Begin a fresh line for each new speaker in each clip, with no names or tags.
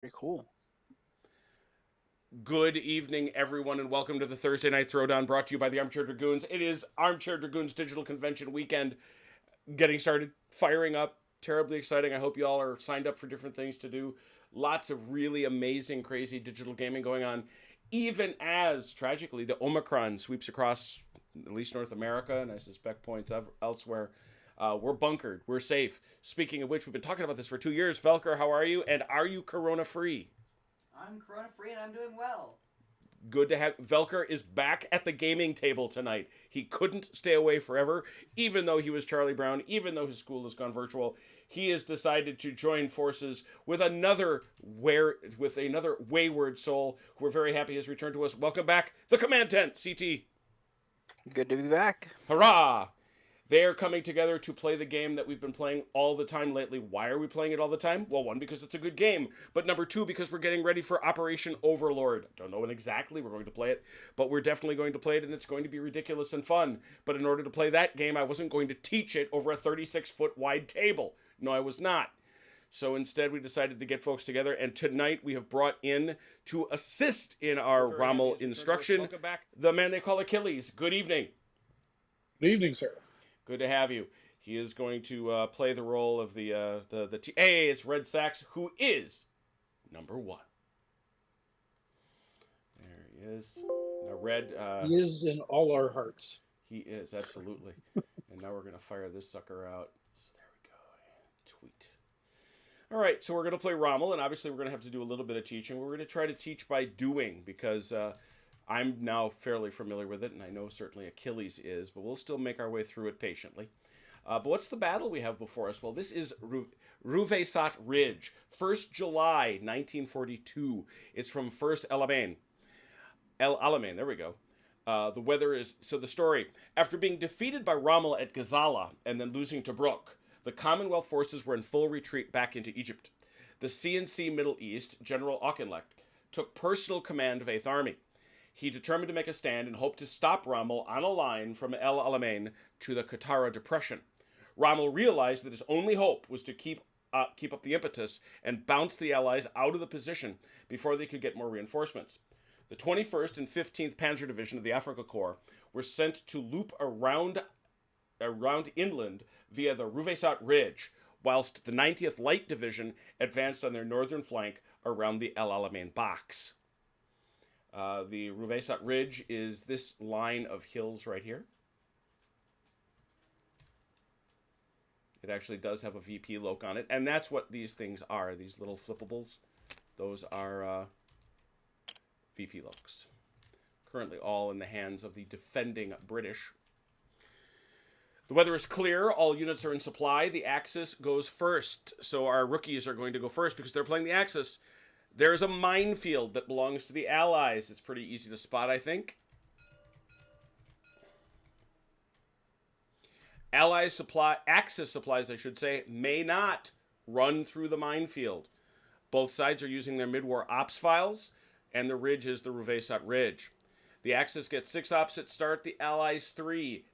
Very cool.
Good evening, everyone, and welcome to the Thursday Night Throwdown brought to you by the Armchair Dragoons. It is Armchair Dragoons Digital Convention weekend getting started, firing up, terribly exciting. I hope you all are signed up for different things to do. Lots of really amazing, crazy digital gaming going on, even as, tragically, the Omicron sweeps across at least North America, and I suspect points elsewhere. We're bunkered. We're safe. Speaking of which, we've been talking about this for 2 years. Velker, how are you? And are you corona free?
I'm corona free and I'm doing well.
Good to have Velker is back at the gaming table tonight. He couldn't stay away forever, even though he was Charlie Brown, even though his school has gone virtual. He has decided to join forces with another wayward soul who we're very happy has returned to us. Welcome back, the Command Tent, CT.
Good to be back.
Hurrah! They are coming together to play the game that we've been playing all the time lately. Why are we playing it all the time? Well, one, because it's a good game. But number two, because we're getting ready for Operation Overlord. Don't know when exactly we're going to play it, but we're definitely going to play it, and it's going to be ridiculous and fun. But in order to play that game, I wasn't going to teach it over a 36-foot wide table. No, I was not. So instead, we decided to get folks together, and tonight we have brought in to assist in our Rommel instruction the man they call Achilles. Good evening.
Good evening, sir.
Good to have you. He is going to play the role of hey, it's Red Sachs, who is number one. There he is. Now, Red.
He is in all our hearts.
He is, absolutely. And now we're going to fire this sucker out. So there we go. Tweet. All right, so we're going to play Rommel, and obviously we're going to have to do a little bit of teaching. We're going to try to teach by doing, because I'm now fairly familiar with it, and I know certainly Achilles is, but we'll still make our way through it patiently. But what's the battle we have before us? Well, this is Ruweisat Ridge, 1st July, 1942. It's from 1st Alamein. El Alamein, there we go. The weather is... So the story. After being defeated by Rommel at Gazala and then losing to Tobruk, the Commonwealth forces were in full retreat back into Egypt. The CNC Middle East, General Auchinleck, took personal command of 8th Army. He determined to make a stand and hoped to stop Rommel on a line from El Alamein to the Qattara Depression. Rommel realized that his only hope was to keep up the impetus and bounce the Allies out of the position before they could get more reinforcements. The 21st and 15th Panzer Division of the Afrika Korps were sent to loop around inland via the Ruweisat Ridge, whilst the 90th Light Division advanced on their northern flank around the El Alamein box. The Ruweisat Ridge is this line of hills right here. It actually does have a VP loc on it, and that's what these things are, these little flippables. Those are VP locs. Currently all in the hands of the defending British. The weather is clear. All units are in supply. The Axis goes first. So our rookies are going to go first because they're playing the Axis. There's a minefield that belongs to the Allies. It's pretty easy to spot, I think. Axis supplies, I should say, may not run through the minefield. Both sides are using their mid-war ops files, and the ridge is the Ruweisat Ridge. The Axis gets 6 ops at start, the Allies 3.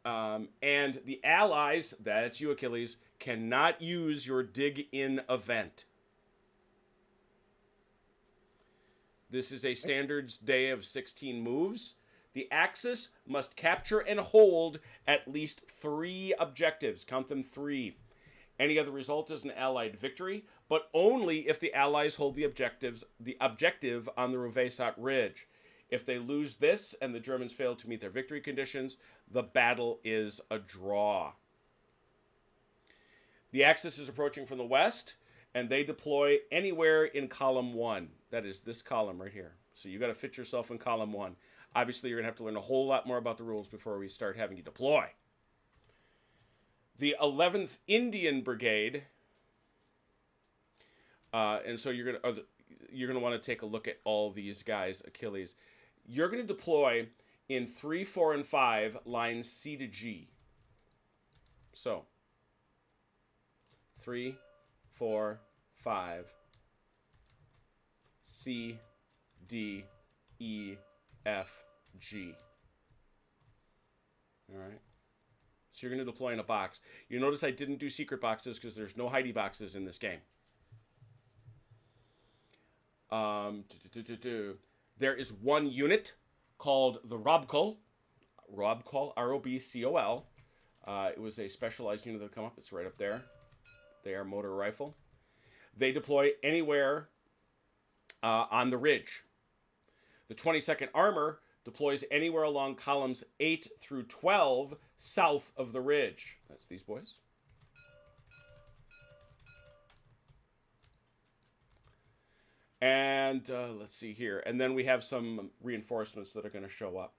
And the Allies, that's you, Achilles, cannot use your dig-in event. This is a standards day of 16 moves. The Axis must capture and hold at least 3 objectives. Count them 3. Any other result is an Allied victory, but only if the Allies hold the objective on the Ruweisat Ridge. If they lose this and the Germans fail to meet their victory conditions, the battle is a draw. The Axis is approaching from the west, and they deploy anywhere in column 1. That is this column right here. So you got to fit yourself in column 1. Obviously, you're going to have to learn a whole lot more about the rules before we start having you deploy. The 11th Indian Brigade, and so you're going to want to take a look at all these guys, Achilles. You're going to deploy in 3, 4, and 5, lines C to G. So, 3, 4, 5, C, D, E, F, G. All right. So you're going to deploy in a box. You notice I didn't do secret boxes because there's no hidey boxes in this game. There is one unit called the Robcol. Robcol, R-O-B-C-O-L. It was a specialized unit that would come up. It's right up there. They are motor rifle. They deploy anywhere on the ridge. The 22nd Armor deploys anywhere along columns 8 through 12 south of the ridge. That's these boys. And let's see here. And then we have some reinforcements that are going to show up.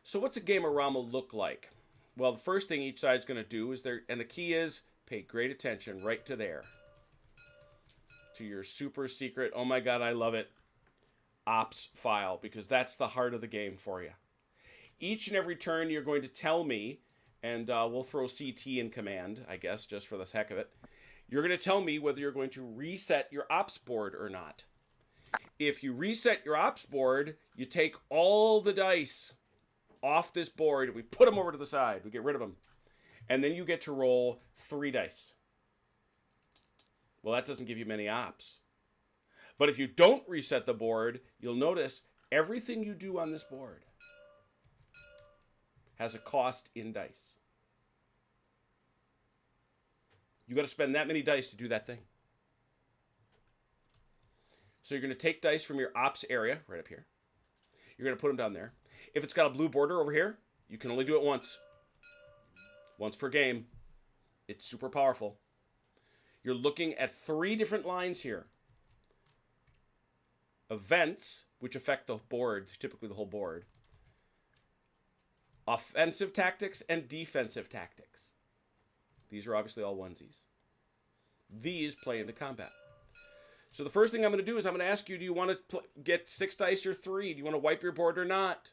So what's a game of Rommel look like? Well, the first thing each side's going to do is and the key is pay great attention right to there. To your super secret, oh my god, I love it, ops file, because that's the heart of the game for you. Each and every turn you're going to tell me, and we'll throw CT in command, I guess, just for the heck of it. You're going to tell me whether you're going to reset your ops board or not. If you reset your ops board, you take all the dice off this board, we put them over to the side, we get rid of them. And then you get to roll 3 dice. Well, that doesn't give you many ops. But if you don't reset the board, you'll notice everything you do on this board has a cost in dice. You got to spend that many dice to do that thing. So you're going to take dice from your ops area, right up here. You're going to put them down there. If it's got a blue border over here, you can only do it once. Once per game. It's super powerful. You're looking at 3 different lines here. Events, which affect the board, typically the whole board. Offensive tactics and defensive tactics. These are obviously all onesies. These play into combat. So the first thing I'm going to do is I'm going to ask you, do you want to get 6 dice or 3? Do you want to wipe your board or not?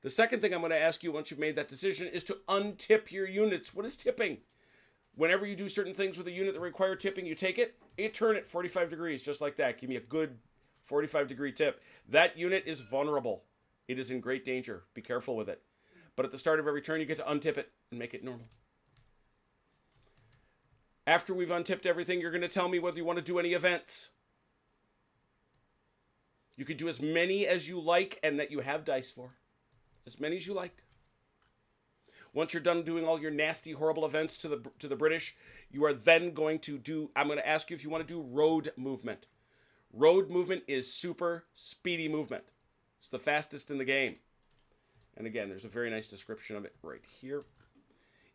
The second thing I'm going to ask you once you've made that decision is to untip your units. What is tipping? Whenever you do certain things with a unit that require tipping, you take it, you turn it 45 degrees, just like that. Give me a good 45-degree tip. That unit is vulnerable. It is in great danger. Be careful with it. But at the start of every turn, you get to untip it and make it normal. After we've untipped everything, you're going to tell me whether you want to do any events. You can do as many as you like and that you have dice for. As many as you like. Once you're done doing all your nasty, horrible events to the British, you are then going to do, I'm going to ask you if you want to do road movement. Road movement is super speedy movement. It's the fastest in the game. And again, there's a very nice description of it right here.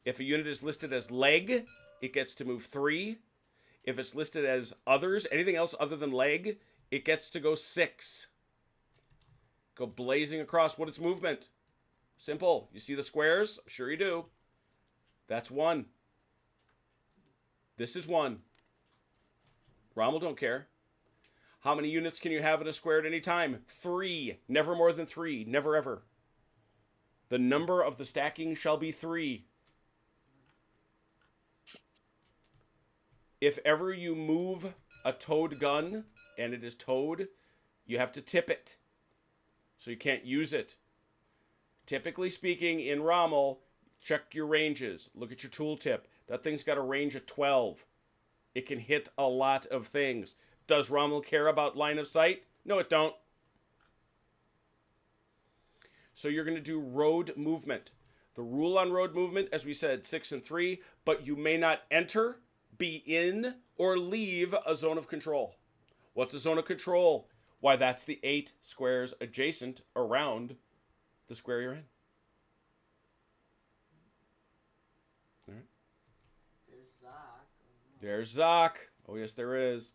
If a unit is listed as leg, it gets to move 3. If it's listed as others, anything else other than leg, it gets to go 6. Go blazing across. What is movement? Simple. You see the squares? I'm sure you do. That's 1. This is 1. Rommel don't care. How many units can you have in a square at any time? 3. Never more than 3. Never ever. The number of the stacking shall be 3. If ever you move a towed gun and it is towed, you have to tip it. So you can't use it. Typically speaking, in Rommel, check your ranges. Look at your tooltip. That thing's got a range of 12. It can hit a lot of things. Does Rommel care about line of sight? No, it don't. So you're going to do road movement. The rule on road movement, as we said, 6 and 3, but you may not enter, be in, or leave a zone of control. What's a zone of control? Why, that's the 8 squares adjacent around the square you're in. All right.
There's Zoc.
There's Zoc. Oh, yes, there is.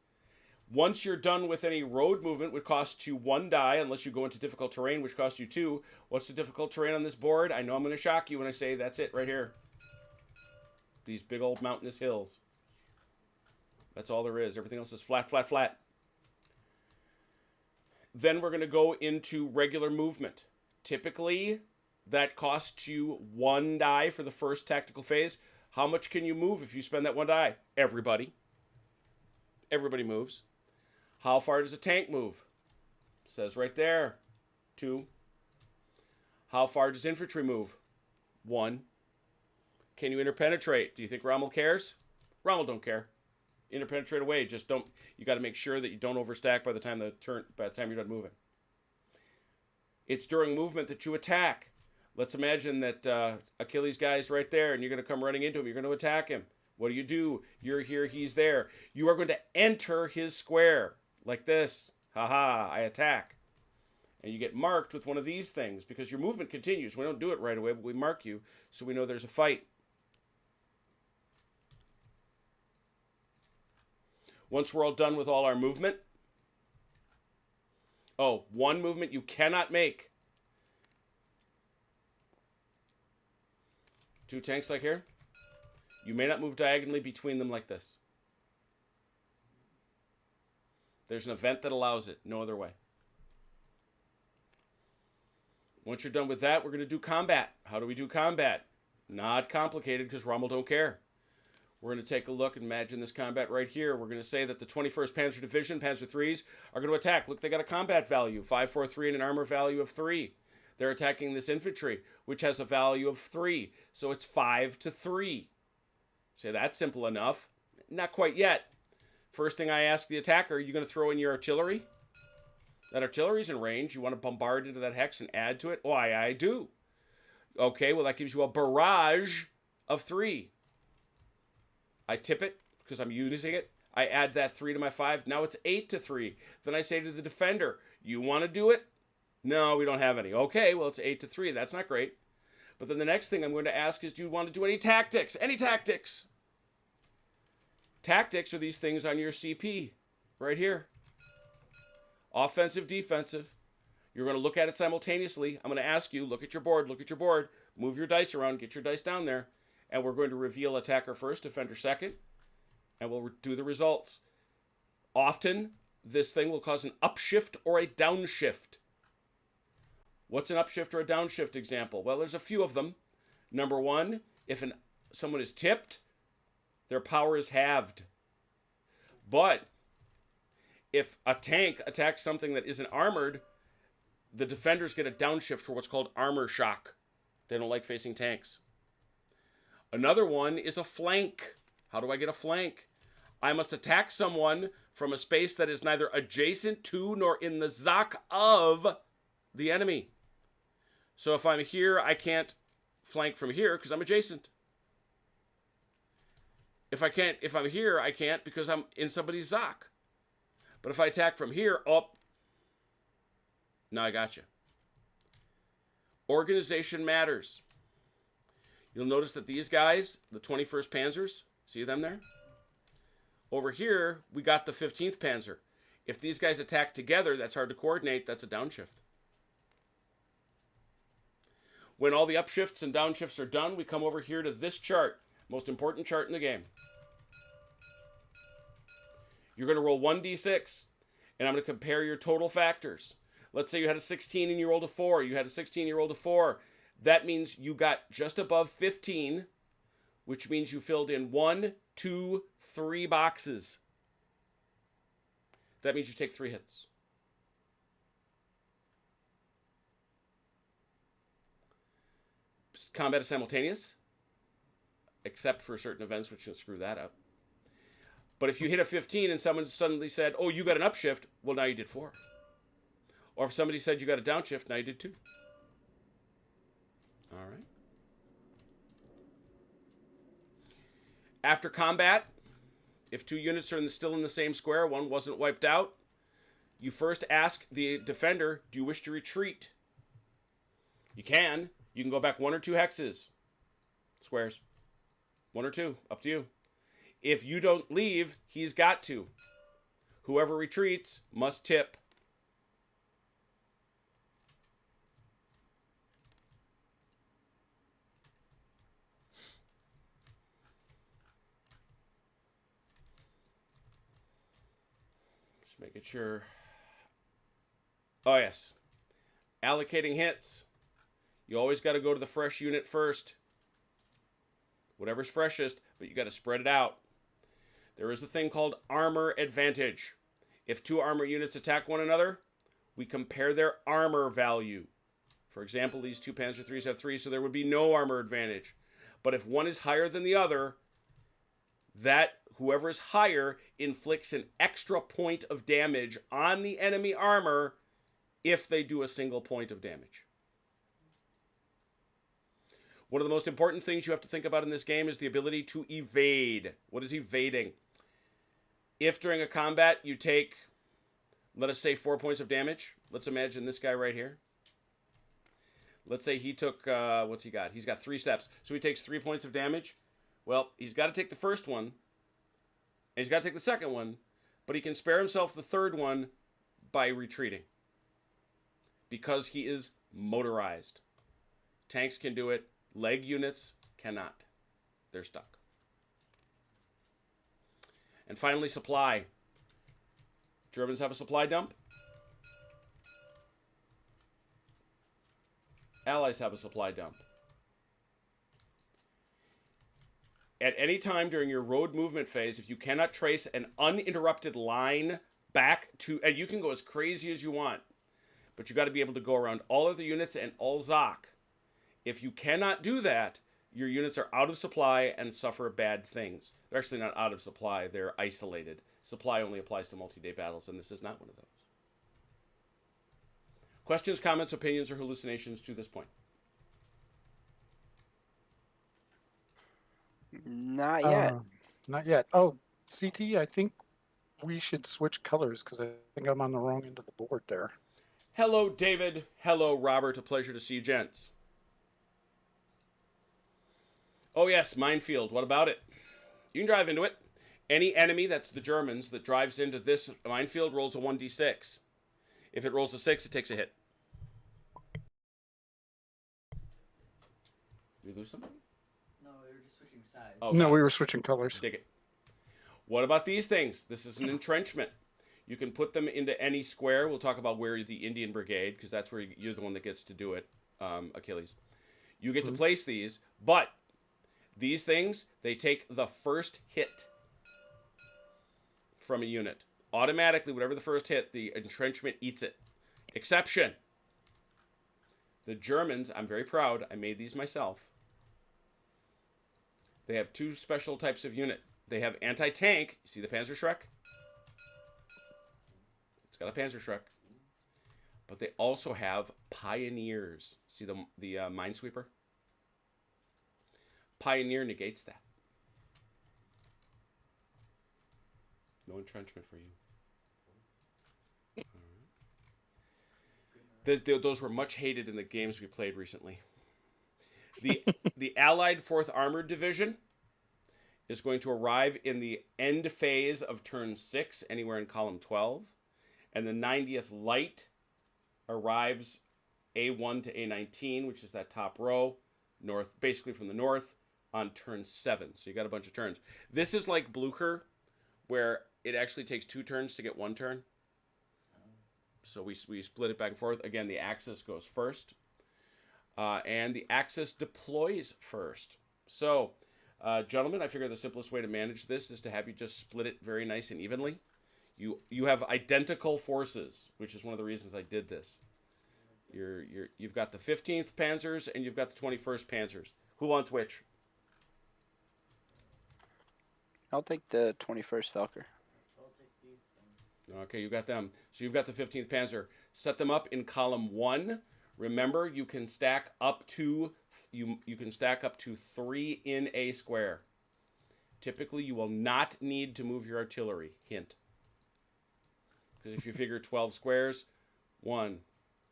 Once you're done with any road movement, which costs you 1 die, unless you go into difficult terrain, which costs you 2. What's the difficult terrain on this board? I know I'm going to shock you when I say that's it right here. These big old mountainous hills. That's all there is. Everything else is flat, flat, flat. Then we're going to go into regular movement. Typically, that costs you 1 die for the first tactical phase. How much can you move if you spend that 1 die? Everybody. Everybody moves. How far does a tank move? It says right there. 2. How far does infantry move? 1. Can you interpenetrate? Do you think Rommel cares? Rommel don't care. interpenetrate away. Just don't. You got to make sure that you don't overstack by the time you're done moving. It's during movement that you attack. Let's imagine that Achilles guy's right there, and you're going to come running into him. You're going to attack him. What do? You're here. He's there. You are going to enter his square like this. Haha! I attack. And you get marked with one of these things because your movement continues. We don't do it right away, but we mark you so we know there's a fight. Once we're all done with all our movement. Oh, one movement you cannot make. 2 tanks like here. You may not move diagonally between them like this. There's an event that allows it. No other way. Once you're done with that, we're going to do combat. How do we do combat? Not complicated because Rommel don't care. We're going to take a look and imagine this combat right here. We're going to say that the 21st Panzer Division, Panzer IIIs, are going to attack. Look, they got a combat value, 543, and an armor value of 3. They're attacking this infantry, which has a value of 3. So it's 5-3. Say that's simple enough. Not quite yet. First thing I ask the attacker, are you going to throw in your artillery? That artillery's in range. You want to bombard into that hex and add to it? Why, I do. Okay, well, that gives you a barrage of 3. I tip it because I'm using it. I add that 3 to my 5. Now it's 8-3. Then I say to the defender, you want to do it? No, we don't have any. Okay, well, it's 8-3. That's not great. But then the next thing I'm going to ask is, do you want to do any tactics? Any tactics? Tactics are these things on your CP right here. Offensive, defensive. You're going to look at it simultaneously. I'm going to ask you, look at your board, move your dice around, get your dice down there, and we're going to reveal attacker first, defender second, and we'll do the results. Often, this thing will cause an upshift or a downshift. What's an upshift or a downshift example? Well, there's a few of them. Number 1, if someone is tipped, their power is halved. But if a tank attacks something that isn't armored, the defenders get a downshift for what's called armor shock. They don't like facing tanks. Another one is a flank. How do I get a flank? I must attack someone from a space that is neither adjacent to nor in the zoc of the enemy. So if I'm here, I can't flank from here because I'm adjacent. If I'm here, I can't because I'm in somebody's zoc. But if I attack from here, now I got you. Organization matters. You'll notice that these guys, the 21st Panzers, see them there? Over here, we got the 15th Panzer. If these guys attack together, that's hard to coordinate. That's a downshift. When all the upshifts and downshifts are done, we come over here to this chart. Most important chart in the game. You're going to roll 1d6, and I'm going to compare your total factors. Let's say you had a 16 and you rolled a 4. You had a 16, you rolled a 4. That means you got just above 15, which means you filled in 1, 2, 3 boxes. That means you take 3 hits. Combat is simultaneous, except for certain events, which will screw that up. But if you hit a 15 and someone suddenly said, oh, you got an upshift, well, now you did 4. Or if somebody said you got a downshift, now you did 2. All right. After combat, if 2 units are still in the same square, one wasn't wiped out, you first ask the defender, do you wish to retreat? You can. You can go back 1 or 2 hexes. Squares. 1 or 2. Up to you. If you don't leave, he's got to. Whoever retreats must tip. Just making sure. Oh, yes. Allocating hits. You always got to go to the fresh unit first. Whatever's freshest, but you got to spread it out. There is a thing called armor advantage. If 2 armor units attack one another, we compare their armor value. For example, these 2 Panzer IIIs have 3, so there would be no armor advantage. But if one is higher than the other, that whoever is higher inflicts an extra point of damage on the enemy armor if they do a single point of damage. One of the most important things you have to think about in this game is the ability to evade. What is evading? If during a combat you take, let us say, 4 points of damage. Let's imagine this guy right here. Let's say he took, what's he got? He's got 3 steps. So he takes 3 points of damage. Well, he's got to take the first one. And he's got to take the second one. But he can spare himself the third one by retreating. Because he is motorized. Tanks can do it. Leg units cannot. They're stuck. And finally, supply. Germans have a supply dump. Allies have a supply dump. At any time during your road movement phase, if you cannot trace an uninterrupted line back to, and you can go as crazy as you want, but you got to be able to go around all of the units and all Zoc. If you cannot do that, your units are out of supply and suffer bad things. They're actually not out of supply, they're isolated. Supply only applies to multi-day battles, and this is not one of those. Questions, comments, opinions, or hallucinations to this point?
Not yet.
Not yet. Oh, CT, I think we should switch colors because I think I'm on the wrong end of the board there.
Hello, David. Hello, Robert. A pleasure to see you, gents. Oh, yes, minefield. What about it? You can drive into it. Any enemy, that's the Germans, that drives into this minefield rolls a 1d6. If it rolls a 6, it takes a hit. We lose somebody?
No, we were just switching sides.
Oh,
No,
God.
we were switching colors.
Dig it. What about these things? This is an entrenchment. You can put them into any square. We'll talk about where the Indian Brigade, because that's where you're the one that gets to do it, Achilles. You get to place these, but these things, they take the first hit from a unit. Automatically, whatever the first hit, the entrenchment eats it. Exception. The Germans, I'm very proud, I made these myself. They have 2 special types of unit. They have anti-tank. You see the Panzerschreck? It's got a Panzerschreck. But they also have pioneers. See the Minesweeper? Pioneer negates that. No entrenchment for you. Those were much hated in the games we played recently. The Allied 4th Armored Division is going to arrive in the end phase of turn 6, anywhere in column 12. And the 90th Light arrives A1 to A19, which is that top row, north, basically from the north, on turn 7. So you got a bunch of turns. This is like Blucher, where it actually takes 2 turns to get 1 turn. So we split it back and forth. Again, the Axis goes first. And the Axis deploys first. So, gentlemen, I figure the simplest way to manage this is to have you just split it very nice and evenly. You have identical forces, which is one of the reasons I did this. You've got the 15th Panzers and you've got the 21st Panzers. Who wants which?
I'll take the 21st Valkyr.
I'll take these things.
Okay, you got them. So you've got the 15th Panzer. Set them up in column 1. Remember, you can stack up to you can stack up to 3 in a square. Typically, you will not need to move your artillery. Hint. Because if you figure 12 squares, 1,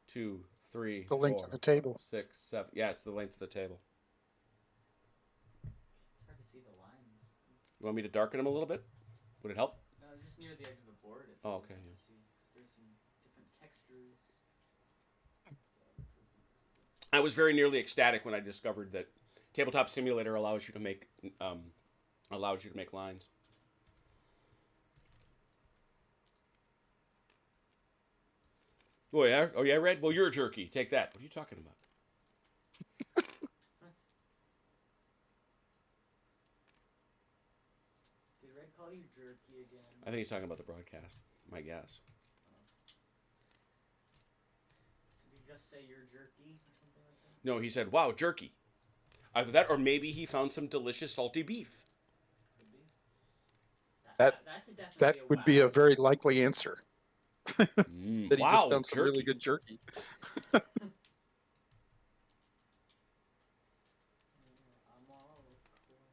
2, 3,
The length
4,
of the table.
6, 7. Yeah, it's the length of the table.
It's hard to see the lines.
You want me to darken them a little bit? Would it help?
No, just near the edge of the board. It's
Oh,
always
okay,
hard
yeah.
to see, 'cause there's some different textures.
I was very nearly ecstatic when I discovered that Tabletop Simulator allows you to make lines. Oh yeah, Red. Well, you're a jerky. Take that. What are you talking about?
Did Red call you jerky again?
I think he's talking about the broadcast. My guess.
Did he just say you're jerky or something like that?
No, he said, "Wow, jerky." Either that, or maybe he found some delicious salty beef.
Could be.
That
That's a definitely
that
a
would be a
wow.
very likely answer. That he just
Wow,
found some really
jerky.
good jerky.
I'm all clubbed.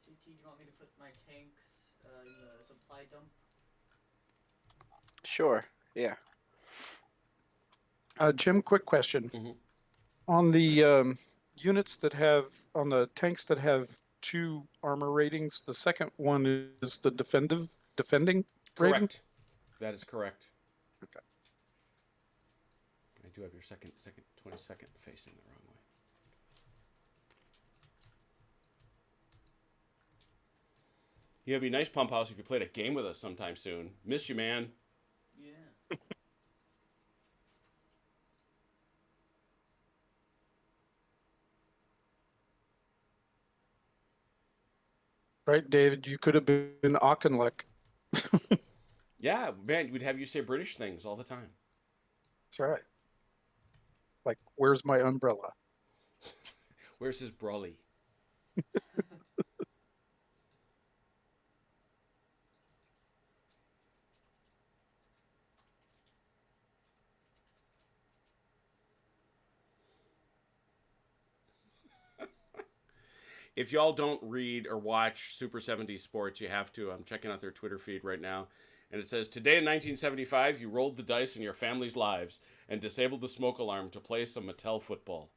CT, do you want me to put my tanks in the supply dump?
Sure. Yeah.
Jim, quick question.
Mhm.
On the units that have, on the tanks that have 2 armor ratings, the second one is the defending rating?
Correct. That is correct.
Okay.
I do have your second 22nd facing the wrong way. Yeah, it'd be nice, Pump House, if you played a game with us sometime soon. Miss you, man.
Yeah.
Right, David? You could have been Auchinleck.
Yeah, man, we'd have you say British things all the time.
That's right. Like, where's my umbrella?
Where's his brolly? If y'all don't read or watch Super 70 Sports, you have to. I'm checking out their Twitter feed right now. And it says, today in 1975, you rolled the dice in your family's lives and disabled the smoke alarm to play some Mattel football.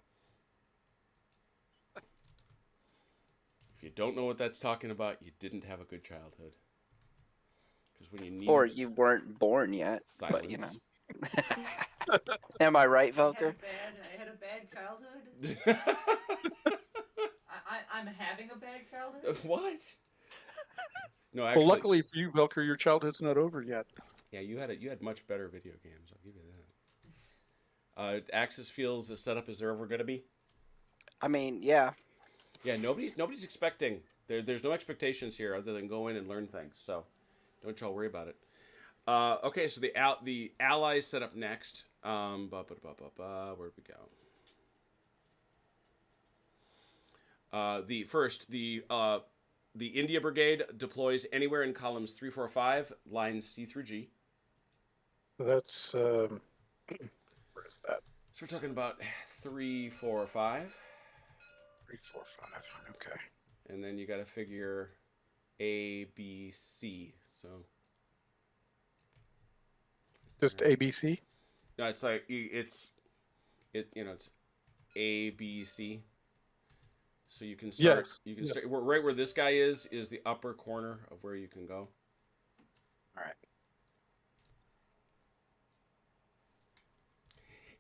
If you don't know what that's talking about, you didn't have a good childhood. Because when you need
Or you weren't born yet.
silence.
But, you know. Am I right, Velker?
I had a bad childhood. I'm having a bad childhood.
What? No, actually.
Well, luckily for you, Velker, your childhood's not over yet.
Yeah, you had much better video games. I'll give you that. Axis feels as set up as they're ever going to be.
I mean, yeah.
Yeah, nobody's expecting. There's no expectations here other than go in and learn things. So, don't y'all worry about it. Okay, so the allies set up next. Where'd we go? The India Brigade deploys anywhere in columns 3, 4, 5, lines C through G.
So that's where is that?
So we're talking about 3, 4, 5.
3, 4, 5. Okay.
And then you got to figure A, B, C. So
Just ABC?
no, it's like it's A, B, C. So you can start.
Yes.
You can
Yes.
start right where this guy is the upper corner of where you can go.
All right.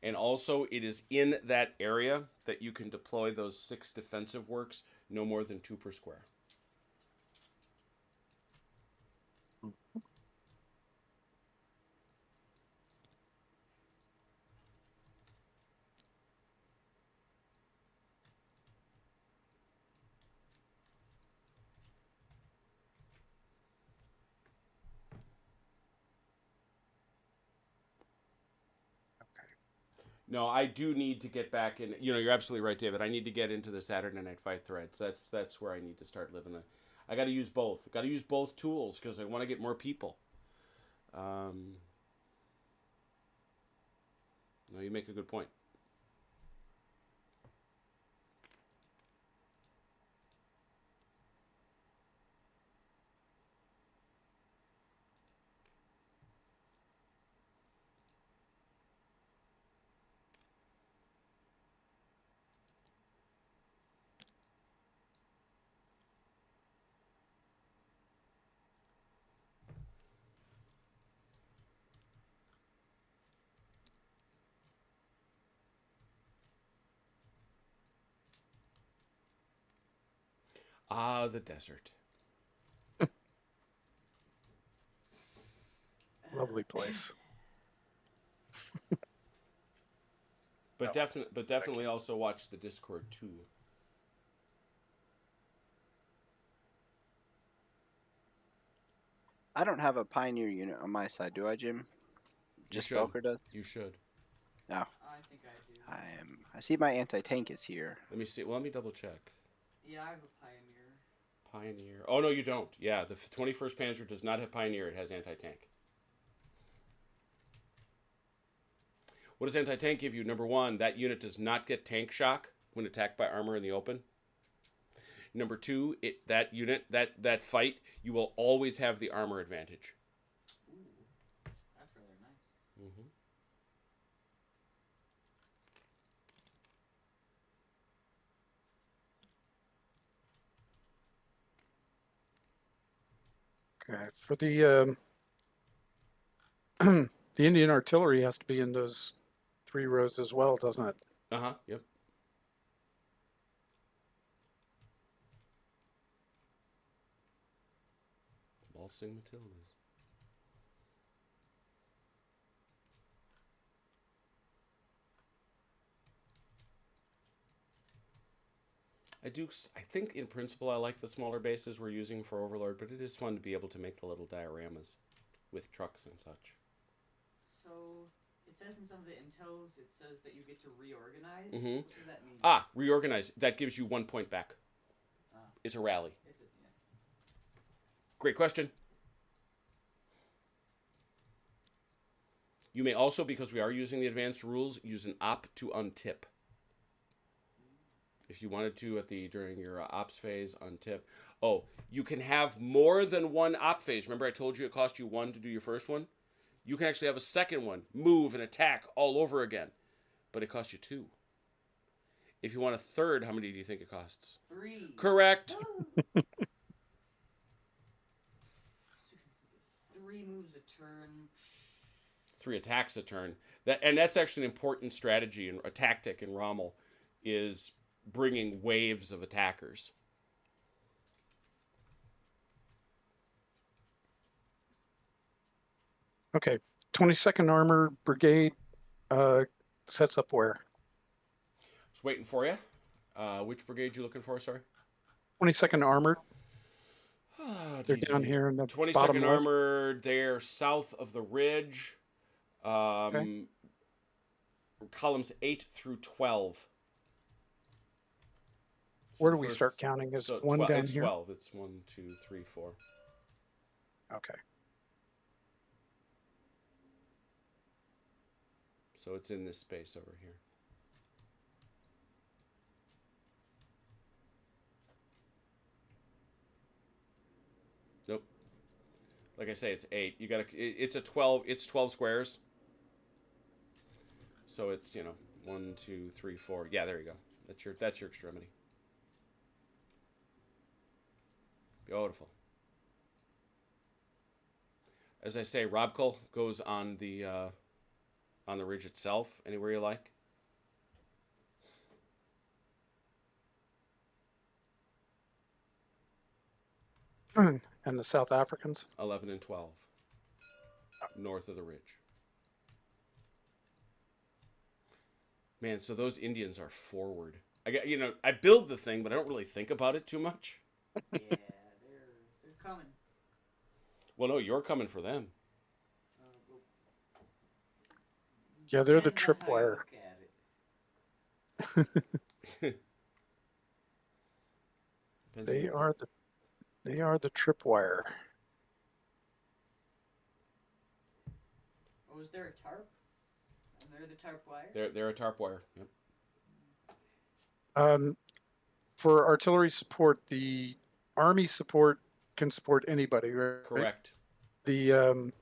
And also, it is in that area that you can deploy those 6 defensive works, no more than 2 per square. No, I do need to get back in. You know, you're absolutely right, David. I need to get into the Saturday Night Fight threads. That's where I need to start living. I got to use both. Got to use both tools because I want to get more people. No, you make a good point. Ah, the desert.
Lovely place.
But definitely also watch the Discord too.
I don't have a Pioneer unit on my side, do I, Jim? Just
should.
Velker does?
You should.
No.
I think I do.
I see my anti-tank is here.
Let me see. Well, let me double check.
Yeah, I have a
Pioneer. Oh, no, you don't. Yeah, the 21st Panzer does not have Pioneer. It has anti-tank. What does anti-tank give you? Number one, that unit does not get tank shock when attacked by armor in the open. Number two, that unit, that fight, you will always have the armor advantage.
Ooh, that's really nice.
Mm-hmm.
Okay. For the the Indian artillery has to be in those 3 rows as well, doesn't it?
Uh-huh, yep. Waltzing Matildas. I think in principle I like the smaller bases we're using for Overlord, but it is fun to be able to make the little dioramas with trucks and such.
So, it says in some of the intels, it says that you get to reorganize.
Mhm.
What does that mean?
Reorganize. That gives you 1 point back. It's a rally.
Yeah.
Great question. You may also, because we are using the advanced rules, use an op to untip. If you wanted to during your ops phase, untip. Oh, you can have more than one op phase. Remember I told you it cost you 1 to do your first one? You can actually have a second one, move and attack all over again. But it costs you 2. If you want a third, how many do you think it costs?
3.
Correct.
3 moves a turn.
3 attacks a turn. That's actually an important strategy and a tactic in Rommel, is bringing waves of attackers.
Okay. 22nd Armored Brigade sets up where?
Just waiting for you. Which brigade you looking for, sorry?
22nd Armored. They're down here in the
22nd
bottom left.
Armored, they're south of the ridge.
Okay.
Columns 8 through 12.
Where do we start counting? Is
So
1 down
it's
here?
12. It's 1, 2, 3, 4.
Okay.
So it's in this space over here. Nope. Like I say, it's 8. You gotta. It's a 12. It's 12 squares. So it's 1, 2, 3, 4. Yeah, there you go. That's your extremity. Beautiful. As I say, Robkul goes on the ridge itself. Anywhere you like.
And the South Africans?
11 and 12. North of the ridge. Man, so those Indians are forward. I build the thing, but I don't really think about it too much.
Yeah, they're coming.
Well, no, you're coming for them.
Well,
Yeah, they're the
depends on how you
tripwire.
look at it.
They are the tripwire.
Oh, is there a tarp? And they're the tarp wire?
They're a tarp wire. Yep.
For artillery support, the Army support can support anybody, right?
Correct.
The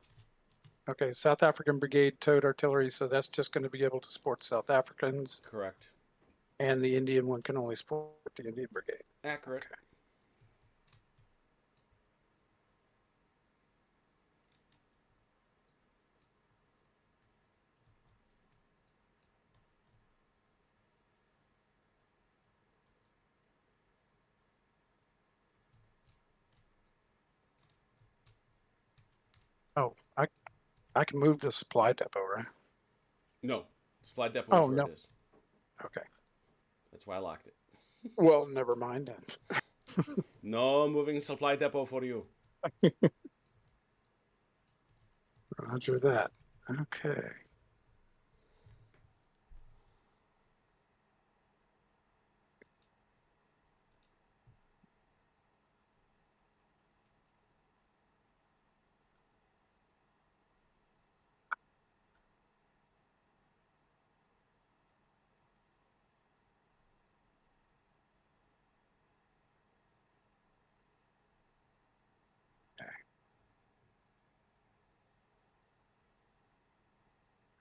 South African Brigade towed artillery, so that's just going to be able to support South Africans,
Correct.
and the Indian one can only support the Indian Brigade.
Accurate.
Okay. Oh, I can move the supply depot, right?
No. Supply depot
Oh,
is where
no.
it is.
Okay.
That's why I locked it.
Well, never mind then.
No moving supply depot for you.
Roger that. Okay.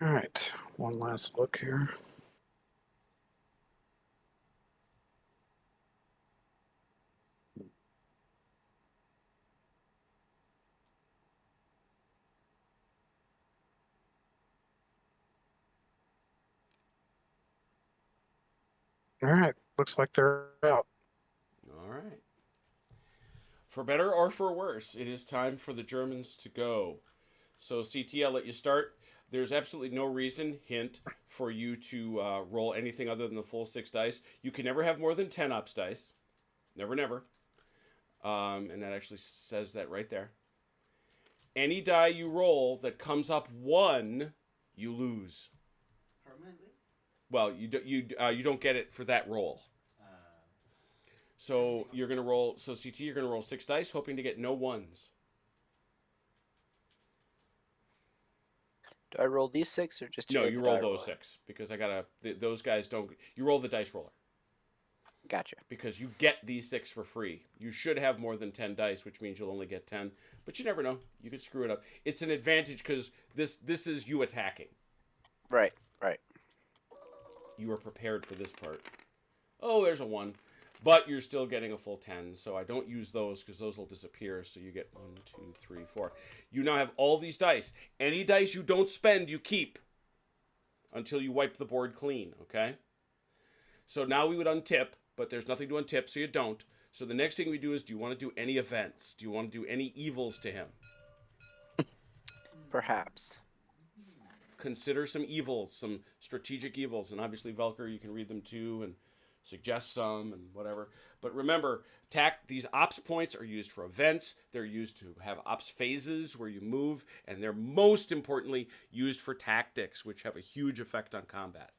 All right, one last look here. All right, looks like they're out.
All right. For better or for worse, it is time for the Germans to go. So, CT, I'll let you start. There's absolutely no reason, hint, for you to roll anything other than the full 6 dice. You can never have more than 10 ops dice. Never, never. And that actually says that right there. Any die you roll that comes up 1, you lose.
Permanently?
Well, you don't get it for that roll. So you're gonna roll. So CT, you're gonna roll 6 dice, hoping to get no 1s.
Do I roll these 6 or just
No,
hear
you
the
roll
die
those 6 because I gotta. Those guys don't. You roll the dice roller
Gotcha.
because you get these 6 for free. You should have more than 10 dice, which means you'll only get 10. But you never know. You could screw it up. It's an advantage because this is you attacking.
Right, right.
You are prepared for this part. Oh, there's a 1. But you're still getting a full 10, so I don't use those because those will disappear. So you get 1, 2, 3, 4. You now have all these dice. Any dice you don't spend, you keep until you wipe the board clean, okay? So now we would untip, but there's nothing to untip, so you don't. So the next thing we do is, do you want to do any events? Do you want to do any evils to him?
Perhaps.
Consider some evils, some strategic evils, and obviously Velker, you can read them too and suggest some and whatever. But remember, these ops points are used for events. They're used to have ops phases where you move, and they're most importantly used for tactics, which have a huge effect on combat.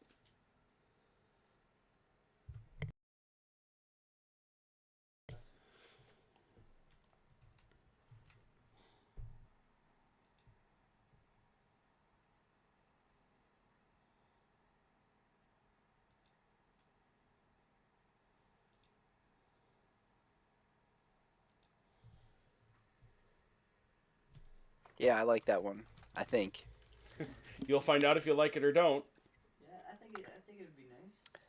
Yeah, I like that one. I think.
You'll find out if you like it or don't.
Yeah, I think it'd be nice.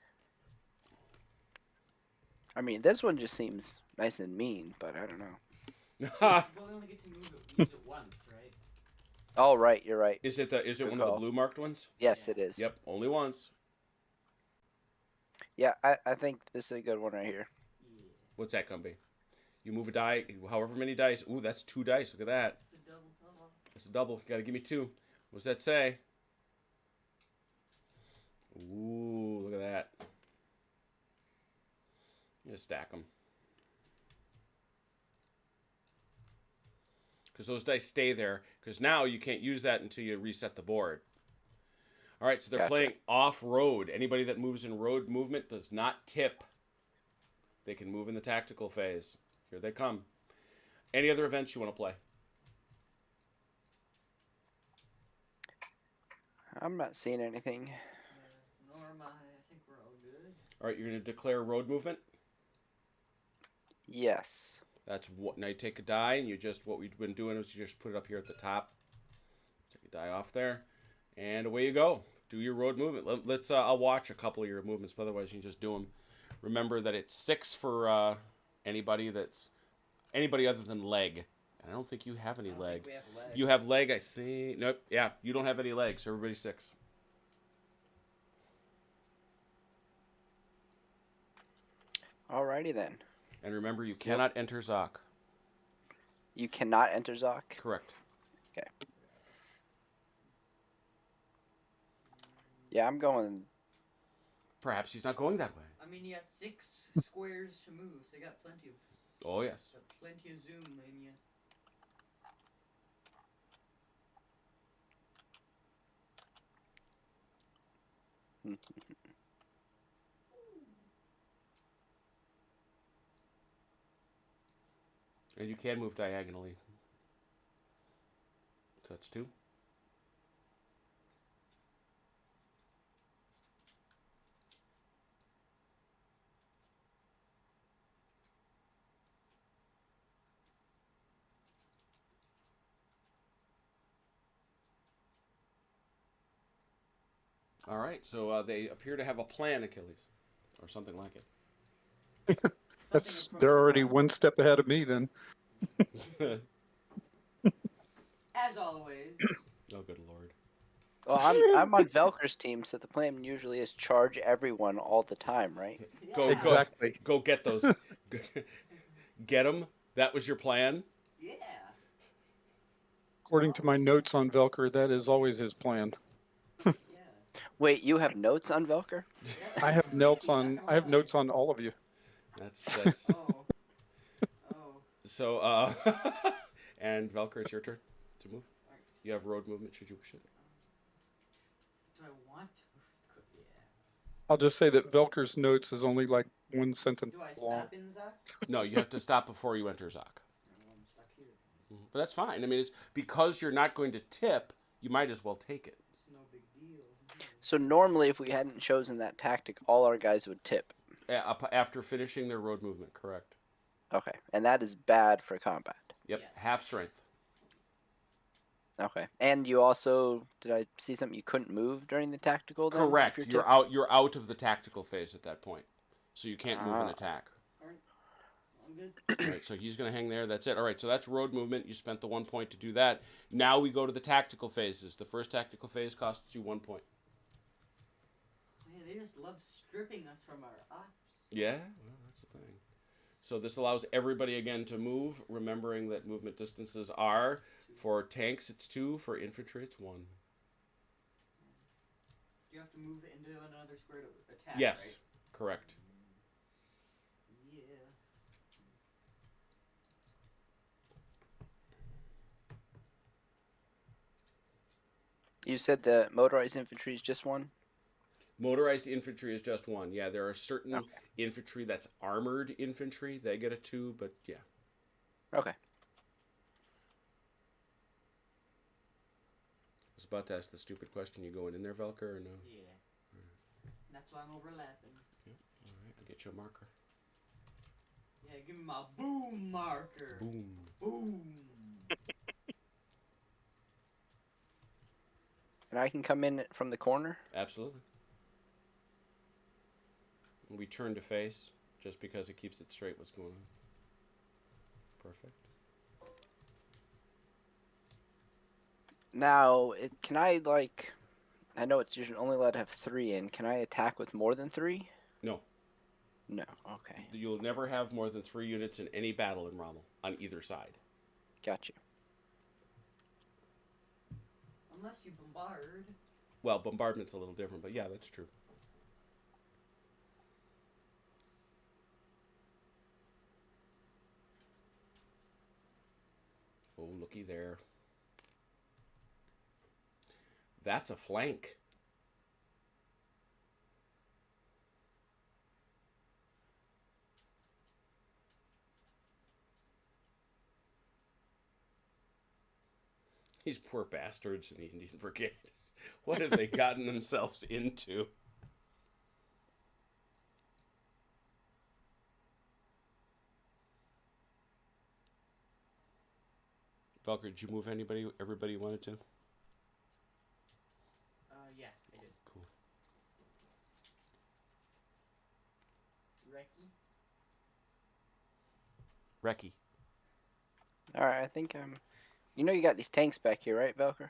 I mean, this one just seems nice and mean, but I don't know.
Well, we only get to use it once, right?
Oh, right, you're right.
Is it
Good
one of
call.
the blue marked ones?
Yes,
Yeah.
it is.
Yep, only once.
Yeah, I think this is a good one right here.
Yeah.
What's that gonna be? You move a die, however many dice. Ooh, that's 2 dice. Look at that.
It's a double. Oh, well.
That's a double. You gotta give me 2. What's that say? Ooh, look at that. You just stack them. Because those dice stay there. Because now you can't use that until you reset the board. All right, so they're
Gotcha.
playing off-road. Anybody that moves in road movement does not tip. They can move in the tactical phase. Here they come. Any other events you want to play?
I'm not seeing anything.
Nor am I. I think we're all good.
All right, you're going to declare road movement.
Yes.
That's what. Now you take a die, and what we've been doing is you just put it up here at the top. Take a die off there, and away you go. Do your road movement. Let's. I'll watch a couple of your movements, but otherwise you can just do them. Remember that it's 6 for anybody other than leg. And I don't think you have any
I don't
leg.
think we have leg.
You have leg, I think. Nope. Yeah, you don't have any legs. So everybody's 6.
Alrighty then.
And remember, you cannot enter Zoc.
You cannot enter Zoc?
Correct.
Okay. Yeah, I'm going.
Perhaps he's not going that way.
I mean, you got 6 squares to move, so you got plenty of.
Oh, yes.
Got plenty of zoom in you.
And you can move diagonally. So that's 2. All right, so they appear to have a plan, Achilles, or something like it.
They're already one step ahead of me then.
As always.
Oh, good lord.
Well, I'm on Velker's team, so the plan usually is charge everyone all the time, right?
Go,
Yeah.
Exactly.
Go get those. Get them. That was your plan.
Yeah.
According to my notes on Velker, that is always his plan.
Yeah.
Wait, you have notes on Velker?
That's
I have notes
creepy,
on
not gonna lie.
notes on all of you.
That's
Oh. Oh.
so. And Velker, it's your turn to move.
Alright.
You have road movement. Should you wish it?
Do I want to? Yeah.
I'll just say that Velker's notes is only like one sentence
Do I
long.
stop in Zach?
No, you have to stop before you enter Zoc.
Well, I'm stuck here.
But that's fine. I mean, it's because you're not going to tip. You might as well take it.
It's no big deal.
So normally, if we hadn't chosen that tactic, all our guys would tip.
After finishing their road movement, correct?
Okay, and that is bad for combat.
Yep,
Yes.
half strength.
Okay, and you also did I see something you couldn't move during the tactical? Then, if
Correct.
you're
You're
tip?
out. You're out of the tactical phase at that point, so you can't move an
Ah.
attack.
Alright. I'm good.
All right, so he's going to hang there. That's it. All right, so that's road movement. You spent the 1 point to do that. Now we go to the tactical phases. The first tactical phase costs you 1 point.
Man, they just love stripping us from our ops.
Yeah, well, that's the thing. So this allows everybody again to move, remembering that movement distances are, for tanks it's 2, for infantry it's 1.
You have to move into another square to attack,
Yes,
right?
correct.
Yeah.
You said the motorized infantry is just 1.
Motorized infantry is just 1. Yeah, there are certain
Okay.
infantry that's armored infantry. They get a 2, but yeah.
Okay.
I was about to ask the stupid question. You going in there, Velker, or no?
Yeah. That's why I'm overlapping.
All right, I'll get you a marker.
Yeah, give me my boom marker.
Boom.
Boom.
And I can come in from the corner.
Absolutely. We turn to face, just because it keeps it straight what's going on. Perfect.
Now, can I like? I know it's usually only allowed to have 3 in. Can I attack with more than 3?
No.
No. Okay.
You'll never have more than 3 units in any battle in Rommel, on either side.
Got you.
Unless you bombard.
Well, bombardment's a little different, but yeah, that's true. Oh, looky there. That's a flank. These poor bastards in the Indian Brigade. What have they gotten themselves into? Valkyrie, did you move everybody you wanted to?
Yeah, I did.
Cool.
Recky.
Reki.
All right. I think You know you got these tanks back here, right, Velker?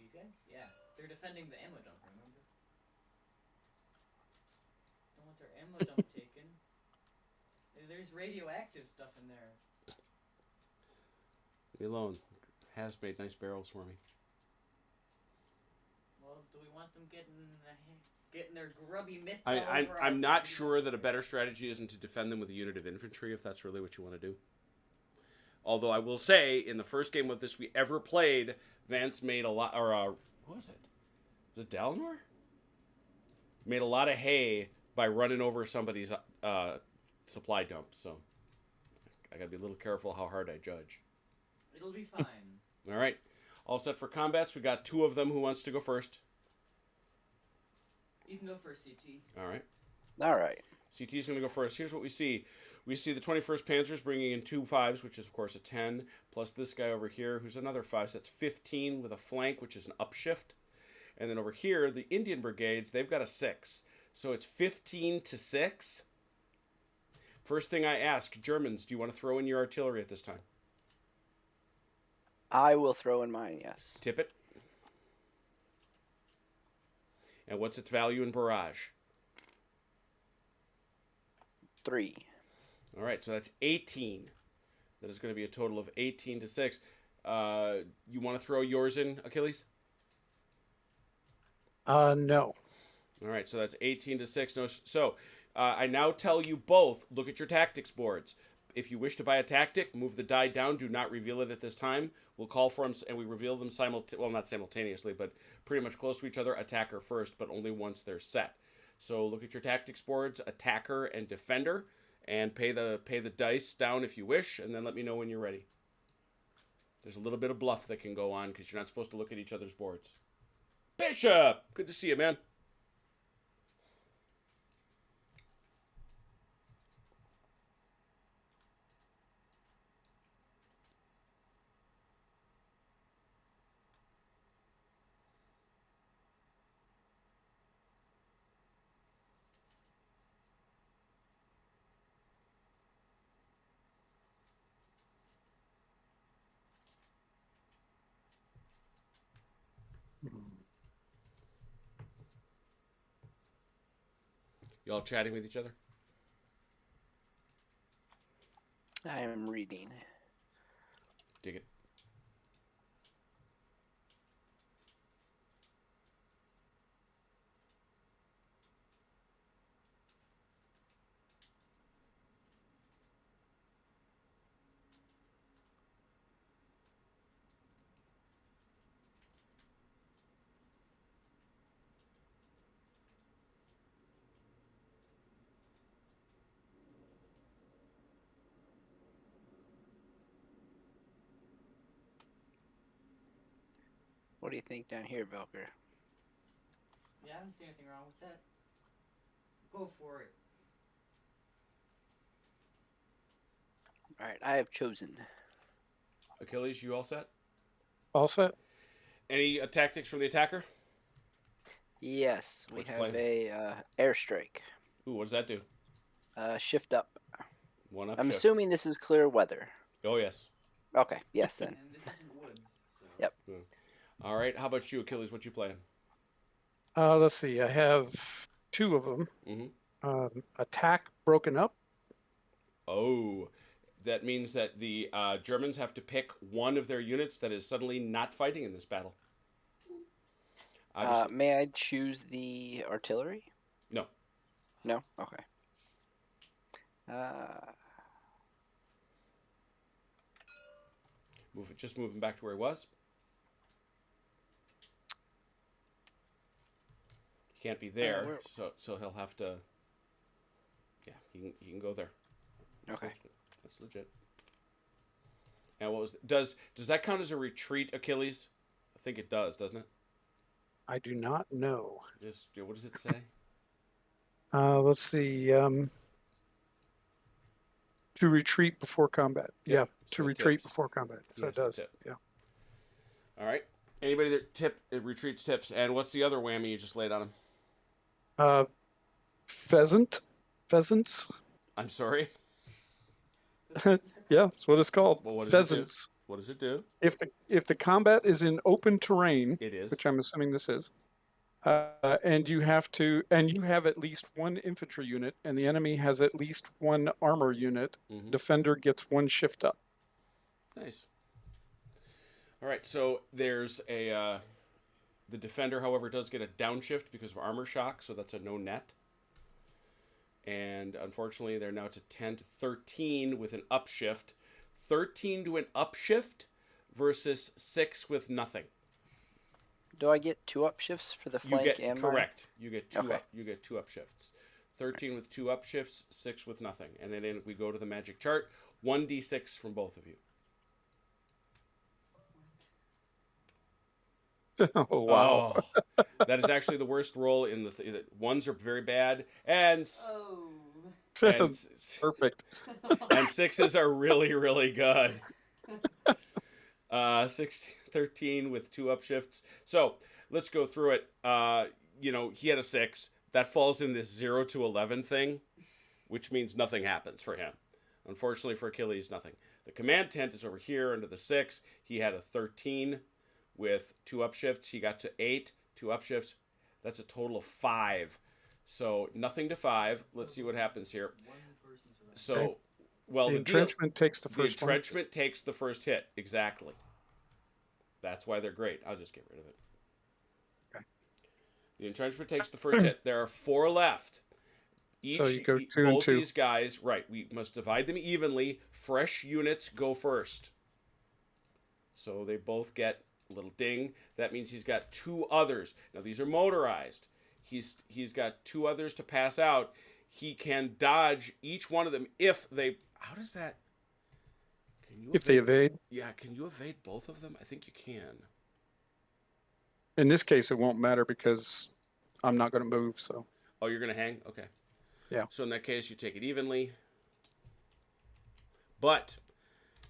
These guys? Yeah. They're defending the ammo dump, remember? Don't want their ammo dump taken. There's radioactive stuff in there.
Leave me alone. Has made nice barrels for me.
Well, do we want them getting their grubby mitts all over
I'm
our
not
radio?
sure that a better strategy isn't to defend them with a unit of infantry, if that's really what you want to do. Although I will say, in the first game of this we ever played, Vance made a lot, or what was it? Was it Dalinor? Made a lot of hay by running over somebody's supply dump, so I gotta be a little careful how hard I judge.
It'll be fine.
All right, all set for combats. We got 2 of them. Who wants to go first?
You can go first, CT.
All right.
All right.
CT's going to go first. Here's what we see. We see the 21st Panzers bringing in 2 5s, which is, of course, a 10, plus this guy over here, who's another 5. So that's 15 with a flank, which is an upshift. And then over here, the Indian brigades, they've got a 6. So it's 15 to 6. First thing I ask, Germans, do you want to throw in your artillery at this time?
I will throw in mine, yes.
Tip it. And what's its value in barrage?
3.
All right, so that's 18. That is going to be a total of 18 to 6. You want to throw yours in, Achilles?
No.
All right, so that's 18 to 6. No, so I now tell you both, look at your tactics boards. If you wish to buy a tactic, move the die down. Do not reveal it at this time. We'll call for them, and we reveal them not simultaneously, but pretty much close to each other. Attacker first, but only once they're set. So look at your tactics boards, attacker and defender, and pay the dice down if you wish, and then let me know when you're ready. There's a little bit of bluff that can go on because you're not supposed to look at each other's boards. Bishop! Good to see you, man. You all chatting with each other?
I am reading.
Dig it.
What do you think down here, Belker?
Yeah, I don't see anything wrong with that. Go for it.
Alright, I have chosen.
Achilles, you all set?
All set?
Any tactics from the attacker?
Yes, we
What's
have
planned?
a airstrike.
Ooh, what does that do?
Shift up.
One up
I'm
shift.
assuming this is clear weather.
Oh, yes.
Okay, yes then.
And this isn't woods, so.
Yep.
All right, how about you, Achilles? What you playing?
Let's see. I have 2 of them.
Mm-hmm.
Attack broken up.
Oh, that means that the Germans have to pick one of their units that is suddenly not fighting in this battle. Obviously,
May I choose the artillery?
no.
No? Okay.
Just move him back to where he was. He can't be there, so he'll have to. Yeah, he can go there.
Okay.
That's legit. And what was does that count as a retreat, Achilles? I think it does, doesn't it?
I do not know.
Just what does it say?
Let's see. To retreat before combat. Yeah, to
so it
retreat
tips.
before combat. So
Yes,
it does.
tip.
Yeah.
All right. Anybody that retreats tips. And what's the other whammy you just laid on him?
Pheasants.
I'm sorry.
Yeah, that's what it's called.
Well, what does
Pheasants.
What does it do?
If the combat is in open terrain,
It is.
which I'm assuming this is, and you have at least 1 infantry unit, and the enemy has at least 1 armor unit,
Mhm.
defender gets 1 shift up.
Nice. All right. So there's a the defender, however, does get a downshift because of armor shock, so that's a no net. And unfortunately, they're now to 10 to 13 with an upshift. 13 to an upshift versus 6 with nothing.
Do I get 2 upshifts for the flank
You get
and
correct. You get two.
Okay.
You get 2 upshifts. 13 with 2 upshifts, 6 with nothing, and then we go to the magic chart. 1d6 from both of you.
Oh wow!
Oh, that is actually the worst roll in the. Ones are very bad, and
Oh.
Perfect.
and 6s are really really good. 13 with 2 upshifts. So let's go through it. He had a 6. That falls in this 0 to 11 thing, which means nothing happens for him. Unfortunately for Achilles, nothing. The command tent is over here under the 6. He had a 13 with 2 upshifts. He got to 8, 2 upshifts. That's a total of 5. So nothing to 5. Let's see what happens here.
One person survived.
So,
Okay.
well,
The
the
entrenchment takes the
the
first one.
entrenchment takes the first hit. Exactly. That's why they're great. I'll just get rid of it.
Okay.
The entrenchment takes the first hit. There are 4 left.
So you go 2 and
both
2.
these guys, right? We must divide them evenly. Fresh units go first. So they both get a little ding. That means he's got 2 others. Now these are motorized. He's got 2 others to pass out. He can dodge each one of them if they. How does that? Can you?
If they evade.
Yeah, can you evade both of them? I think you can.
In this case, it won't matter because I'm not going to move. So
Oh, you're gonna hang? Okay.
Yeah.
So in that case, you take it evenly. But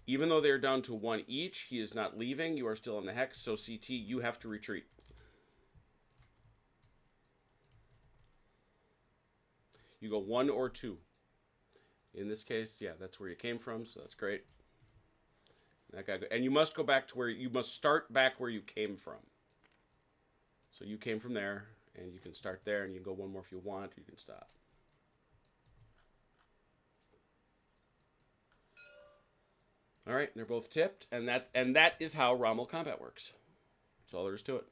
even though they're down to 1 each, he is not leaving. You are still in the hex. So CT, you have to retreat. You go 1 or 2. In this case, yeah, that's where you came from. So that's great. That guy, and you must go back to where you must start back where you came from. So you came from there, and you can start there, and you can go 1 more if you want. Or you can stop. All right, they're both tipped, and that is how Rommel combat works. That's all there is to it.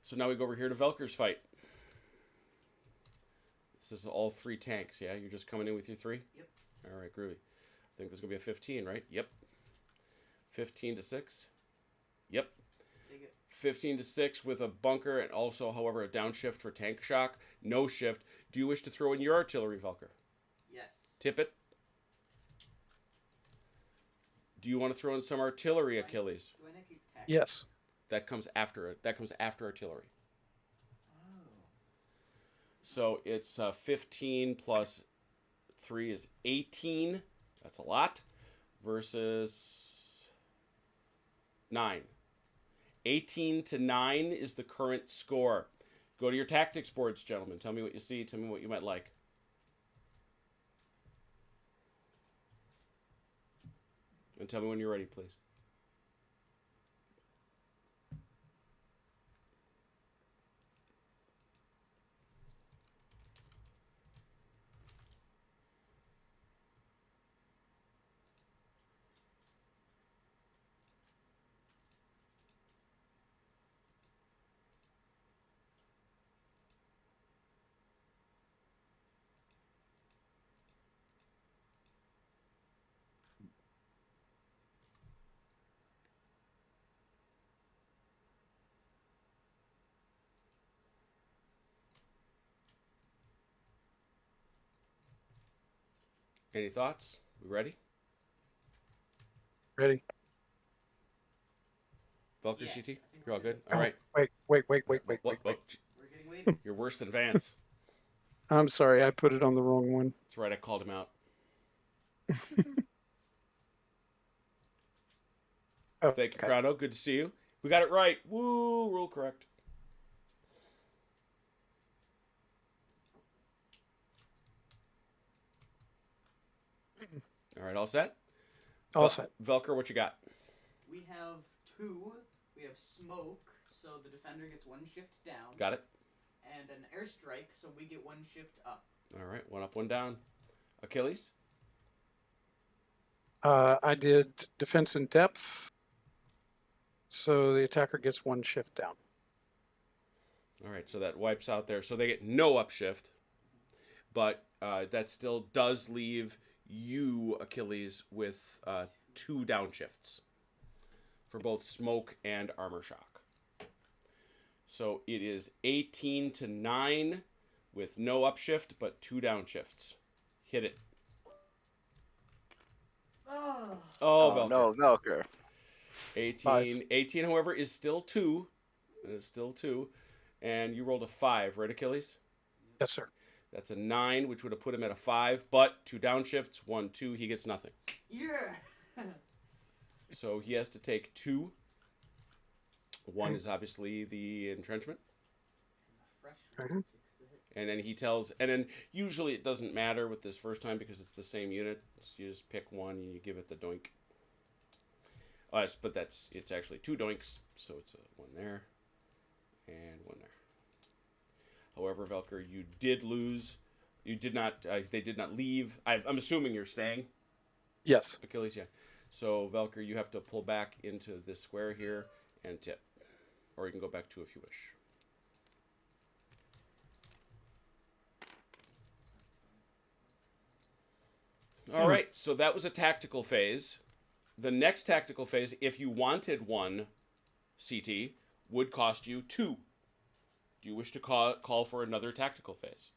So now we go over here to Velker's fight. This is all 3 tanks, yeah? You're just coming in with your 3?
Yep.
All right, groovy. I think there's going to be a 15, right? Yep. 15 to 6. Yep.
Take it.
15 to 6 with a bunker and also, however, a downshift for tank shock. No shift. Do you wish to throw in your artillery, Velker?
Yes.
Tip it. Do you want to throw in some artillery, Achilles?
Do I not keep tactics?
yes.
That comes after it. That comes after artillery.
Oh.
So it's 15 plus 3 is 18. That's a lot. Versus 9. 18 to 9 is the current score. Go to your tactics boards, gentlemen. Tell me what you see. Tell me what you might like. And tell me when you're ready, please. Any thoughts? We ready?
Ready.
Velker
Yeah, I
CT?
think
You're all
we're
good?
good.
All right.
Wait.
What?
We're getting weighted.
You're worse than Vance.
I'm sorry. I put it on the wrong one.
That's right. I called him out.
Oh,
Thank you,
okay.
Crowdo. Good to see you. We got it right. Woo! Rule correct. All right, all set?
All set.
Velker, what you got?
We have 2. We have smoke, so the defender gets 1 shift down.
Got it?
And an airstrike, so we get 1 shift up.
All right, 1 up, 1 down. Achilles?
I did defense in depth, so the attacker gets 1 shift down.
All right, so that wipes out there. So they get no upshift, but that still does leave you, Achilles, with 2 downshifts for both smoke and armor shock. So it is 18 to 9 with no upshift, but 2 downshifts. Hit it.
Oh.
Oh,
Oh,
Velker.
no, Velker.
18.
5.
18, however, is still 2. It is still 2. And you rolled a 5, right, Achilles?
Yes, sir.
That's a 9, which would have put him at a 5, but 2 downshifts, 1, 2, he gets nothing.
Yeah.
So he has to take 2 1 is obviously the entrenchment.
And the fresh one takes the hit.
And then he tells, and then usually it doesn't matter with this first time because it's the same unit. So you just pick 1 and you give it the doink. But it's actually 2 doinks, so it's a 1 there and 1 there. However, Velker, you did lose. You did not. They did not leave. I'm assuming you're staying.
Yes.
Achilles, yeah. So Velker, you have to pull back into this square here and tip, or you can go back 2 if you wish. All right, so that was a tactical phase. The next tactical phase, if you wanted 1 CT, would cost you 2. Do you wish to call for another tactical phase?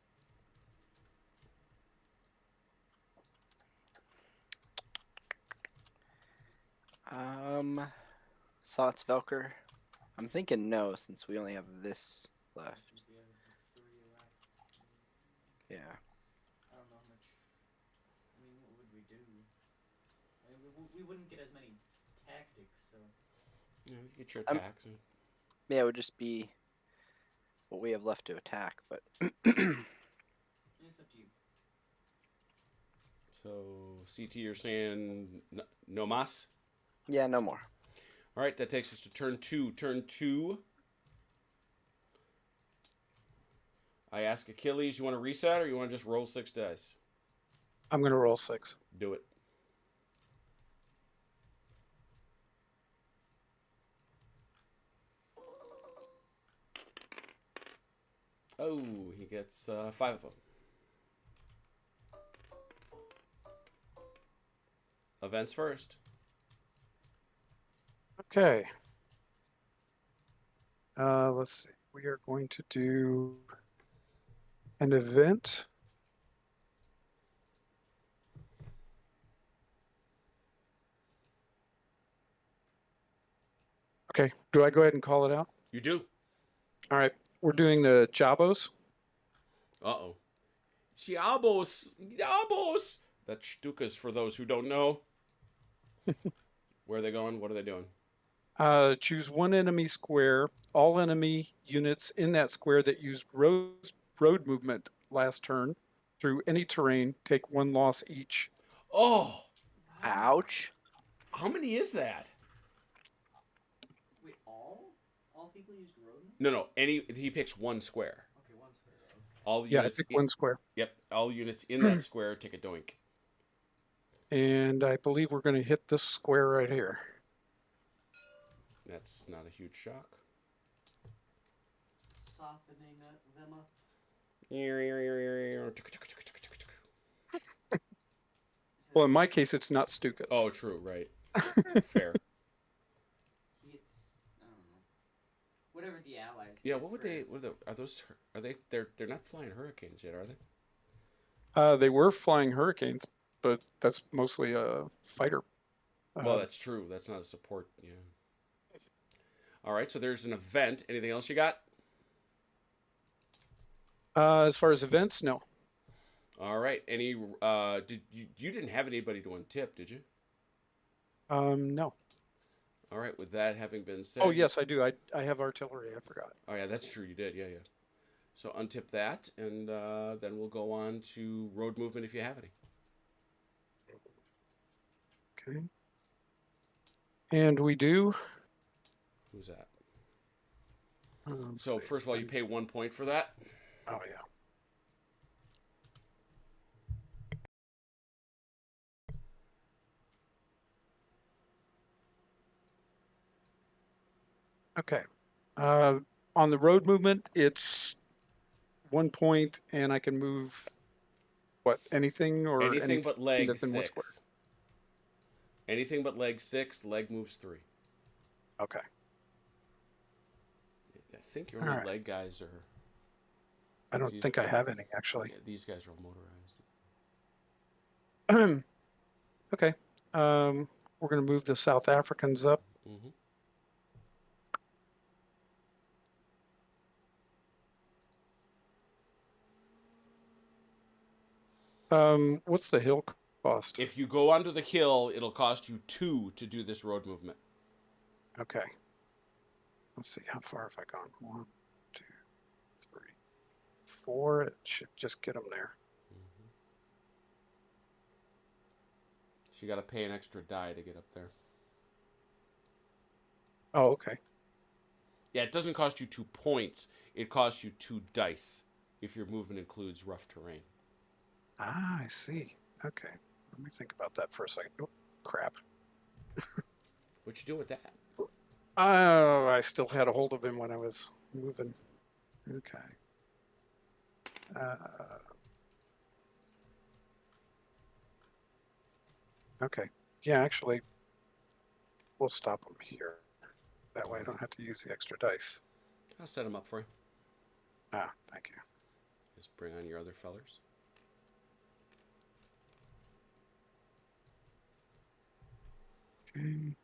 Thoughts, Velker? I'm thinking no, since we only have this left.
Since we have the 3 left.
Yeah.
I don't know how much. I mean, what would we do? I mean, we wouldn't get as many tactics, so.
Yeah, you get your attacks.
Yeah, it would just be what we have left to attack, but
It's up to you.
So CT, you're saying no mas?
yeah, no more.
All right, that takes us to turn 2. Turn 2. I ask Achilles, you want to reset or you want to just roll 6 dice?
I'm going to roll 6.
Do it. Oh, he gets 5 of them. Events first.
Okay. Let's see. We are going to do an event. Okay. Do I go ahead and call it out?
You do.
All right. We're doing the Jabos.
Uh-oh. Jabos. Jabos. That's Stukas for those who don't know. Where are they going? What are they doing?
Choose 1 enemy square. All enemy units in that square that used road movement last turn through any terrain take 1 loss each.
Oh,
Ouch.
how many is that?
Wait, all? All people used rodent?
No. He picks 1 square.
Okay, one square. Okay.
All
Yeah, I
units.
pick 1 square.
Yep. All units in that square take a doink.
And I believe we're going to hit this square right here.
That's not a huge shock.
Softening them up.
Well, in my case, it's not Stukas.
Oh, true. Right. Fair.
It's, I don't know. Whatever the allies.
Yeah.
get
What would
for-
they? Are those? Are they? They're not flying hurricanes yet, are they?
They were flying hurricanes, but that's mostly a fighter.
Well, that's true. That's not a support. Yeah. All right. So there's an event. Anything else you got?
As far as events, no.
All right. Any? Did you didn't have anybody to untip, did you?
No.
All right. With that having been said.
Oh, yes, I do. I have artillery. I forgot.
Oh yeah, that's true. You did. Yeah. So untip that, and then we'll go on to road movement if you have any.
Okay. And we do.
Who's that?
Let's
So
see.
first of all, you pay 1 point for that.
Oh, yeah. Okay. On the road movement, it's 1 point, and I can move what? Anything or
Anything but leg
that's in 1
6.
square.
Anything but leg 6. Leg moves 3.
Okay.
I think your
All
only
right.
leg guys are.
I don't
These
think I
guys-
have any actually.
Yeah, these guys are all motorized.
Okay. We're going to move the South Africans up.
Mm-hmm.
What's the hill cost?
If you go onto the hill, it'll cost you 2 to do this road movement.
Okay. Let's see, how far have I gone? 1, 2, 3, 4. It should just get them there.
Mm-hmm. So you got to pay an extra die to get up there.
Oh, okay.
Yeah, it doesn't cost you 2 points. It costs you 2 dice if your movement includes rough terrain.
Ah, I see. Okay. Let me think about that for a second. Oh, crap.
What you do with that?
Oh, I still had a hold of him when I was moving. Okay. Okay. Yeah, actually, we'll stop him here. That way I don't have to use the extra dice.
I'll set them up for you.
Ah, thank you.
Just bring on your other fellers.
Okay.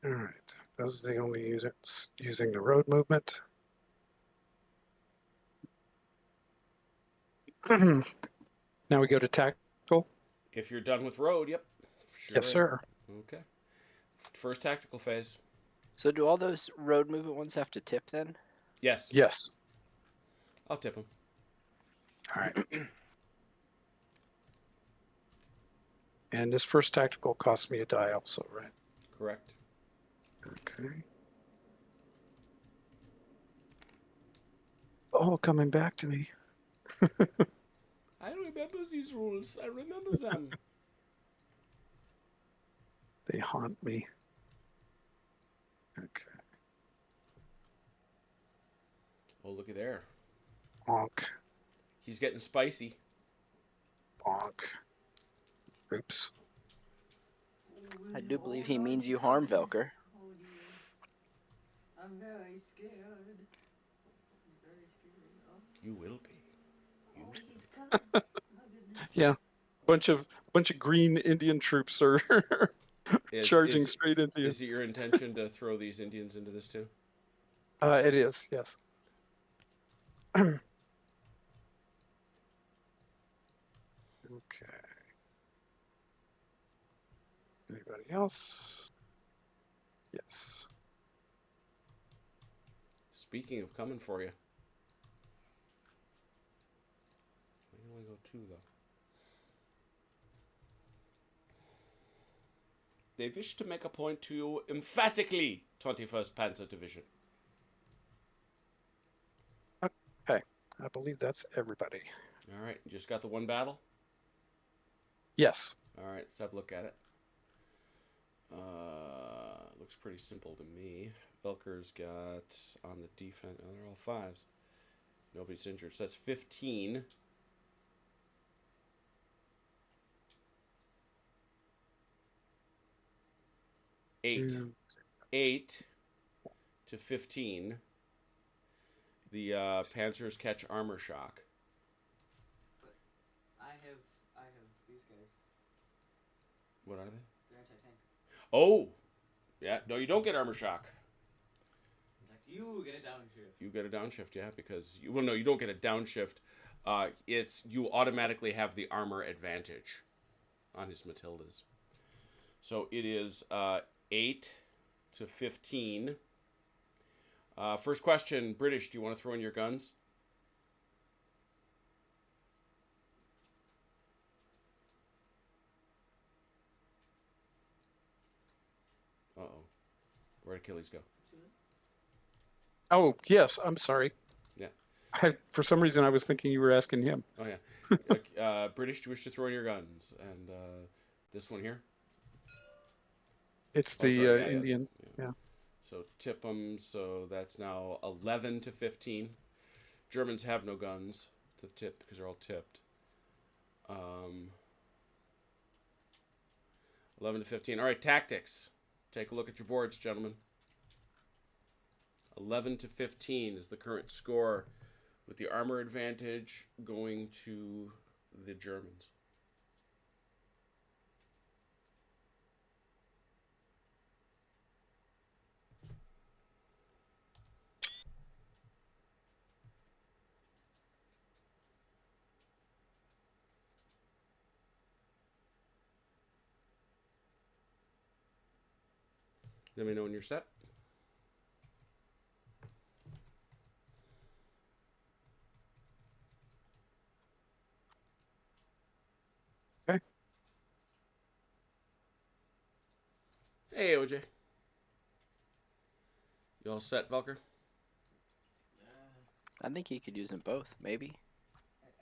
All right. Those are the only users using the road movement. Now we go to tactical.
If you're done with road, yep. Sure.
Yes, sir.
Okay. First tactical phase.
So do all those road movement ones have to tip then?
Yes.
Yes.
I'll tip them.
All right. And this first tactical costs me a die also, right?
Correct.
Okay. All coming back to me.
I remember these rules. I remember them.
They haunt me. Okay.
Oh, looky there.
Bonk.
He's getting spicy.
Bonk. Oops.
I do believe he means you harm, Velker.
Oh dear. I'm very scared. I'm very scared. Oh,
You will be.
oh he's coming. My goodness.
Yeah. Bunch of green Indian troops are charging straight into you.
Is it your intention to throw these Indians into this too?
It is, yes. Okay. Anybody else? Yes.
Speaking of coming for you. I can only go 2 though. They wish to make a point to you emphatically, 21st Panzer Division.
Okay. I believe that's everybody.
All right, you just got the one battle?
Yes.
All right, let's have a look at it. Looks pretty simple to me. Velker's got on the defense. Oh, they're all 5s. Nobody's injured. So that's 15. Eight to 15. The Panzers catch armor shock.
But I have these guys.
What are they?
They're anti-tank.
Oh, yeah. No, you don't get armor shock.
In fact, you get a downshift.
You get a downshift, yeah, because you no, you don't get a downshift. It's you automatically have the armor advantage on his Matildas. So it is 8 to 15. First question, British, do you want to throw in your guns? Uh-oh. Where'd Achilles go?
Oh, yes. I'm sorry.
Yeah.
For some reason, I was thinking you were asking him.
Oh, yeah. British, do you wish to throw in your guns? And this one here?
It's
Oh,
the
sorry,
Indians. Yeah.
So tip them. So that's now 11 to 15. Germans have no guns to tip because they're all tipped. 11 to 15. All right, tactics. Take a look at your boards, gentlemen. 11 to 15 is the current score, with the armor advantage going to the Germans. Let me know when you're set.
Okay.
Hey, OJ. You all set, Velker?
I think you could use them both, maybe.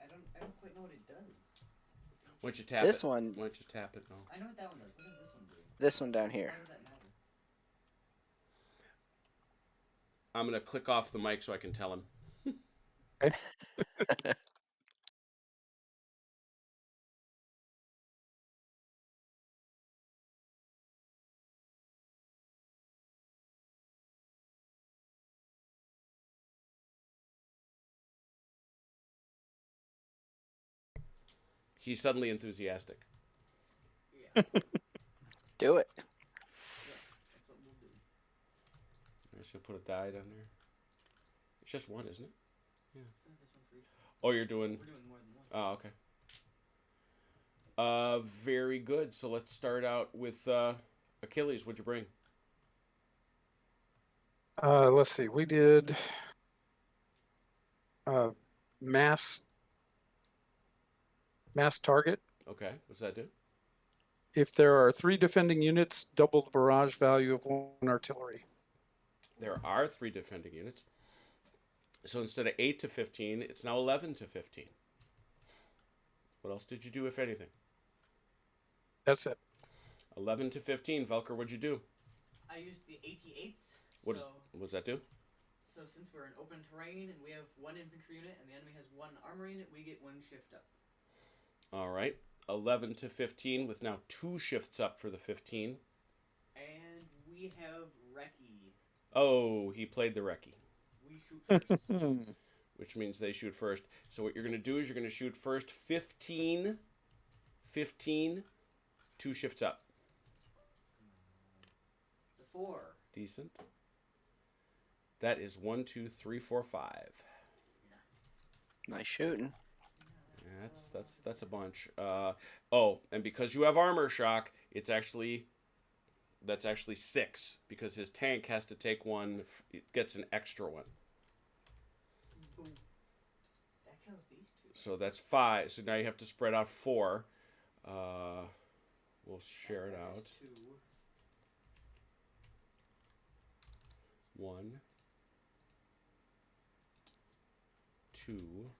I don't quite know what it does.
Why don't you tap
This
it?
one,
Why don't you tap it? No.
I know what that one does. What does this one do?
this one down here.
How does that matter?
I'm going to click off the mic so I can tell him. He's suddenly enthusiastic.
Yeah.
Do it.
That's what we'll do.
I should put a die down there. It's just one, isn't it?
This one for each.
Oh, you're doing...
We're doing more than one.
Oh, okay. Very good. So let's start out with Achilles. What'd you bring?
Let's see. We did mass target.
Okay. What's that do?
If there are 3 defending units, double the barrage value of 1 artillery.
There are 3 defending units. So instead of 8 to 15, it's now 11 to 15. What else did you do, if anything?
That's it.
11 to 15. Velker, what'd you do?
I used the 88s.
What does that do?
So since we're in open terrain and we have 1 infantry unit and the enemy has 1 armor unit, we get 1 shift up.
All right. 11 to 15 with now 2 shifts up for the 15.
And we have Recce.
Oh, he played the recce,
We shoot first.
which means they shoot first. So what you're going to do is you're going to shoot first 15, 15, 2 shifts up.
It's a 4.
Decent. That is 1, 2, 3, 4, 5.
Nice shooting.
Yeah, that's a bunch. Oh, and because you have armor shock, that's actually 6 because his tank has to take 1. It gets an extra 1.
Boom. That kills these 2.
So that's 5. So now you have to spread out 4. We'll share it
That
out.
is 2.
1, 2,
Kills more.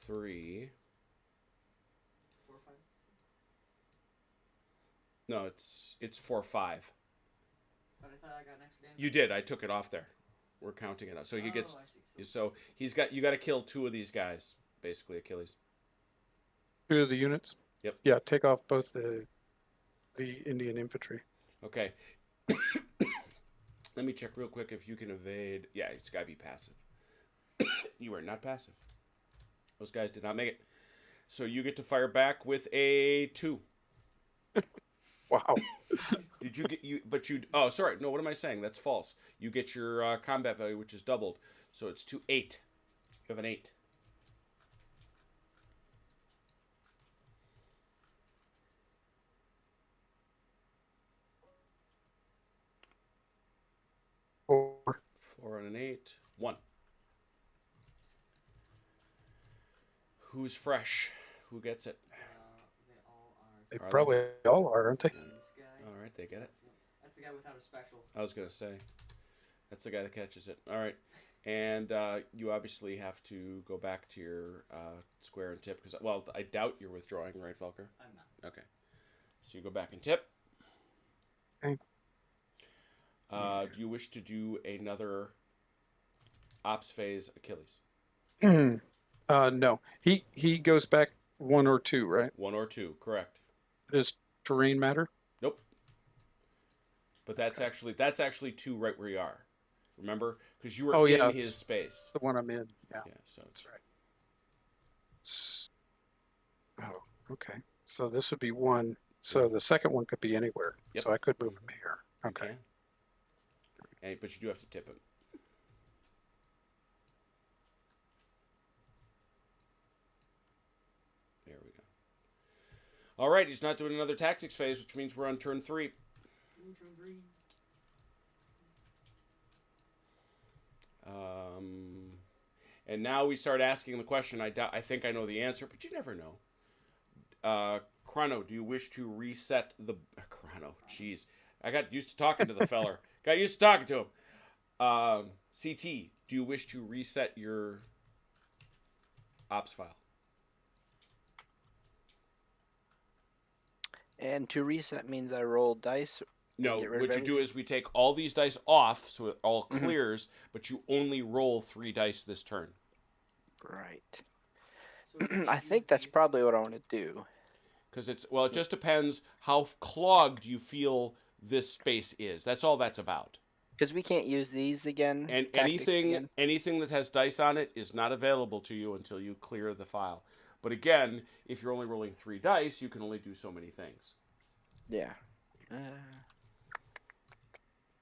3.
4, 5, 6.
No, it's 4, 5.
But I thought I got an extra damage.
You did. I took it off there. We're counting it out. So he gets.
I see. So
So you got to kill 2 of these guys, basically Achilles.
2 of the units.
Yep.
Yeah, take off both the Indian infantry.
Okay. Let me check real quick if you can evade. Yeah, it's got to be passive. You are not passive. Those guys did not make it. So you get to fire back with a 2.
Wow.
Did you get you? But you. Oh, sorry. No, what am I saying? That's false. You get your combat value, which is doubled. So it's 2, 8. You have an 8.
Four.
4 and an 8. 1. Who's fresh? Who gets it?
they all are.
They
Are they?
probably all are, aren't they?
This guy.
All right, they get it.
That's the guy without a special.
I was gonna say, that's the guy that catches it. All right, and you obviously have to go back to your square and tip because, well, I doubt you're withdrawing, right, Velker?
I'm not.
Okay, so you go back and tip. Do you wish to do another ops phase Achilles?
No. He goes back 1 or 2, right?
1 or 2, correct.
Does terrain matter?
Nope. But that's actually 2 right where you are. Remember? Because you were
Oh,
in
yeah,
his
it's
space.
the one I'm in. Yeah,
Yeah, so
that's right. Oh, okay. So this would be 1. So the second one could be anywhere.
Yep.
So I could move him here.
you
Okay.
can. But you do have to tip him. There we go. All right, he's not doing another tactics phase, which means we're on turn 3.
Turn 3.
And now we start asking the question. I think I know the answer, but you never know. Chrono, do you wish to reset the Chrono? Jeez, I got used to talking to the feller. Got used to talking to him. CT, do you wish to reset your ops file?
And to reset means I roll dice.
No,
get rid
what
of
you do
everything?
is we take all these dice off, so it all
Mhm.
clears, but you only roll 3 dice this turn.
Right.
So we can't
I
use
think that's
these.
probably what I want to do.
Because it just depends how clogged you feel this space is. That's all that's about.
Because we can't use these again.
And
tactics again.
anything that has dice on it is not available to you until you clear the file. But again, if you're only rolling 3 dice, you can only do so many things.
Yeah.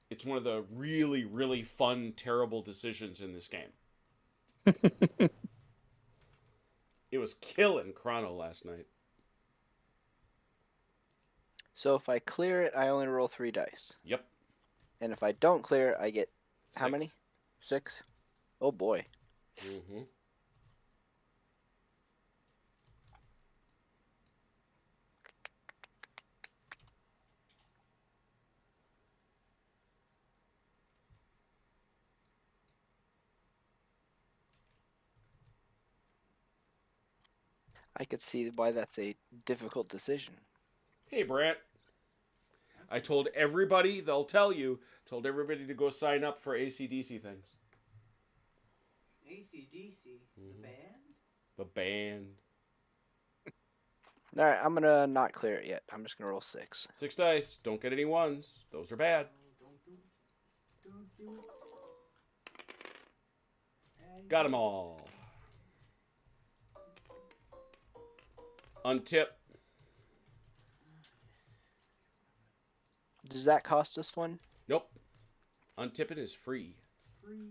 It's one of the really, really fun, terrible decisions in this game. It was killing Chrono last night.
So if I clear it, I only roll 3 dice.
Yep.
And if I don't clear it, I get how
6.
many? 6? Oh boy.
Mm-hmm.
I could see why that's a difficult decision.
Hey, Brant. I told everybody, they'll tell you, told everybody to go sign up for AC/DC things.
AC/DC. The band?
The band.
All right, I'm gonna not clear it yet. I'm just gonna roll 6.
6 dice. Don't get any 1s. Those are bad.
Oh, don't do it. Don't do it.
Got them all. Untip.
Does that cost us 1?
Nope. Untipping is free.
It's free.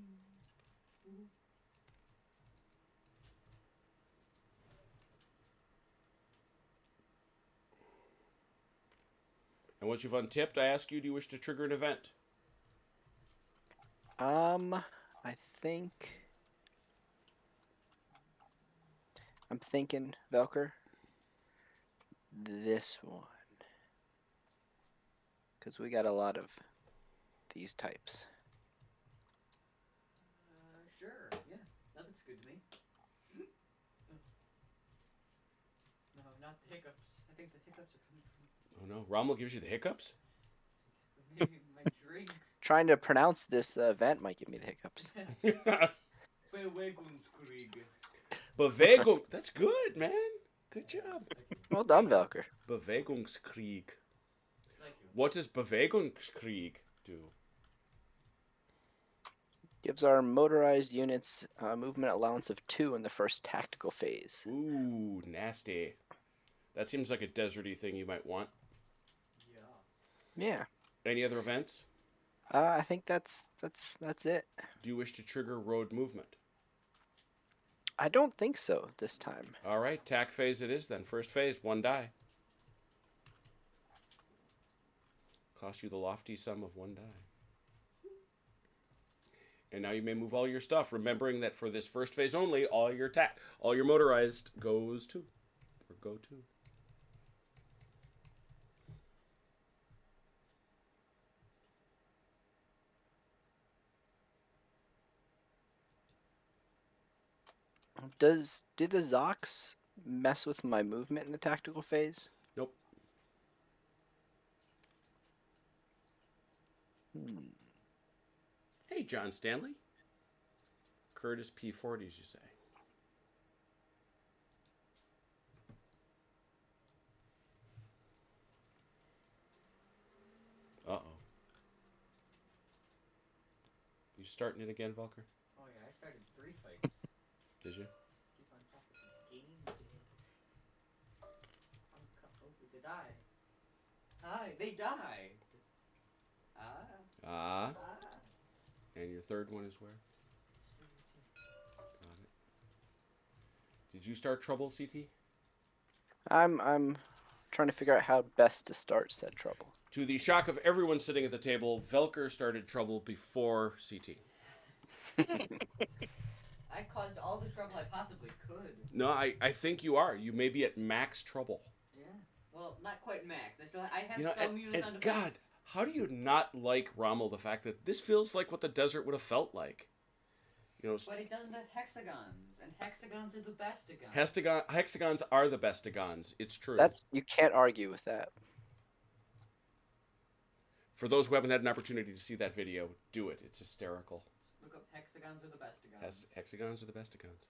And once you've untipped, I ask you, do you wish to trigger an event?
I think I'm thinking Velker. This one. Because we got a lot of these types.
Sure. Yeah. That looks good to me. No, not the hiccups. I think the hiccups are coming from
Oh no, Rommel gives you the hiccups?
maybe my drink.
Trying to pronounce this event might give me the hiccups.
Bewegungskrieg.
Bewegung. That's good, man. Good job.
Well done, Velker.
Bewegungskrieg.
Thank you.
What does Bewegungskrieg do?
Gives our motorized units a movement allowance of 2 in the first tactical phase.
Ooh, nasty. That seems like a deserty thing you might want.
Yeah.
Yeah.
Any other events?
I think that's it.
Do you wish to trigger road movement?
I don't think so this time.
All right, tack phase it is then. First phase, 1 die. Cost you the lofty sum of 1 die. And now you may move all your stuff, remembering that for this first phase only, all your motorized goes to, or go to.
Do the Zocs mess with my movement in the tactical phase?
Nope. John Stanley. Curtis P40s, you say? Uh-oh. You starting it again, Volker?
Oh yeah, I started 3 fights.
Did you?
Keep on top of the game, dude. Oh, they die. Hi, they died.
Ah. And your third one is where? Got it. Did you start trouble, CT?
I'm trying to figure out how best to start said trouble.
To the shock of everyone sitting at the table, Velker started trouble before CT.
I caused all the trouble I possibly could.
No, I think you are. You may be at max trouble.
Yeah. Well, not quite max. I have
You know,
some units on defense.
God, how do you not like Rommel? The fact that this feels like what the desert would have felt like. You know,
but it doesn't have hexagons, and hexagons are the bestigons.
Hexagons are the bestigons. It's true.
You can't argue with that.
For those who haven't had an opportunity to see that video, do it. It's hysterical.
Look up hexagons are the bestigons.
Hexagons are the bestigons.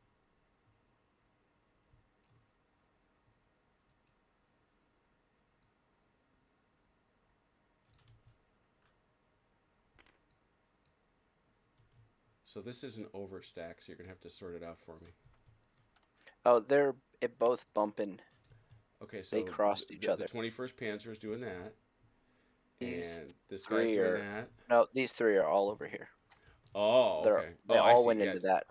So this is an overstack, so you're going to have to sort it out for me.
Oh, they're both bumping.
Okay, so
they crossed each other.
The 21st Panzer is doing that.
These
and this guy's doing that.
No, these three are all over here.
Oh, okay.
They all went into that.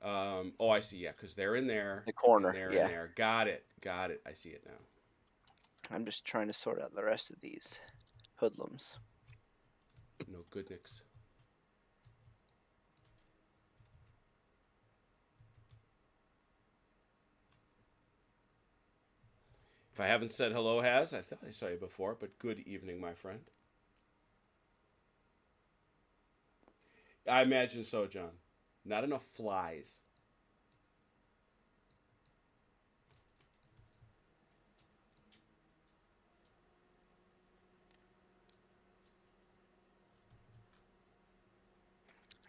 Oh, I see. Yeah, because they're in there.
The corner.
They're
yeah.
in there. Got it. I see it now.
I'm just trying to sort out the rest of these hoodlums.
No goodnicks. If I haven't said hello, I thought I saw you before, but good evening, my friend. I imagine so, John. Not enough flies.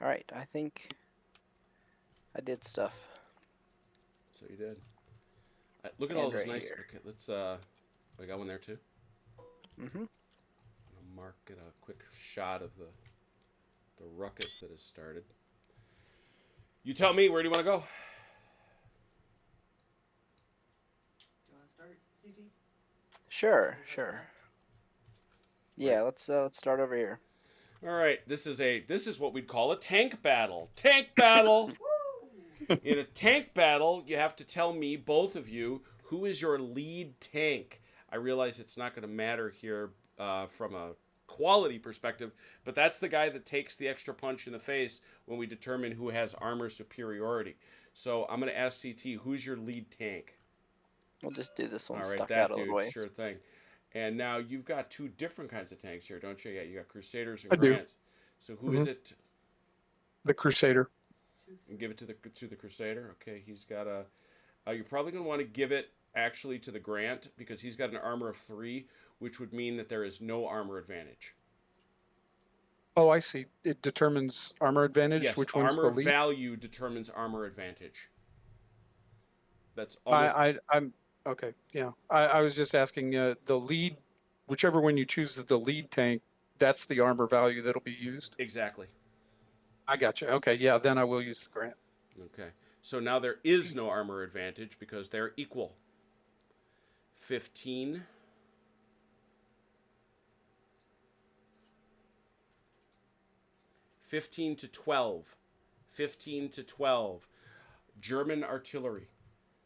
All right, I think I did stuff.
So you did. Look at
And
all those
right
nice.
here.
Okay, let's. I got one there too.
Mm-hmm.
I'll get a quick shot of the ruckus that has started. You tell me, where do you want to go?
Do you want to start, CT?
Sure. Yeah, let's start over here.
All right, this is what we'd call a tank battle. Tank battle. In a tank battle, you have to tell me, both of you, who is your lead tank. I realize it's not going to matter here from a quality perspective, but that's the guy that takes the extra punch in the face when we determine who has armor superiority. So I'm going to ask CT, who's your lead tank?
We'll just do this one
All right,
stuck
that
out of
dude,
the way.
sure thing. And now you've got two different kinds of tanks here, don't you? Yeah, you got Crusaders and
I do.
Grants. So who is it?
The Crusader.
And give it to the Crusader. Okay, he's got a. You're probably going to want to give it actually to the Grant because he's got an armor of 3, which would mean that there is no armor advantage.
Oh, I see. It determines armor advantage.
Yes,
Which one's
armor
the lead?
value determines armor advantage. That's almost.
I'm okay. Yeah, I was just asking the lead, whichever one you choose as the lead tank. That's the armor value that'll be used.
Exactly.
I got you. Okay, yeah, then I will use the Grant.
Okay. So now there is no armor advantage because they're equal. 15. to 12. 15 to 12. German artillery.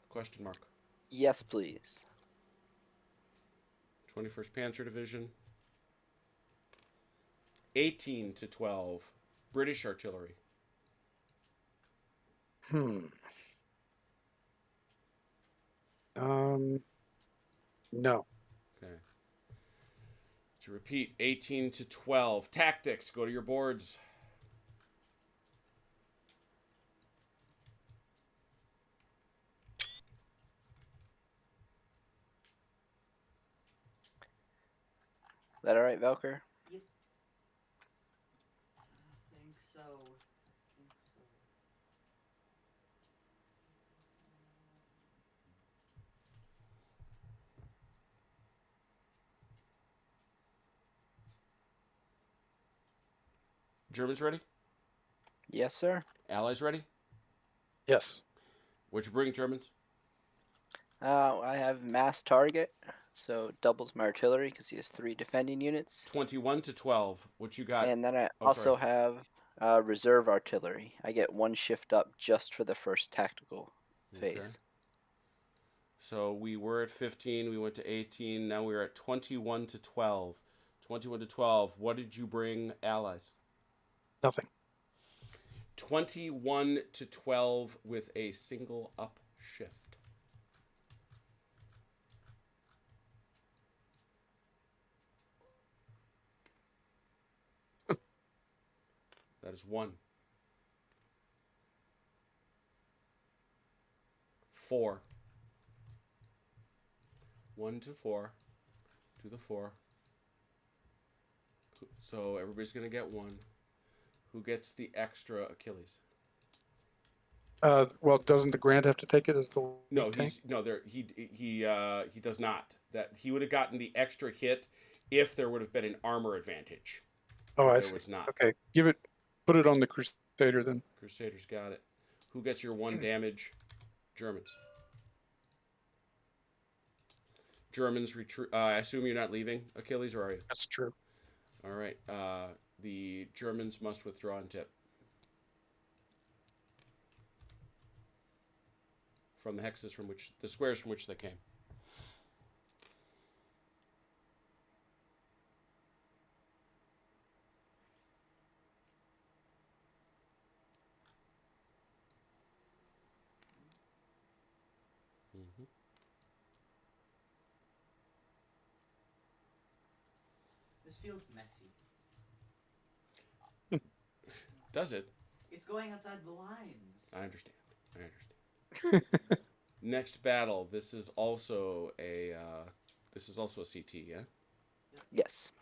Question mark.
Yes, please.
21st Panzer Division. 18 to 12. British artillery.
No.
Okay. To repeat, 18 to 12. Tactics. Go to your boards.
That all right, Velker?
Yep. Thanks. so. I think so.
Germans ready?
Yes, sir.
Allies ready?
Yes.
What'd you bring, Germans?
I have mass target, so doubles my artillery because he has 3 defending units.
21 to 12. What you got?
And then I
Oh,
also
sorry.
have reserve artillery. I get 1 shift up just for the first tactical phase.
Okay. So we were at 15, we went to 18, now we're at 21 to 12. 21 to 12. What did you bring, allies?
Nothing.
21 to 12 with a single up shift. That is 1. 4. 1 to 4. To the 4. So everybody's going to get 1. Who gets the extra Achilles?
Well, doesn't the Grant have to take it as the lead
No,
tank?
he does not. That he would have gotten the extra hit if there would have been an armor advantage.
Oh, I
There
see.
was not.
Okay, put it on the Crusader then.
Crusaders got it. Who gets your 1 damage? Germans. Germans retreat. I assume you're not leaving, Achilles, or are you?
That's true.
All right. The Germans must withdraw and tip from the hexes from which the squares from which they came. Mm-hmm.
This feels messy.
Does it?
It's going outside the lines.
I understand. I understand. Next battle. This is also a CT. Yeah.
Yes.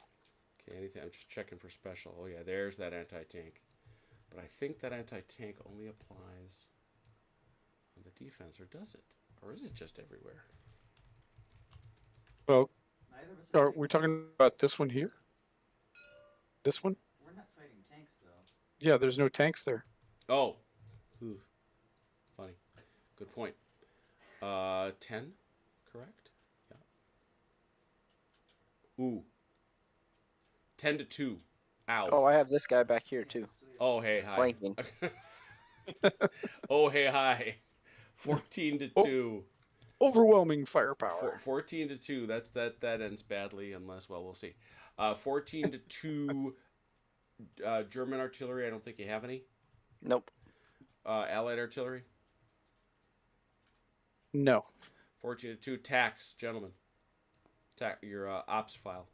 Okay. Anything? I'm just checking for special. Oh yeah, there's that anti-tank. But I think that anti-tank only applies on the defense, or does it? Or is it just everywhere?
Well,
Neither of us are
are
fighting
we
tanks.
talking about this one here? This one?
We're not fighting tanks though.
Yeah, there's no tanks there.
Oh. Ooh. Funny. Good point. 10, correct? Yeah. Ooh. 10 to 2. Ow.
Oh, I have this guy back here too.
Oh, hey, hi.
Flanking.
Oh, hey, hi. 14 to 2.
Overwhelming firepower.
14 to 2. That ends badly unless, well, we'll see. 14 to 2 German artillery. I don't think you have any.
Nope.
Allied artillery.
No.
14 to 2 tax, gentlemen. Your ops file.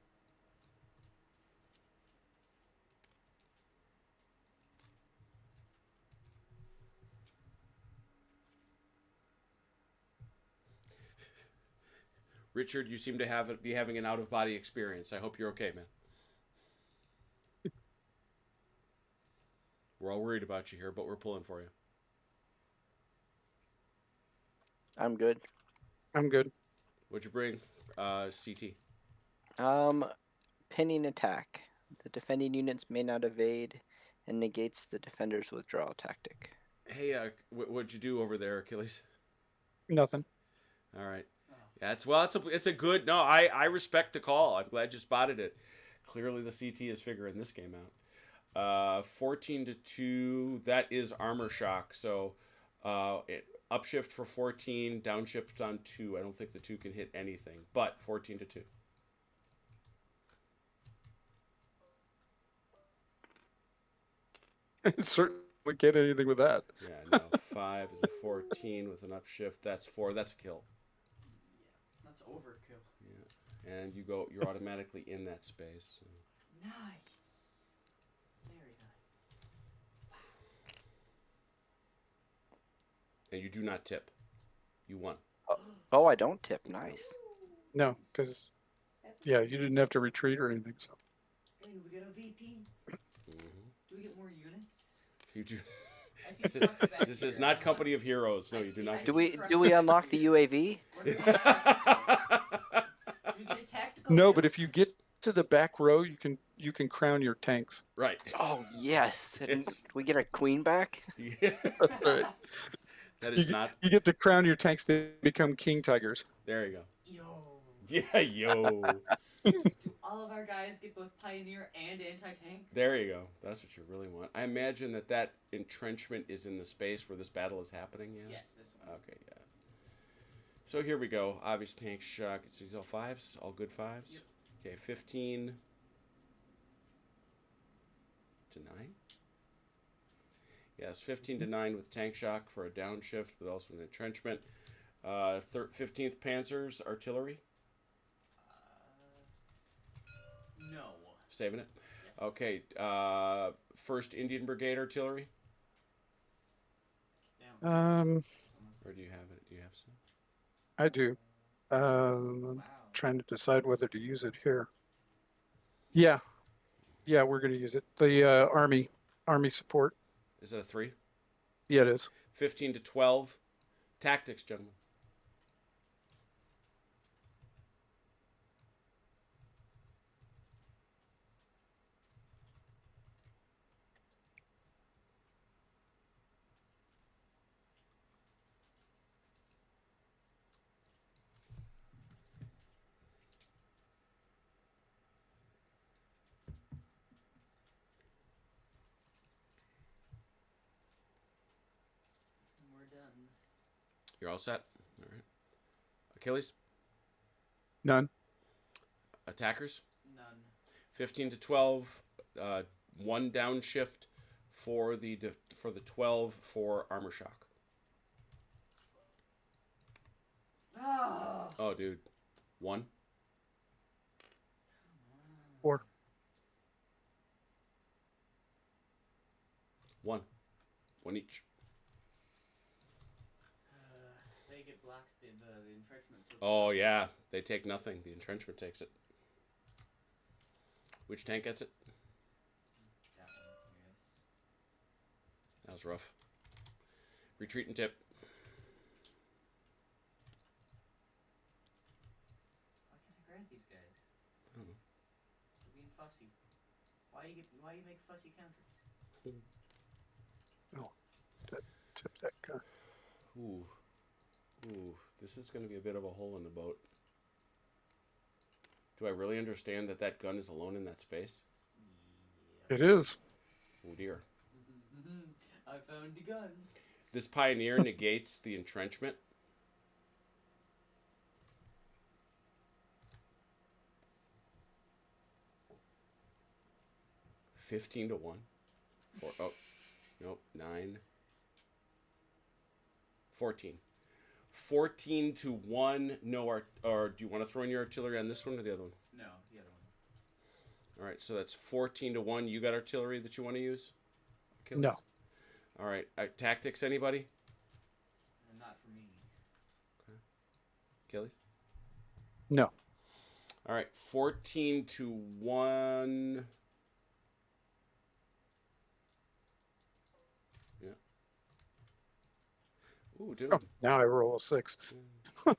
Richard, you seem to be having an out-of-body experience. I hope you're okay, man. We're all worried about you here, but we're pulling for you.
I'm good.
I'm good.
What'd you bring? CT.
Pinning attack. The defending units may not evade and negates the defender's withdrawal tactic.
Hey, what'd you do over there, Achilles?
Nothing.
All right. Yeah, it's a good. No, I respect the call. I'm glad you spotted it. Clearly, the CT is figuring this game out. 14 to 2. That is armor shock. So, upshift for 14, downshift on 2. I don't think the 2 can hit anything, but 14 to 2.
Certainly can't anything with that.
Yeah, no. 5 is a 14 with an upshift. That's 4. That's a kill.
Yeah, that's overkill.
Yeah, and you're automatically in that space. So.
Nice. Very nice.
And you do not tip. You won.
Oh, I don't tip. Nice.
No, because yeah, you didn't have to retreat or anything. So
And we get a VP.
Mm-hmm.
Do we get more units?
You do.
I see trucks back
This
here.
is not Company of Heroes. No,
I
you do
see-
not.
I
get
Do
see
we
trucks
do we
back
unlock the
here.
UAV?
Where do we get tactical? Do we get a tactical?
No,
too?
but if you get to the back row, you can crown your tanks.
Right.
Oh yes. And
Yes.
we get our queen back.
Yeah.
That's right.
That
You,
is not.
you get to crown your tanks to become king tigers.
There you go.
Yo.
Yeah, yo.
Do all of our guys get both pioneer and anti-tank?
There you go. That's what you really want. I imagine that entrenchment is in the space where this battle is happening. Yeah.
Yes, this one.
Okay. Yeah. So here we go. Obvious tank shock. It's these all fives. All good fives.
Yep.
Okay. 15 to 9. Yes, 15 to 9 with tank shock for a downshift, but also an entrenchment. 15th Panzers artillery.
No.
Saving it.
Yes.
Okay. 1st Indian Brigade artillery.
Down.
Or do you have it? Do you have some?
I do.
Wow.
Trying to decide whether to use it here. Yeah, we're going to use it. The army support.
Is it a 3?
Yeah, it is.
15 to 12. Tactics, gentlemen.
We're done.
You're all set? All right. Achilles?
None.
Attackers?
None.
15 to 12. 1 downshift for the 12 for armor shock.
Oh.
Oh, dude. 1.
4.
1. 1 each.
They get blocked. The entrenchment. So
Oh, yeah. They take nothing. The entrenchment takes it. Which tank gets it?
That one, yes.
That was rough. Retreat and tip.
Why can't I grant these guys?
I don't know.
They're being fussy. Why you make fussy counters?
Tip that gun.
Ooh. This is going to be a bit of a hole in the boat. Do I really understand that gun is alone in that space?
It is.
Oh, dear.
I found the gun.
This pioneer negates the entrenchment. $15 to 1. Oh, nope, 9. 14. 14 to 1. No, or do you want to throw in your artillery on this one or the other one?
No, the other one.
All right, so that's 14 to 1. You got artillery that you want to use? Achilles?
No.
All right, tactics, anybody?
Not for me.
Achilles?
No.
All right, 14 to 1. Yeah. Ooh, dude.
Oh, now I roll a 6.
I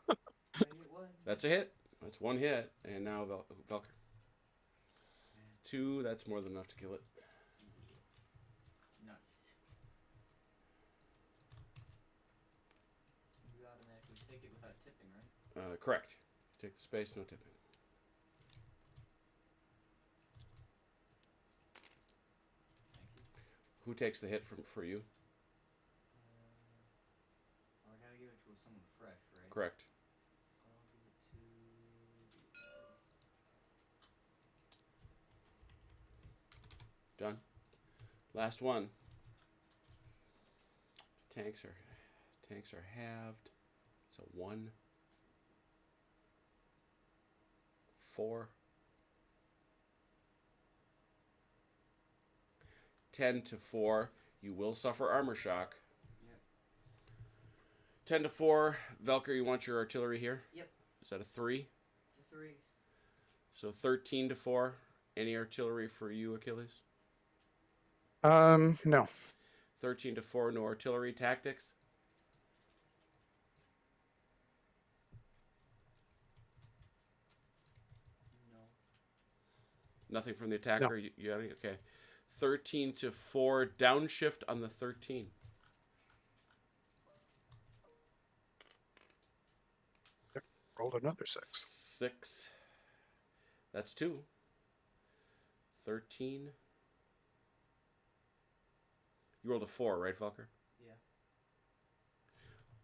get one.
That's a hit. That's 1 hit. And now Velker. 2, that's more than enough to kill it.
Nice. You automatically take it without tipping, right?
Correct. Take the space, no tipping.
Thank you.
Who takes the hit for you?
Well, I gotta give it to someone fresh, right?
Correct.
So I'll give it to these guys.
Done. Last one. Tanks are halved. So 1, 4, 10 to 4. You will suffer armor shock.
Yep.
10 to 4. Velker, you want your artillery here?
Yep.
Is that a 3?
It's a 3.
So 13 to 4. Any artillery for you, Achilles?
No.
13 to 4, no artillery tactics.
No.
Nothing from the attacker. You got it? Okay. 13 to 4, downshift on the 13.
Rolled another 6.
6. That's 2. 13. You rolled a 4, right, Falker?
Yeah.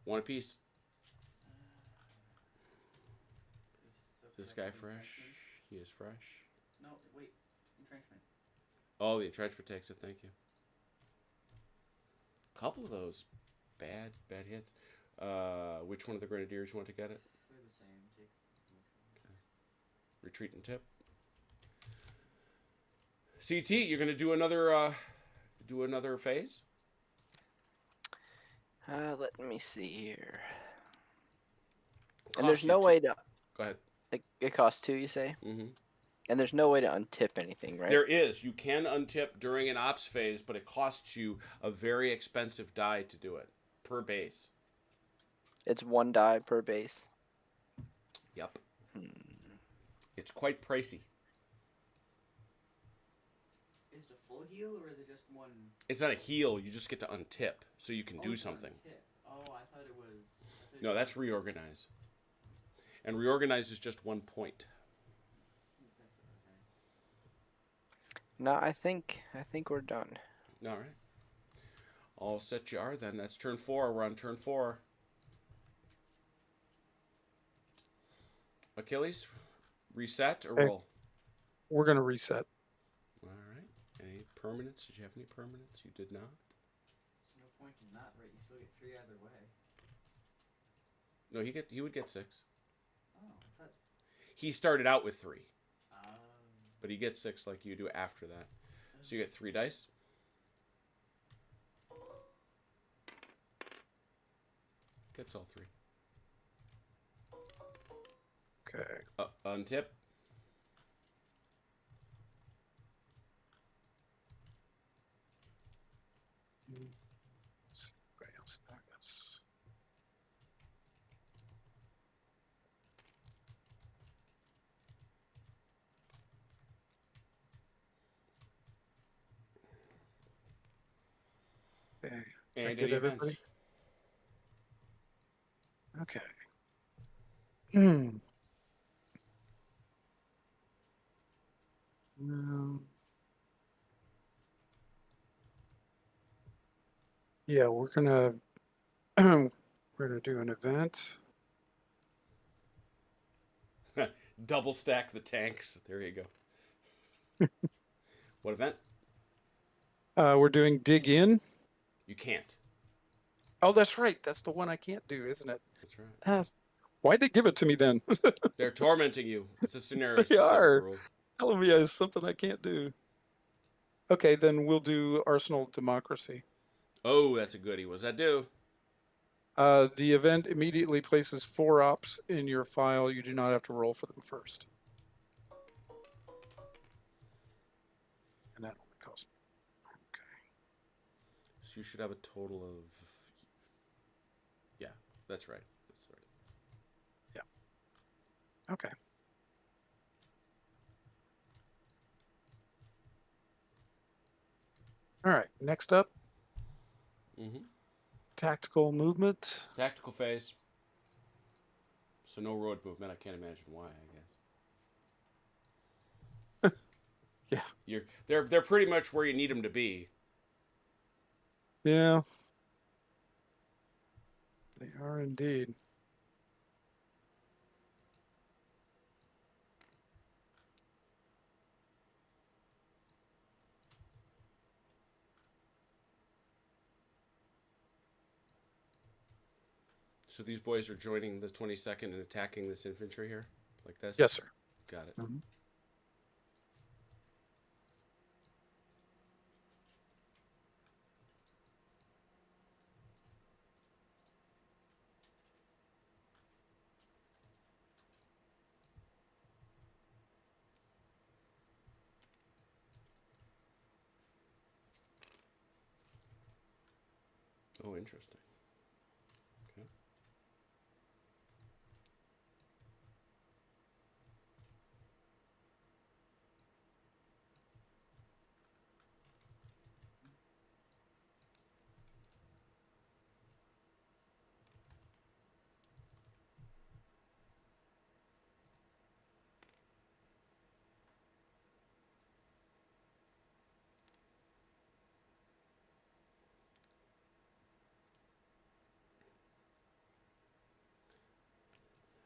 1 apiece.
So
Is this
can I
guy
put
fresh?
entrenchment?
He is fresh.
No, wait. Entrenchment.
Oh, the entrenchment takes it. Thank you. A couple of those bad hits. Which one of the grenadiers you want to get it?
They're the same. Take both ones.
Retreat and tip. CT, you're gonna do another phase.
Let me see here.
Cost
And there's
you
no
two-
way to.
Go ahead.
It costs 2, you say?
Mm-hmm.
And there's no way to untip anything, right?
There is. You can untip during an ops phase, but it costs you a very expensive die to do it per base.
It's 1 die per base.
Yep. It's quite pricey.
Is it a full heal or is it just one?
It's not a heal. You just get to untip, so you can do
it's on
something.
tip. Oh, I thought it was.
No, that's reorganize. And reorganize is just 1 point.
No, I think we're done.
All right. All set you are then. That's turn 4. We're on turn 4. Achilles, reset or
Okay.
roll?
We're going to reset.
All right. Any permanents? Did you have any permanents? You did not.
There's no point in that, right? You still get 3 either way.
No, he would get 6.
Oh, I thought.
He started out with 3,
Um,
but he gets 6 like you do after that. So you get 3 dice. Gets all 3.
Okay.
Untip.
Let's see what else I guess. Okay.
And
Did I
any
get
events.
everybody? Okay. Hmm. No. Yeah, we're gonna do an event.
Double stack the tanks. There you go. What event?
We're doing dig in.
You can't.
Oh, that's right. That's the one I can't do, isn't it?
That's right.
Why'd they give it to me then?
They're tormenting you. It's a scenario
They
specific
are.
rule.
Telling me it's something I can't do. Okay, then we'll do Arsenal Democracy.
Oh, that's a goodie. What does that do?
The event immediately places 4 ops in your file. You do not have to roll for them first. And that only costs me. Okay.
So you should have a total of. Yeah, that's right. That's right.
Okay. All right. Next up,
Mm-hmm.
tactical movement.
Tactical phase. So no road movement. I can't imagine why. I guess.
Yeah.
They're pretty much where you need them to be.
Yeah. They are indeed.
So these boys are joining the 22nd and attacking this infantry here, like this.
Yes, sir.
Got it.
Mhm.
Oh, interesting. Okay.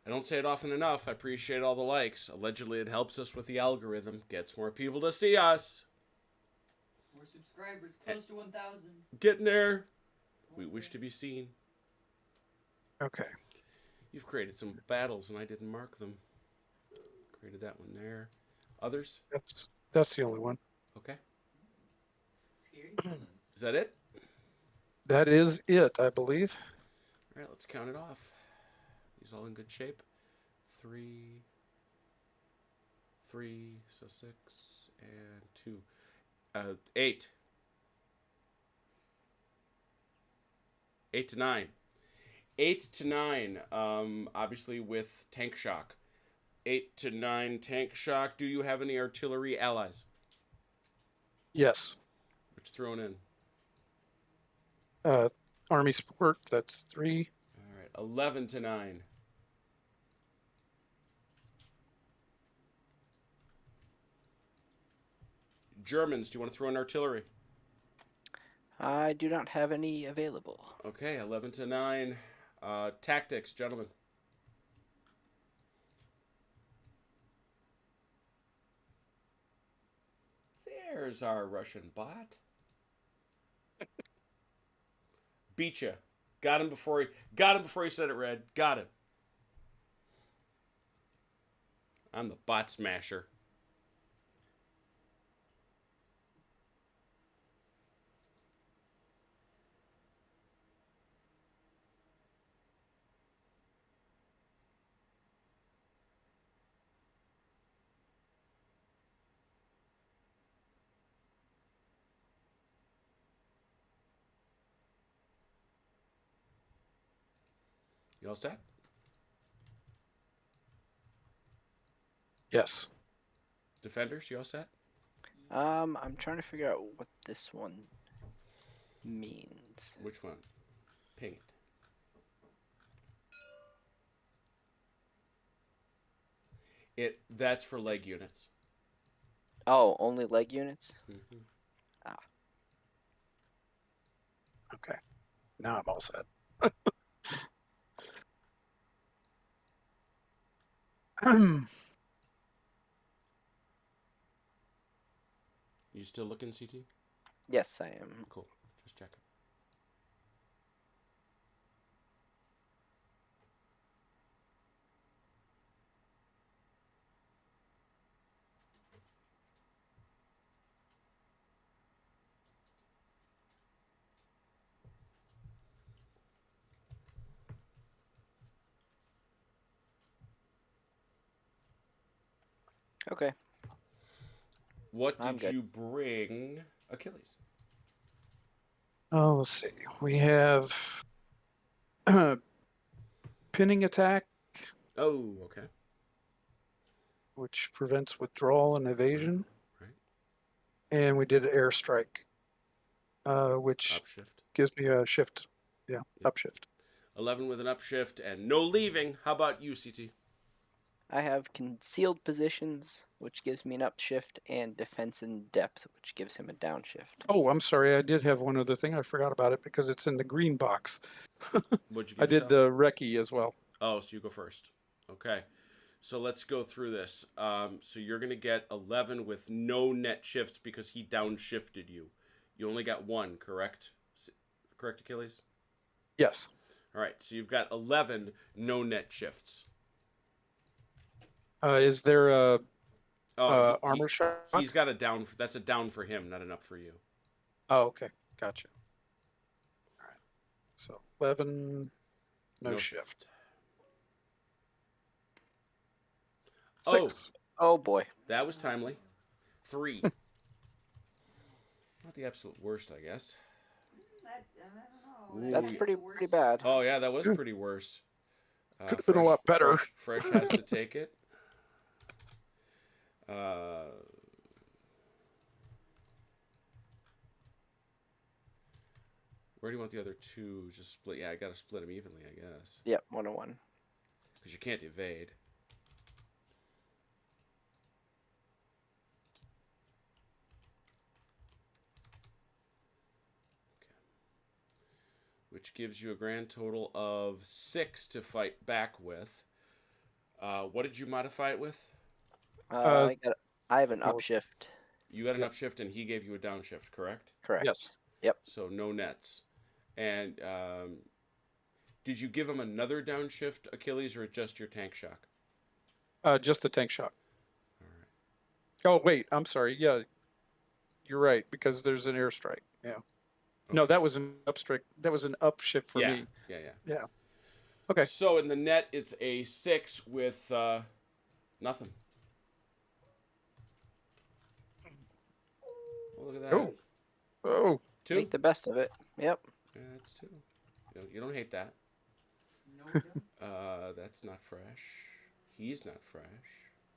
I don't say it often enough. I appreciate all the likes. Allegedly, it helps us with the algorithm, gets more people to see us.
More subscribers, close to 1,000.
Getting there. We wish to be seen.
Okay.
You've created some battles, and I didn't mark them. Created that one there. Others?
That's the only one.
Okay.
Scary villains.
Is that it?
That is it, I believe.
All right, let's count it off. These all in good shape. 3, so 6 and 2. 8. 8 to 9. 8 to 9. Obviously with tank shock. 8 to 9 tank shock. Do you have any artillery allies?
Yes.
What you throwing in?
Army support, that's 3.
All right, 11 to 9. Germans, do you want to throw in artillery?
I do not have any available.
Okay, 11 to 9. Tactics, gentlemen. There's our Russian bot. Beat ya. Got him before he said it, Red. Got him. I'm the bot smasher. You all set?
Yes.
Defenders, you all set?
I'm trying to figure out what this one means.
Which one? Ping it. That's for leg units.
Oh, only leg units?
Mm-hmm.
Okay. Now I'm all set.
You still looking, CT?
Yes, I am.
Cool. Just checking.
Okay.
What
I'm
did
good.
you bring, Achilles?
Oh, let's see. We have pinning attack,
Oh, okay.
which prevents withdrawal and evasion.
Right.
And we did airstrike, which
Upshift.
gives me a shift. Yeah,
Yep.
upshift.
11 with an upshift and no leaving. How about you, CT?
I have concealed positions, which gives me an upshift, and defense in depth, which gives him a downshift.
Oh, I'm sorry. I did have one other thing. I forgot about it because it's in the green box.
What'd you get
I did
yourself?
the recce as well.
Oh, so you go first. Okay. So let's go through this. So you're going to get 11 with no net shifts because he downshifted you. You only got 1, correct? Correct, Achilles?
Yes.
All right. So you've got 11 no net shifts.
Is there a
Oh,
armor shock?
He's got a down. That's a down for him, not an up for you.
Oh, okay. Gotcha. All right. So 11, no shift. 6.
Oh boy.
That was timely. 3. Not the absolute worst, I guess.
That I don't know.
Ooh,
That's
yeah.
pretty bad.
Oh yeah, that was pretty worse.
Could have been a lot better.
Fresh has to take it. Where do you want the other two? Just split. Yeah, I got to split them evenly, I guess,
Yep, 1-1.
because you can't evade. Which gives you a grand total of 6 to fight back with. What did you modify it with?
I have an
oh,
upshift.
You got an
Yep.
upshift and he gave you a downshift, correct?
Correct.
Yes.
So no nets. And did you give him another downshift, Achilles, or just your tank shock?
Just the tank shock.
All right.
Oh wait, I'm sorry. Yeah, you're right because there's an airstrike. Yeah. No,
Okay.
that was an upstrike. That was an upshift for
yeah.
me.
Yeah.
Okay.
So in the net, it's a 6 with nothing. Well, look at that.
Oh.
2?
Make the best of it. Yep.
Yeah, that's 2. You don't hate that.
No, we don't.
That's not fresh. He's not fresh.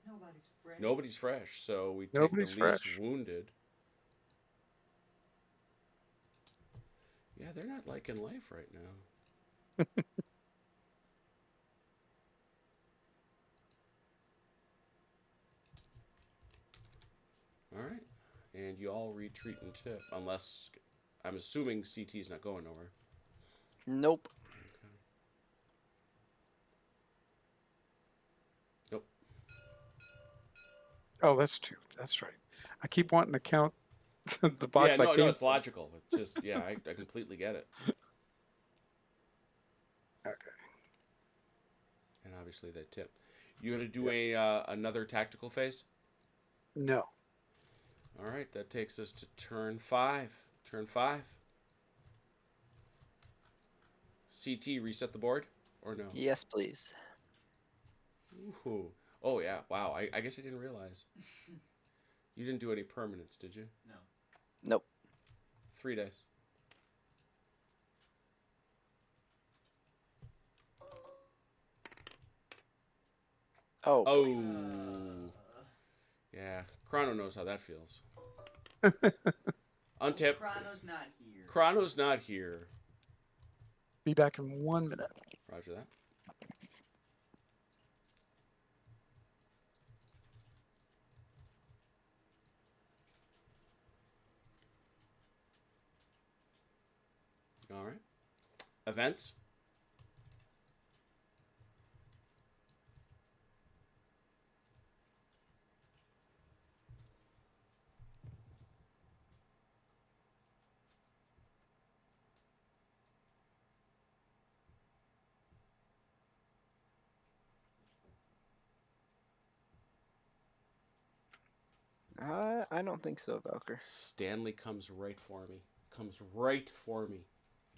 Nobody's fresh.
Nobody's fresh, so we take
Nobody's
the least
fresh.
wounded. Yeah, they're not liking life right now. All right, and you all retreat and tip, unless I'm assuming CT's not going nowhere.
Nope.
Nope.
Oh, that's 2. That's right. I keep wanting to count the box
Yeah,
I came.
no, it's logical. It's just, yeah, I completely get it.
Okay.
And obviously they tip. You going to do another tactical phase?
No.
All right, that takes us to turn 5. Turn 5. CT, reset the board? Or no?
Yes, please.
Ooh. Oh, yeah. Wow. I guess I didn't realize. You didn't do any permanents, did you?
No.
Nope.
3 days.
Oh.
Oh.
Uh,
Yeah. Chrono knows how that feels. Untip.
Chrono's not here.
Chrono's not here.
Be back in 1 minute.
Roger that. All right. Events.
I don't think so, Valker.
Stanley comes right for me. Comes right for me.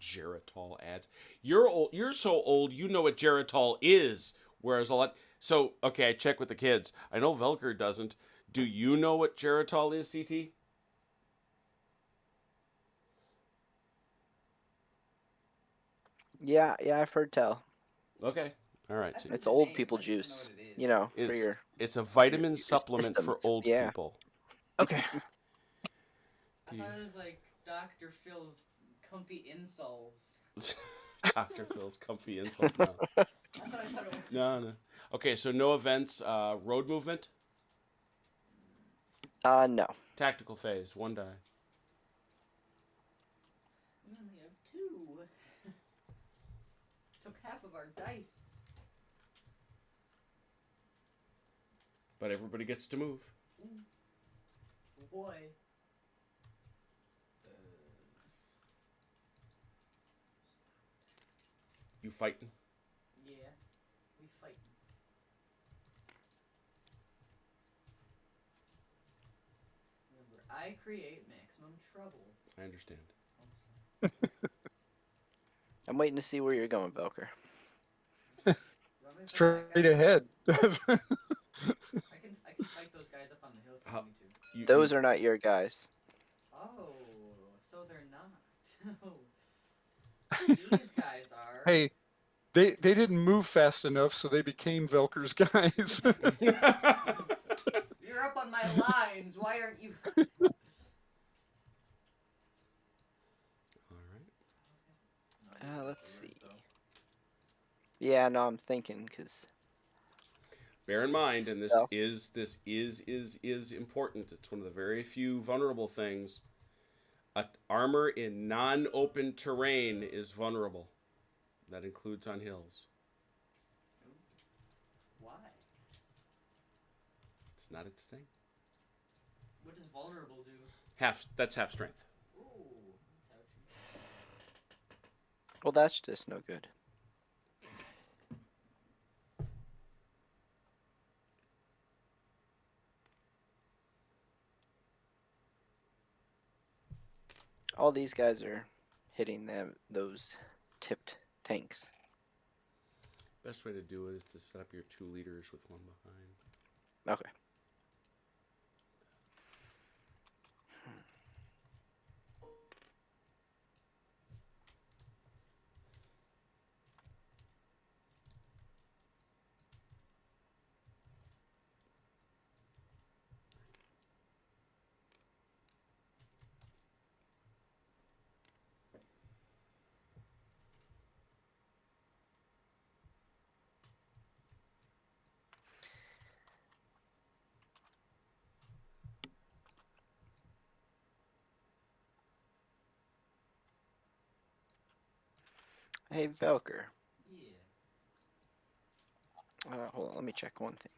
Geritol adds. You're old. You're so old. You know what Geritol is. Whereas a lot. So okay, I check with the kids. I know Velker doesn't. Do you know what Geritol is, CT?
Yeah, I've heard tell.
Okay. All right.
I've
So
heard
It's
the
old
name,
people
I just don't know
juice.
what it is.
You know, for
it's
your
it's a vitamin
your
supplement for
systems.
old
Yeah.
people.
Okay.
I thought it was like Dr. Phil's comfy insoles.
Dr. Phil's comfy insult. No.
That's what I thought it was.
No. Okay, so no events. Road movement.
No.
Tactical phase. 1 die.
We only have 2. Took half of our dice.
But everybody gets to move.
Ooh. Boy.
You fighting?
Yeah, we fighting. Remember, I create maximum trouble.
I understand.
Oh, sorry.
I'm waiting to see where you're going, Velker.
Rommel, if I got
Straight
guys-
ahead.
I can fight those guys up on the hill if
How-
you need to.
Those are not your guys.
Oh, so they're not. Oh, These guys are.
Hey, they didn't move fast enough, so they became Velker's guys.
You're up on my lines. Why aren't you?
All right.
Let's see. Yeah, no, I'm thinking because
Bear in mind, and
Stealth.
this is important. It's one of the very few vulnerable things. Armor in non-open terrain is vulnerable. That includes on hills.
Why?
It's not its thing.
What does vulnerable do?
That's half strength.
Ooh, that's ouchie.
well, that's just no good. All these guys are hitting those tipped tanks.
Best way to do it is to set up your 2 leaders with one behind.
Okay. Hey, Velker.
Yeah.
Hold on, let me check one thing.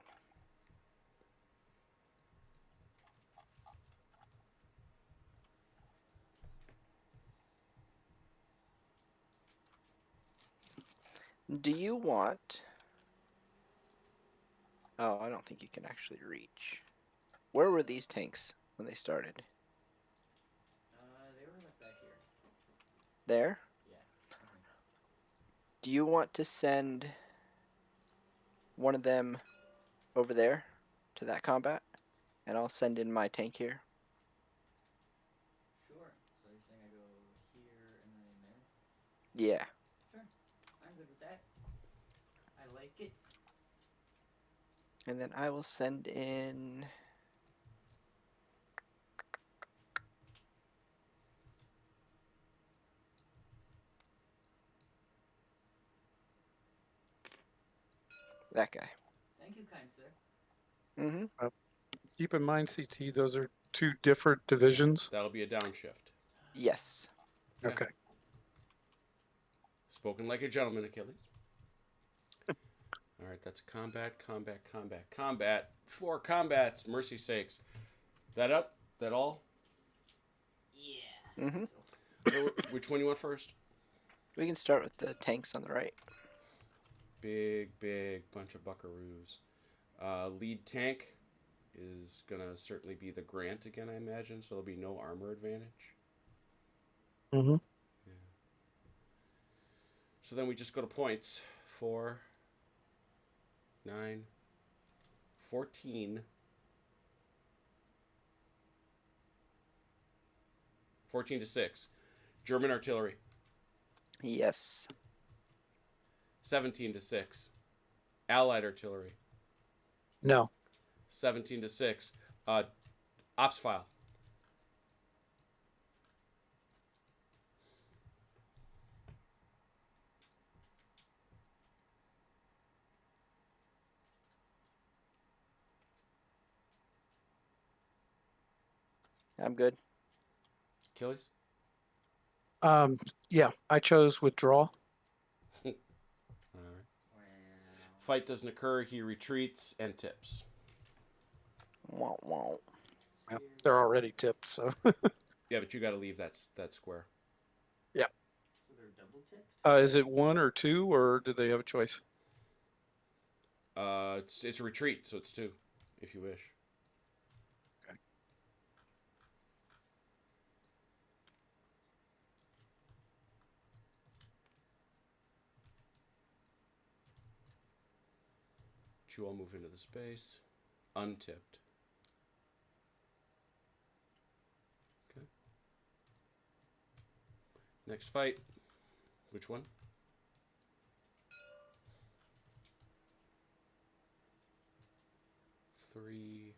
Do you want... Oh, I don't think you can actually reach. Where were these tanks when they started?
They were like back here.
There?
Yeah. Okay.
Do you want to send one of them over there to that combat? And I'll send in my tank here.
Sure. So you're saying I go here and then in there?
Yeah.
Sure. I'm good with that. I like it.
And then I will send in... that guy.
Thank you, kind sir.
Mm-hmm.
Keep in mind, CT, those are 2 different divisions.
That'll be a downshift.
Yes.
Okay.
Spoken like a gentleman, Achilles. All right, that's combat. 4 combats, mercy sakes. That up? That all?
Yeah.
Mm-hmm.
Which one you want first?
We can start with the tanks on the right.
Big bunch of buckaroos. Lead tank is going to certainly be the Grant again, I imagine, so there'll be no armor advantage.
Mm-hmm.
Yeah. So then we just go to points. 4, 9, 14. 14 to 6. German artillery.
Yes.
17 to 6. Allied artillery.
No.
17 to 6. Ops file.
I'm good.
Achilles?
Yeah, I chose withdraw.
All right.
Wow.
Fight doesn't occur. He retreats and tips.
Wow, wow.
Well, they're already tipped, so.
Yeah, but you got to leave that square.
Yeah.
So they're double tipped?
Is it 1 or 2, or do they have a choice?
It's a retreat, so it's 2, if you wish.
Okay.
You all move into the space. Untipped. Okay. Next fight. Which one? Three,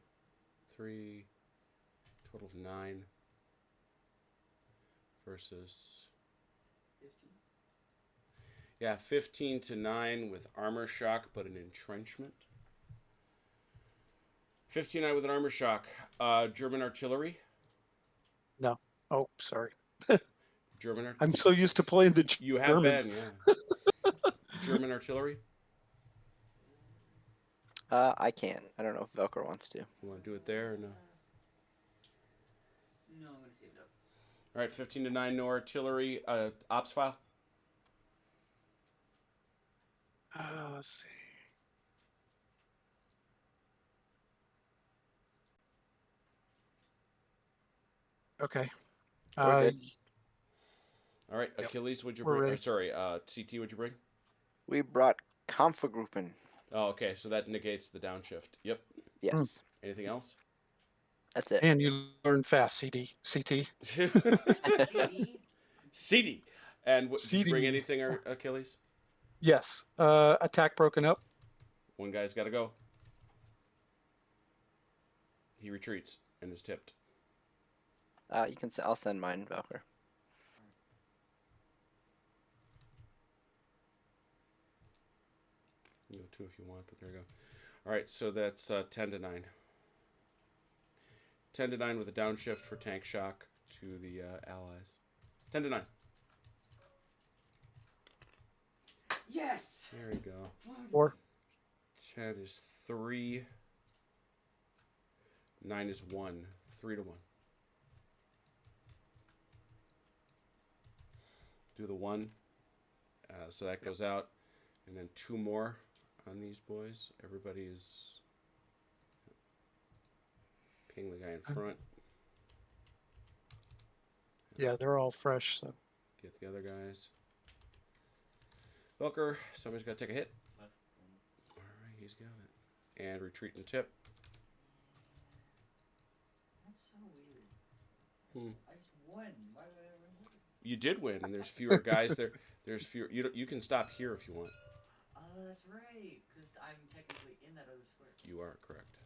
total of 9 versus
15.
yeah, 15 to 9 with armor shock, but an entrenchment. 15-9 with an armor shock. German artillery.
No. Oh, sorry.
German.
I'm so used to playing the
You have
Germans.
been, yeah. German artillery.
I can. I don't know if Velcro wants to.
You want to do it there or no?
No, I'm gonna save it up.
All right, 15 to 9, no artillery. Ops file.
Let's see. Okay.
We're good.
All right,
Yep.
Achilles, what'd you
We're
bring? Or,
ready.
sorry, CT, what'd you bring?
We brought Kampfgruppen.
Oh, okay, so that negates the downshift. Yep.
Yes,
Anything else?
that's it.
And you learn fast, CT.
CD?
CD. And did you bring
CD.
anything, Achilles?
Yes. Attack broken up.
One guy's got to go. He retreats and is tipped.
You can. I'll send mine, Velcro.
You go 2 if you want, but there you go. All right, so that's 10 to 9. 10 to 9 with a downshift for tank shock to the allies. 10 to 9.
Yes!
There you go.
4.
10 is 3. 9 is 1. 3 to 1. Do the 1. So that goes out. And then 2 more on these boys. Everybody is... Ping the guy in front.
Yeah, they're all fresh. So
Get the other guys. Velker, somebody's got to take a hit.
Left.
All right, he's got it. And retreat and tip.
That's so weird.
Hmm.
I just won. Why would I ever win?
You did win, and there's fewer guys there. There's fewer. You can stop here if you want.
Oh, that's right. Because I'm technically in that other square.
You are correct.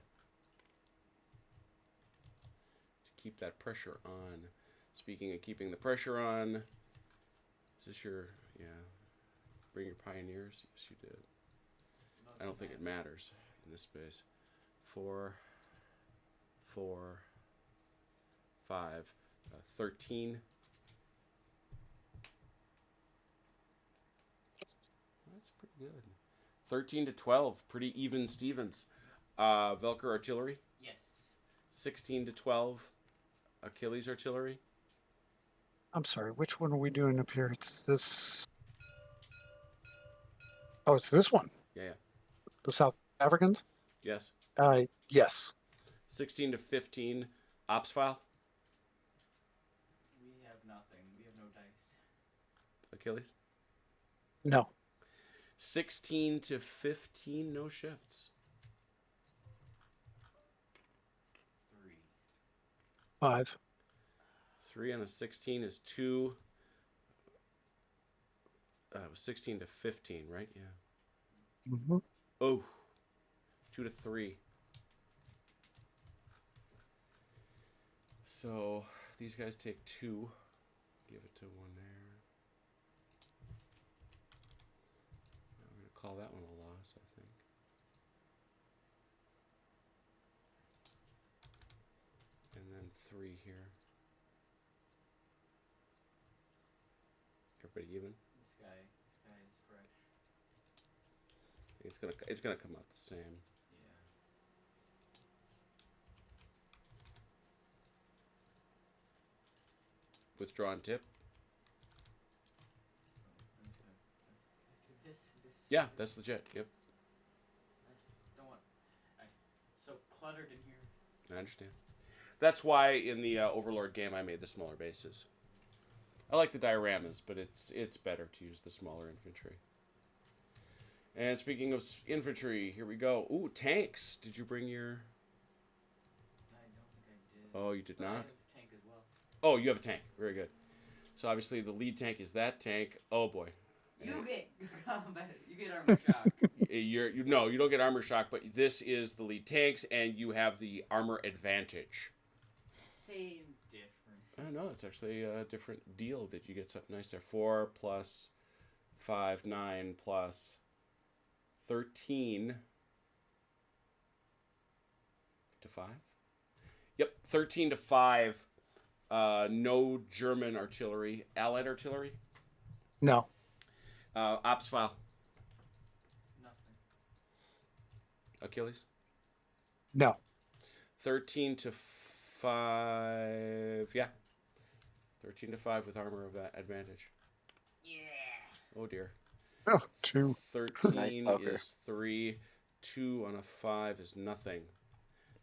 To keep that pressure on. Speaking of keeping the pressure on, is this your, yeah, bring your pioneers? Yes, you did. I don't think it matters in this space. 4, 4, 5, 13. That's pretty good. 13 to 12, pretty even Stevens. Velker artillery.
Yes.
16 to 12, Achilles artillery.
I'm sorry. Which one are we doing up here? It's this. Oh, it's this one.
Yeah.
The South Africans.
Yes.
Yes.
16 to 15, ops file.
We have nothing. We have no dice.
Achilles.
No.
16 to 15, no shifts.
3.
5.
3 on a 16 is 2. It was 16 to 15, right? Yeah.
Mm-hmm.
Oh. 2 to 3. So these guys take 2. Give it to 1 there. I'm going to call that one a loss, I think. And then 3 here. Everybody even?
This guy is fresh.
It's gonna come out the same.
Yeah.
Withdraw and tip.
I'm just gonna do this. Is this?
Yeah, that's legit. Yep,
I just don't want. It's so cluttered in here.
I understand. That's why in the Overlord game I made the smaller bases. I like the dioramas, but it's better to use the smaller infantry. And speaking of infantry, here we go. Ooh, tanks. Did you bring your...
I don't think I did.
Oh, you did
But I
not?
have tank as well.
Oh, you have a tank. Very good. So obviously the lead tank is that tank. Oh boy.
You get combat. You get armor shock.
You don't get armor shock, but this is the lead tanks, and you have the armor advantage.
Same difference.
I know it's actually a different deal that you get something nice there. 4 plus 5, 9 plus 13 to 5. Yep, 13 to 5. No German artillery. Allied artillery?
No.
Ops file.
Nothing.
Achilles?
No.
13 to 5. Yeah. 13 to 5 with armor of advantage.
Yeah.
Oh dear.
Oh, 2.
13
poker.
is 3. 2 on a 5 is nothing.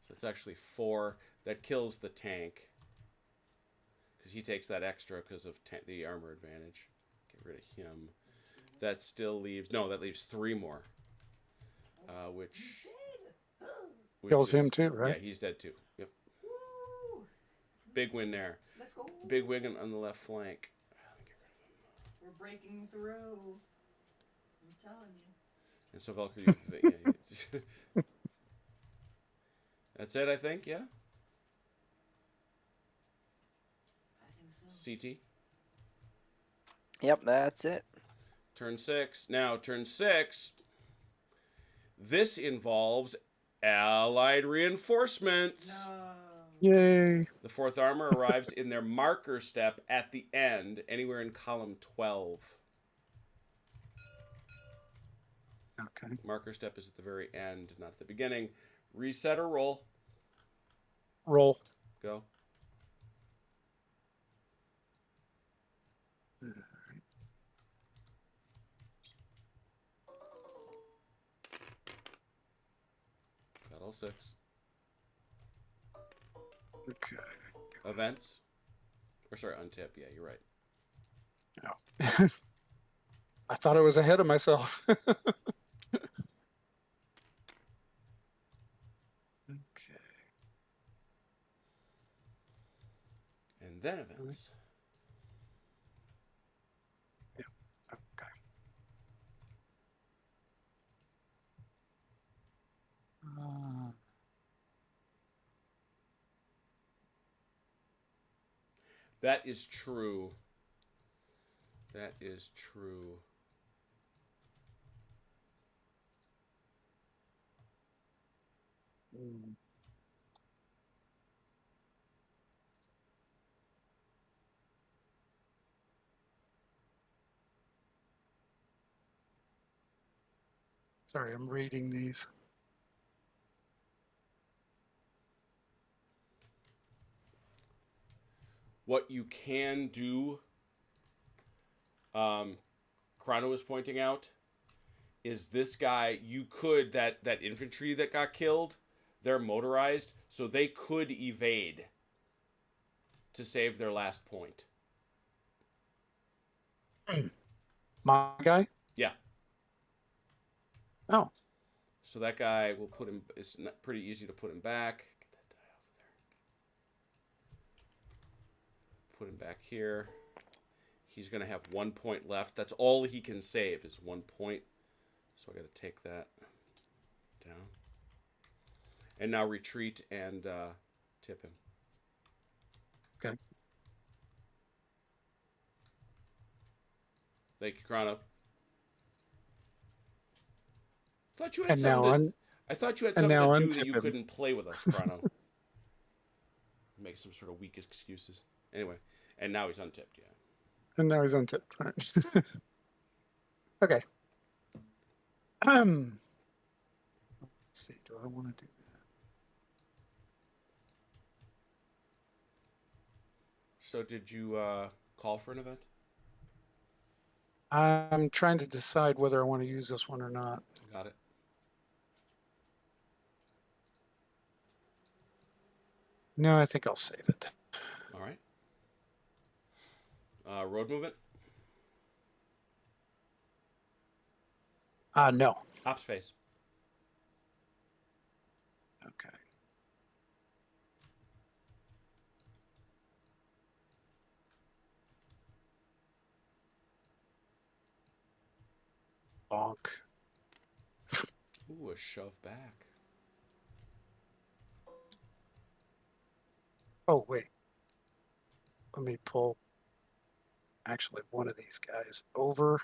So it's actually 4. That kills the tank. Because he takes that extra because of the armor advantage. Get rid of him. That still leaves... No, that leaves 3 more. Which
Kills him
is-
too, right?
Yeah, he's dead too. Yep.
Woo!
Big win there.
Let's go.
Big win on the left flank.
We're breaking through. I'm telling you.
And so Valkyrie... yeah, that's it, I think, yeah?
I think so.
CT.
Yep, that's it.
Turn 6. Now, turn 6. This involves Allied reinforcements.
No.
Yay.
The 4th Armor arrives in their marker step at the end, anywhere in column 12.
Okay.
Marker step is at the very end, not at the beginning. Reset or roll.
Roll.
Go. Got all 6.
Okay.
Events. Or sorry, untip. Yeah, you're right.
I thought I was ahead of myself. Okay.
And then events.
Okay.
That is true. That is true.
Mm. Sorry, I'm reading these.
What you can do, Chrono was pointing out, is this guy, you could, that infantry that got killed, they're motorized, so they could evade to save their last point.
My guy?
Yeah.
Oh.
So that guy, we'll put him, it's not pretty easy to put him back. Get that die off there. Put him back here. He's going to have 1 point left. That's all he can save is 1 point. So I got to take that down. And now retreat and tip him.
Okay.
Thank you, Chrono. Thought you had
And now
something. I thought you had
and
something
now
to do that
untip
you
him.
couldn't play with us, Chrono. Make some sort of weak excuses. Anyway, and now he's untipped. Yeah.
And now he's untipped. Right. Okay. Let's see. Do I want to do
So did you call for an event?
that? I'm trying to decide whether I want to use this one or not.
Got it.
No, I think I'll save it.
All right. Road movement.
No.
Ops phase.
Okay. Bonk.
Ooh, a shove back.
Oh, wait. Let me pull actually one of these guys over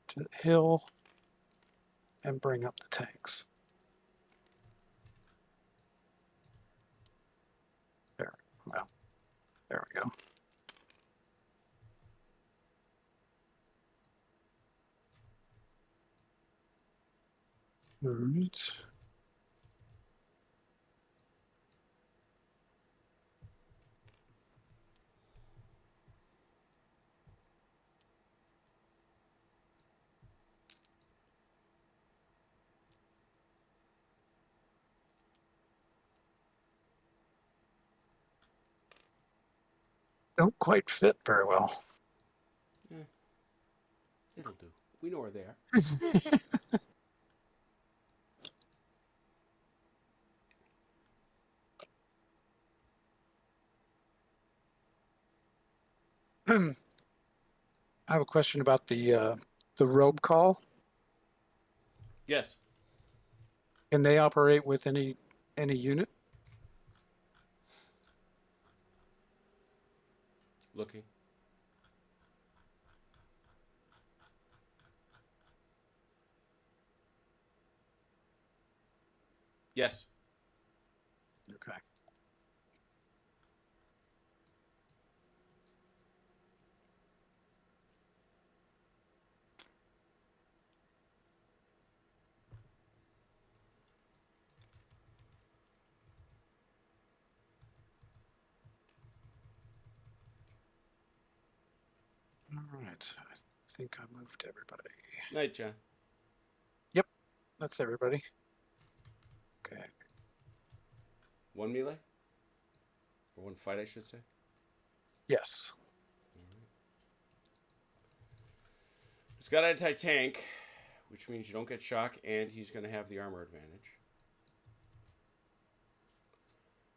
to the hill and bring up the tanks. There. Well, there we go. All right. Don't quite fit very well.
It'll do. We know where they are.
I have a question about the robe call.
Yes.
Can they operate with any unit?
Looking. Yes.
Okay. All right. I think I moved everybody.
Night, John.
Yep. That's everybody. Okay.
One melee? Or one fight, I should say.
Yes.
He's got anti-tank, which means you don't get shock, and he's going to have the armor advantage.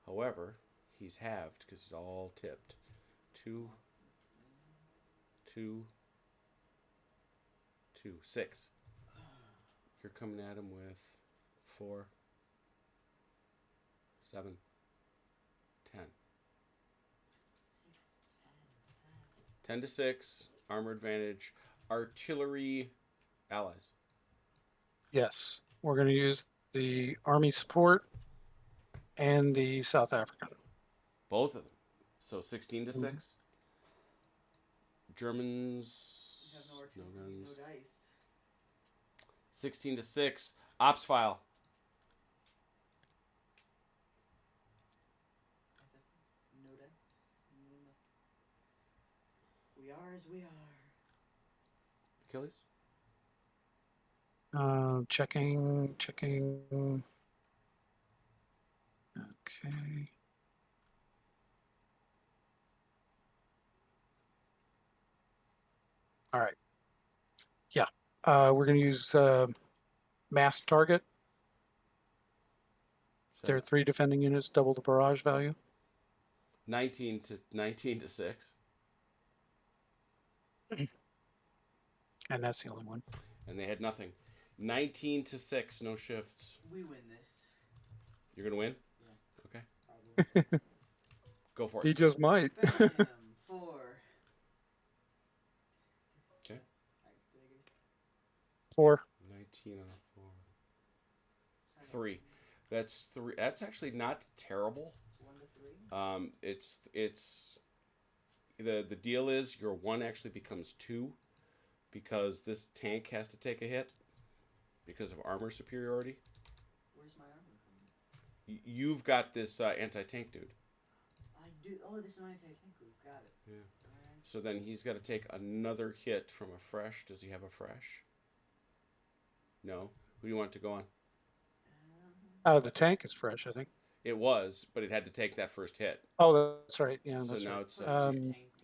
However, he's halved because it's all tipped. 2, 2, 2, 6. You're coming at him with 4, 7, 10. 10 to 6, armor advantage, artillery allies.
Yes. We're going to use the Army support and the South African.
Both of them. So 16 to
Mhm.
6. Germans.
We have no
No
artillery,
guns.
no dice.
16 to 6. Ops file.
No dice. No nothing. We are as we are.
Achilles.
Checking. Okay. All right. Yeah. We're going to use mass target. There are 3 defending units, double the barrage value.
19 to 6.
And that's the only one.
And they had nothing. 19 to 6, no shifts.
We win this.
You're going to win?
Yeah.
Okay.
Probably.
Go for
He
it.
just might.
Bam! 4.
Okay.
Did I get it?
4.
19 on a 4. 3. That's 3. That's actually not terrible.
It's 1 to 3.
It's the deal is your 1 actually becomes 2 because this tank has to take a hit because of armor superiority.
Where's my armor coming?
You've got this anti-tank dude.
I do. Oh, this is my anti-tank group. Got it.
Yeah.
Alright.
So then he's got to take another hit from a fresh. Does he have a fresh? No. Who do you want to go on?
The tank is fresh, I think.
It was, but it had to take that first hit.
Oh, that's right. Yeah,
So
that's
now
right.
it's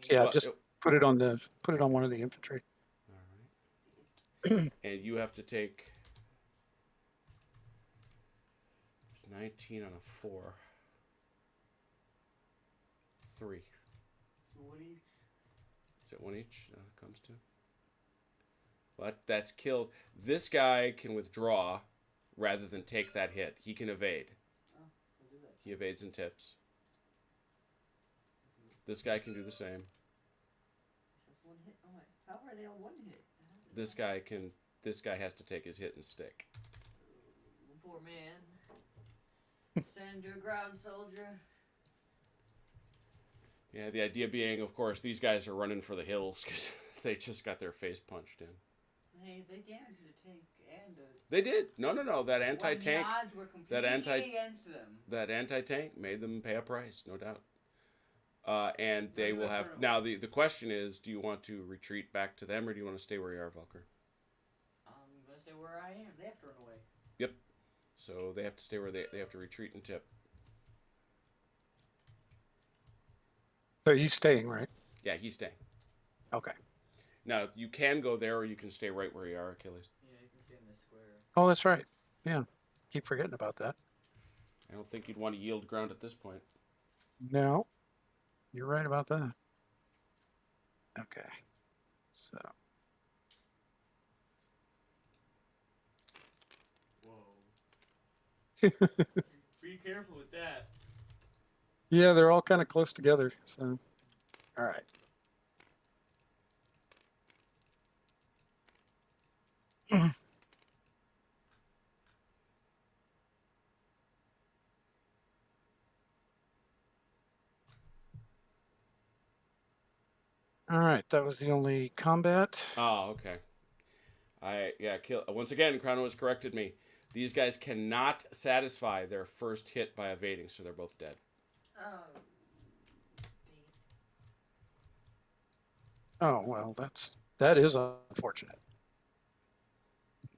Yeah,
well,
just put it on one of the infantry.
All right. And you have to take 19 on a 4. 3.
So what do you?
Is it 1 each? Comes to. That's killed. This guy can withdraw rather than take that hit. He can evade.
Oh, we'll do that.
He evades and tips. This guy can do the same.
This has one hit. Oh my! How are they all one hit? How does
This
that-
guy can. This guy has to take his hit and stick.
Ooh, poor man. Stand your ground, soldier.
Yeah, the idea being, of course, these guys are running for the hills because they just got their face punched in.
Hey, they damaged the tank and
They did. No. That
when
anti-tank.
the odds were completely against them.
That anti-tank made them pay a price, no doubt. And they
Right,
will
right,
have
right.
now. The question is, do you want to retreat back to them, or do you want to stay where you are, Valker?
I'm gonna stay where I am. They have to run away.
So they have to stay where they have to retreat and tip.
So he's staying, right?
Yeah, he's staying.
Okay.
Now you can go there, or you can stay right where you are, Achilles.
Yeah, you can stay in this square.
Oh, that's right. Yeah. Keep forgetting about that.
I don't think you'd want to yield ground at this point.
No. You're right about that. Okay. So,
Whoa. Be careful with that.
yeah, they're all kind of close together. So, all right. All right, that was the only combat.
Oh, okay. Once again, Chrono has corrected me. These guys cannot satisfy their first hit by evading, so they're both dead.
Oh.
Oh, well, that is unfortunate.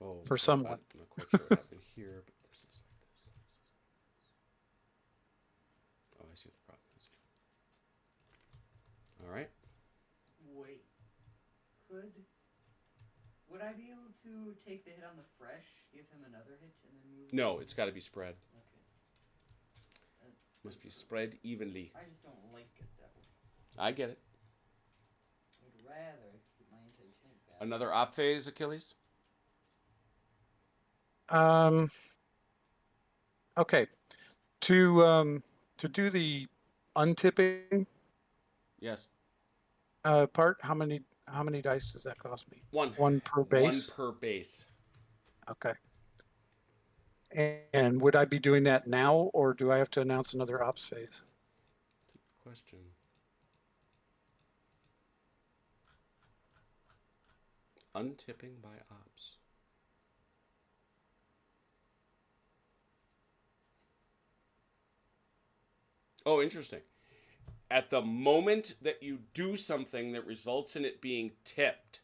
Oh,
For someone.
I'm not quite sure what happened here, but this is like this. Oh, I see what the problem is. All right.
Wait. Would I be able to take the hit on the fresh, give him another hit, and then move?
No, it's got to be spread.
Okay.
Must be spread evenly.
I just don't like it that way.
I get it.
I'd rather get my anti-tank back.
Another op phase, Achilles?
Okay. To do the untipping
Yes.
part, how many dice does that cost me?
One.
One per base.
One per base.
Okay. And would I be doing that now, or do I have to announce another ops phase?
Good question. Untipping by ops. Oh, interesting. At the moment that you do something that results in it being tipped,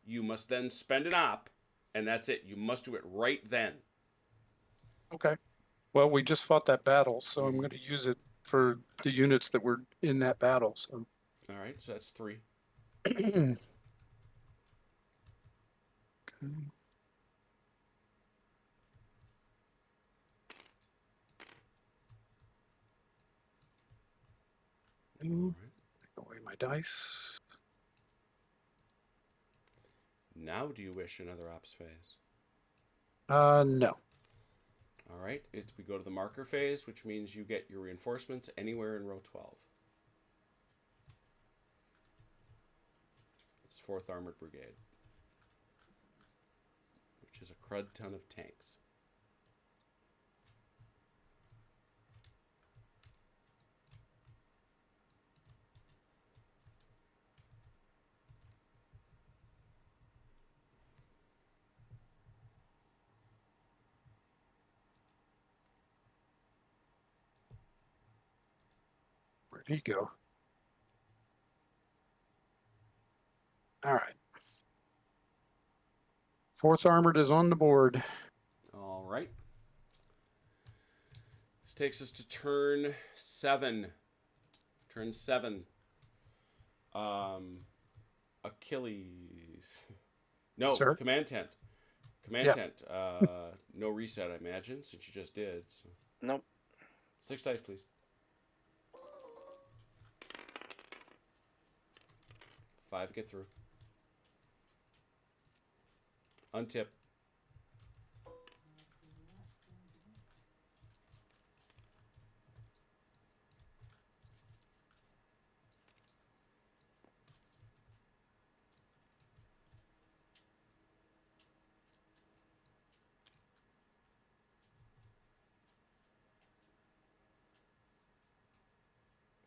you must then spend an op, and that's it. You must do it right then.
Okay. Well, we just fought that battle, so I'm going to use it for the units that were in that battle. So.
All right, so that's 3.
Okay.
All right.
Take away my dice.
Now do you wish another ops phase?
No.
All right, we go to the marker phase, which means you get your reinforcements anywhere in row 12. It's 4th Armored Brigade, which is a crud ton of tanks.
Where'd he go? All right. 4th Armored is on the board.
All right. This takes us to turn 7. Turn 7. Achilles. No,
Sir?
command tent. Command
Yeah.
tent. No reset, I imagine, since you just did. So.
Nope.
6 dice, please. 5 get through. Untip.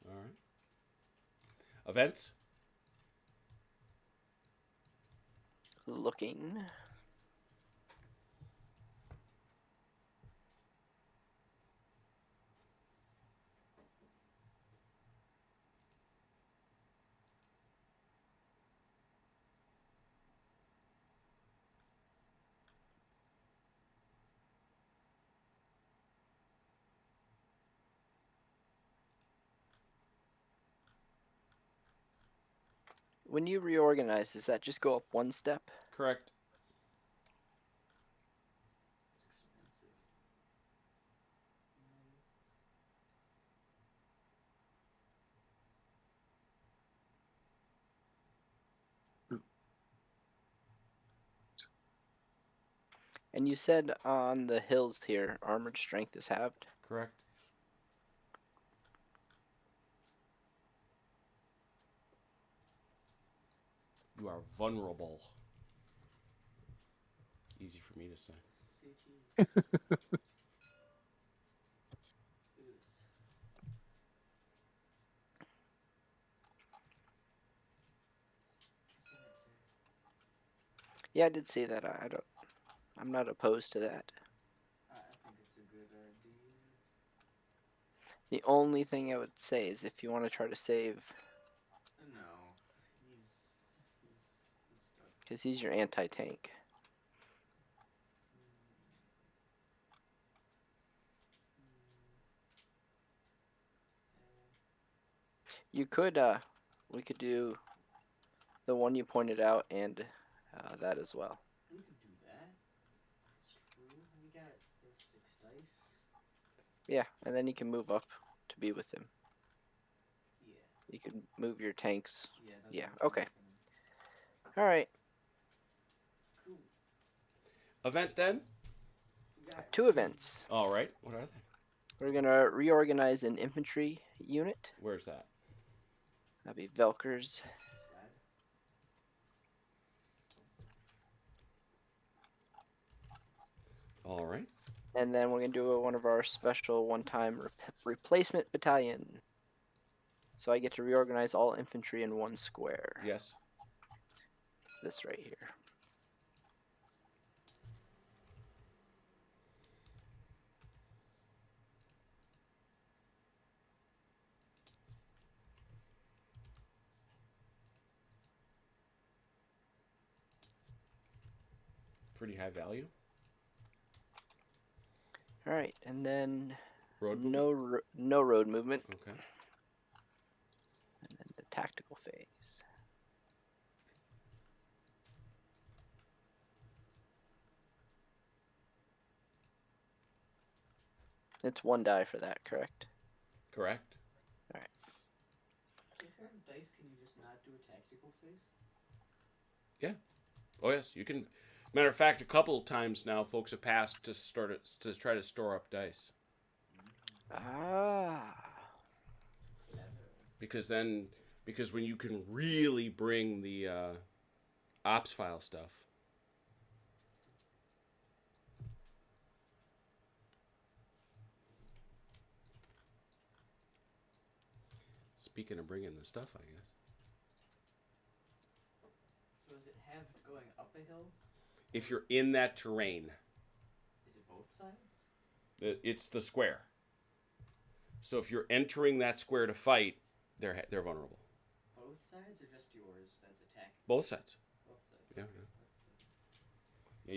All right. Events.
Looking. When you reorganize, does that just go up one step?
Correct.
It's expensive.
And you said on the hills here, armored strength is halved.
Correct. You are vulnerable. Easy for me to say.
CT. Look at this.
Yeah, I did see that. I don't. I'm not opposed to that.
I think it's a good idea.
The only thing I would say is if you want to try to save,
No, he's stuck.
because he's your anti-tank. You could, we could do the one you pointed out and that as well.
We could do that. That's true. We got those 6 dice.
Yeah, and then you can move up to be with him.
Yeah.
You can move your tanks.
Yeah. That's
Yeah,
what I'm
okay.
thinking.
All right,
Cool.
Event then?
We got
2 events.
All right. What are they?
We're gonna reorganize an infantry unit.
Where's that?
That'd be Velker's.
Slide.
All right.
And then we're gonna do one of our special one-time replacement battalion. So I get to reorganize all infantry in one square.
Yes.
This right here.
Pretty high value.
All right, and then
Road movement?
no road movement,
Okay.
and then the tactical phase. It's 1 die for that, correct?
Correct.
If you have dice, can you just not do a tactical phase?
Oh yes, you can. Matter of fact, a couple times now, folks have passed to try to store up dice
Ah.
because when you can really bring the ops file stuff. Speaking of bringing the stuff, I guess.
So is it halved going up a hill?
If you're in that terrain,
Is it both sides?
it's the square. So if you're entering that square to fight, they're vulnerable.
Both sides or just yours that's attacking?
Both sides.
Both sides.
Yeah,
Okay.
Yeah,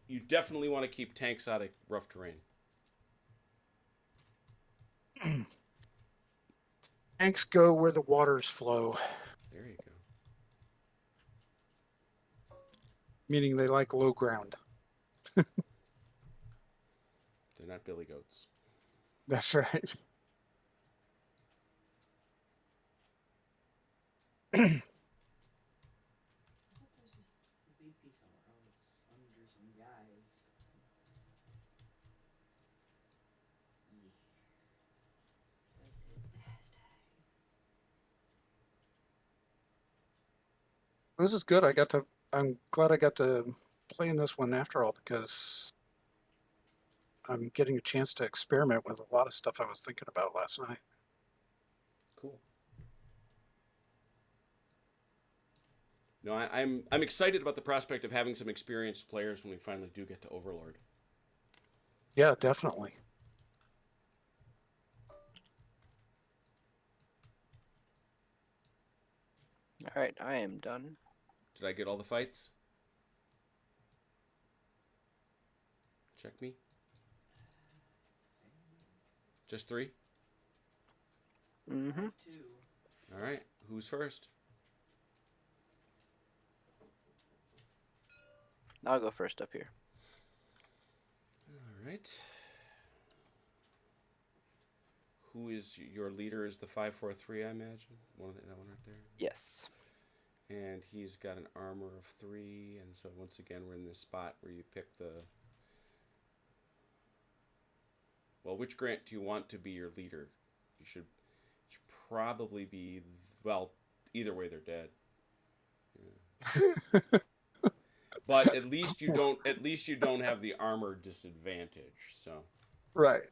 you definitely want to keep tanks out of rough terrain.
Tanks go where the waters flow,
There you go.
meaning they like low ground.
They're not billy goats.
That's right.
I thought there's a VP somewhere. Oh,
This is good. I'm glad I got to play in this one after all, because I'm getting a chance to experiment with a lot of stuff I was thinking about last night.
Cool. No, I'm excited about the prospect of having some experienced players when we finally do get to Overlord.
Yeah, definitely.
All right, I am done.
Did I get all the fights? Check me. Just 3?
Mm-hmm.
2.
All right. Who's first?
I'll go first up here.
All right. Who is your leader? Is the 543? I imagine that one right there.
Yes.
And he's got an armor of 3, and so once again we're in this spot where you pick the. Well, which Grant do you want to be your leader? You should probably be, well, either way they're dead. Yeah. But at least you don't have the armor disadvantage. So
Right.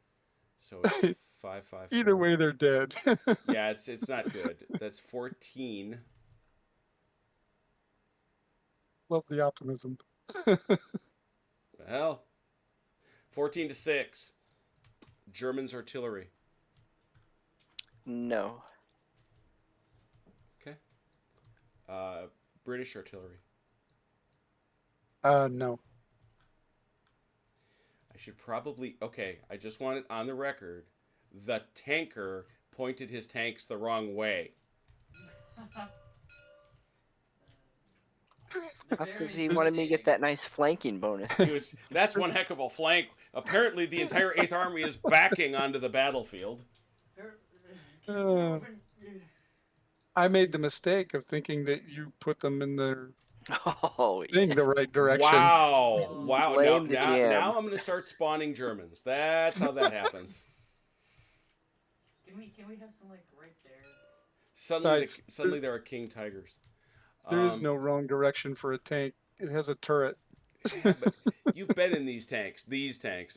so it's 5, 5, 4.
Either way, they're dead.
Yeah, it's not good. That's 14.
Love the optimism.
Well, 14 to 6. Germans artillery.
No.
Okay. British artillery.
No.
I should probably. Okay, I just want it on the record. The tanker pointed his tanks the wrong way.
That's because he wanted me to get that nice flanking bonus.
That's one heck of a flank. Apparently, the entire 8th Army is backing onto the battlefield.
I made the mistake of thinking that you put them in the
Oh,
thing the right direction.
Wow. Wow.
Blame the
now
GM.
I'm going to start spawning Germans. That's how that happens.
Can we have some, like, right there?
Suddenly there are king tigers.
There is no wrong direction for a tank. It has a turret.
Yeah, but you've been in these tanks.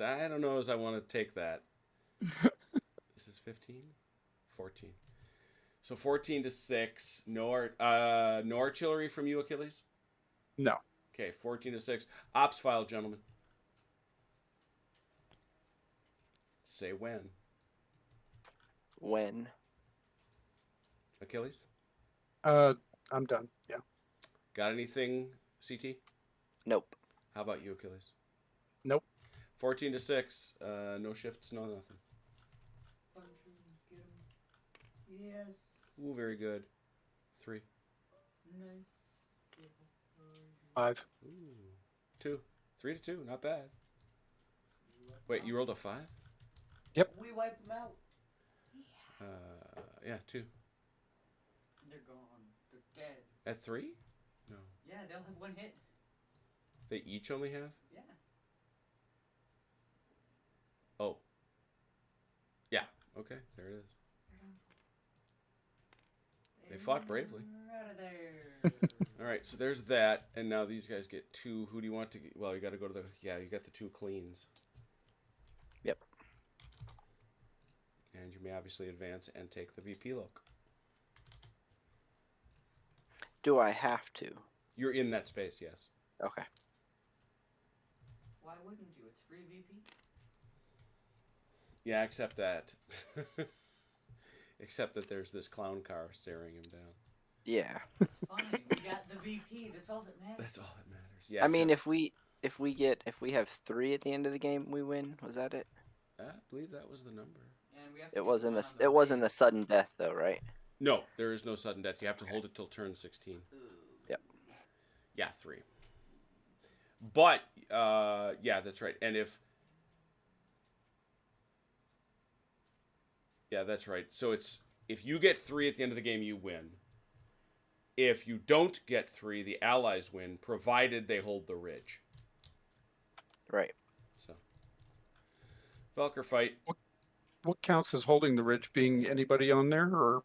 I don't know as I want to take that. This is 15? 14. So 14 to 6. No artillery from you, Achilles?
No.
Okay, 14 to 6. Ops file, gentlemen. Say when.
When?
Achilles?
I'm done. Yeah.
Got anything, CT?
Nope.
How about you, Achilles?
Nope.
14 to 6. No shifts, no nothing.
Punch him, get him. Yes.
Ooh, very good. 3.
Nice.
5.
Ooh. 2. 3 to 2. Not bad. Wait, you rolled a 5?
We wiped them out.
Yeah, 2.
They're gone. They're dead.
At 3? No.
Yeah, they'll have 1 hit.
They each only have?
Yeah.
Oh. Yeah. Okay, there it is. They fought bravely.
Out of there.
All right, so there's that, and now these guys get 2. Who do you want to get? Well, you got to go to the. Yeah, you got the 2 cleans.
Yep.
And you may obviously advance and take the VP look.
Do I have to?
You're in that space, yes.
Okay.
Why wouldn't you? It's free VP.
Yeah, except that. Except that there's this clown car staring him down.
Yeah.
Fine, we got the VP. That's all that matters.
That's all that matters. Yeah.
I mean, if we have 3 at the end of the game, we win. Was that it?
I believe that was the number.
And we have to
It
get
wasn't
one
a
on the
it wasn't
blade.
a sudden death though, right?
No, there is no sudden death. You have to hold it till turn 16.
Ooh.
Yep.
Yeah, 3. But yeah, that's right. And yeah, that's right. So it's if you get 3 at the end of the game, you win. If you don't get 3, the allies win, provided they hold the ridge.
Right.
So, Valkyr fight.
What counts as holding the ridge? Being anybody on there, or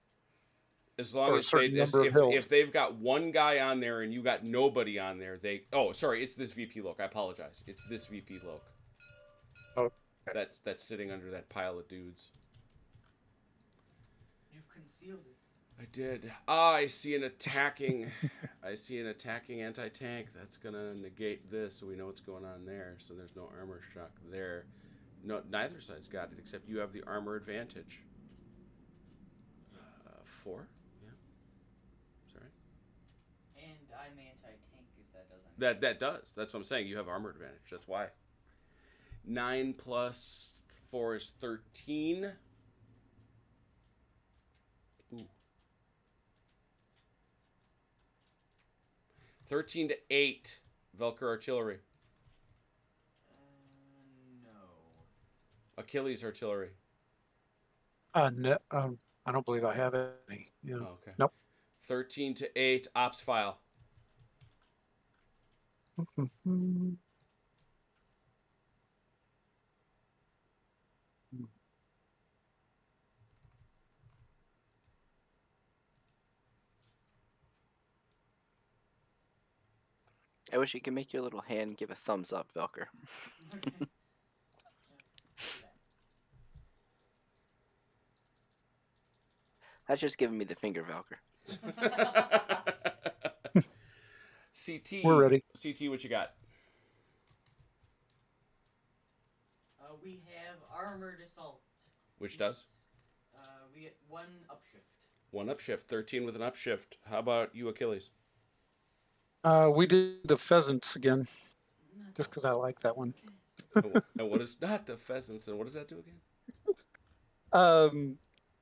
As long
Or a
as
certain number of hills.
if they've got one guy on there and you got nobody on there, they sorry, it's this VP Loke. I apologize. It's this VP Loke.
Okay.
That's sitting under that pile of dudes.
You've concealed it.
I did. Ah, I see an attacking anti-tank. That's gonna negate this, so we know what's going on there. So there's no armor shock there. No, neither side's got it except you have the armor advantage. 4. Yeah. Sorry.
And I'm anti-tank if that doesn't.
That does. That's what I'm saying. You have armor advantage. That's why. 9 plus 4 is 13. Ooh. 13 to 8. Velker artillery.
No.
Achilles artillery.
No, I don't believe I have any. Yeah.
Oh, okay.
Nope.
13 to 8. Ops file.
I wish you could make your little hand give a thumbs up, Velker. That's just giving me the finger, Velker.
CT.
We're ready.
CT, what you got?
We have armored assault.
Which does?
We get 1 upshift.
1 upshift. 13 with an upshift. How about you, Achilles?
We did the pheasants again, just because I like that one.
And what is not the pheasants? And what does that do again?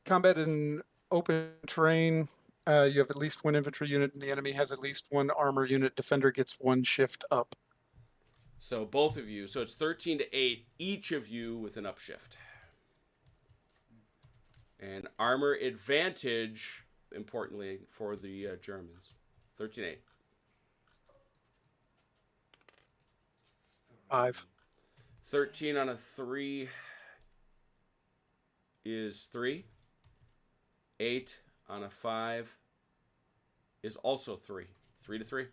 Combat in open terrain. You have at least 1 infantry unit, and the enemy has at least 1 armor unit. Defender gets 1 shift up.
So both of you. So it's 13 to 8. Each of you with an upshift. And armor advantage, importantly, for the Germans. 13 to 8.
5.
13 on a 3 is 3. 8 on a 5 is also 3. 3 to 3.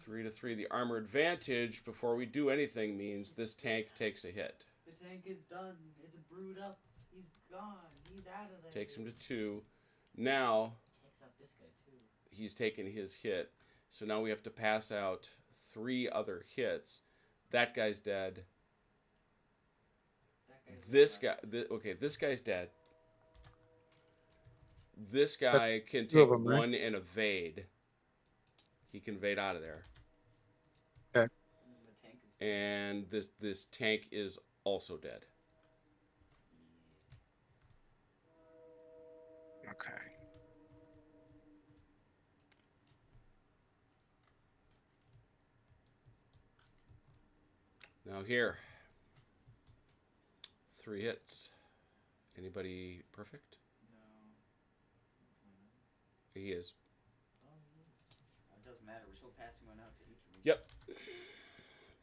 3 to 3. The armor advantage, before we do anything, means this tank takes a hit.
The tank is done. It's brewed up. He's gone. He's out of there.
Takes him to 2. Now,
Takes out this guy too.
he's taken his hit. So now we have to pass out 3 other hits. That guy's dead.
That guy's
This
dead.
guy, okay, this guy's dead. This guy can
two
take
of them, right?
1 and evade. He can evade out of there.
The tank is
And this tank is also dead.
Okay.
Now here. 3 hits. Anybody perfect?
No.
He is.
Oh, he is. It doesn't matter. We're still passing 1 out to each of them.
Yep.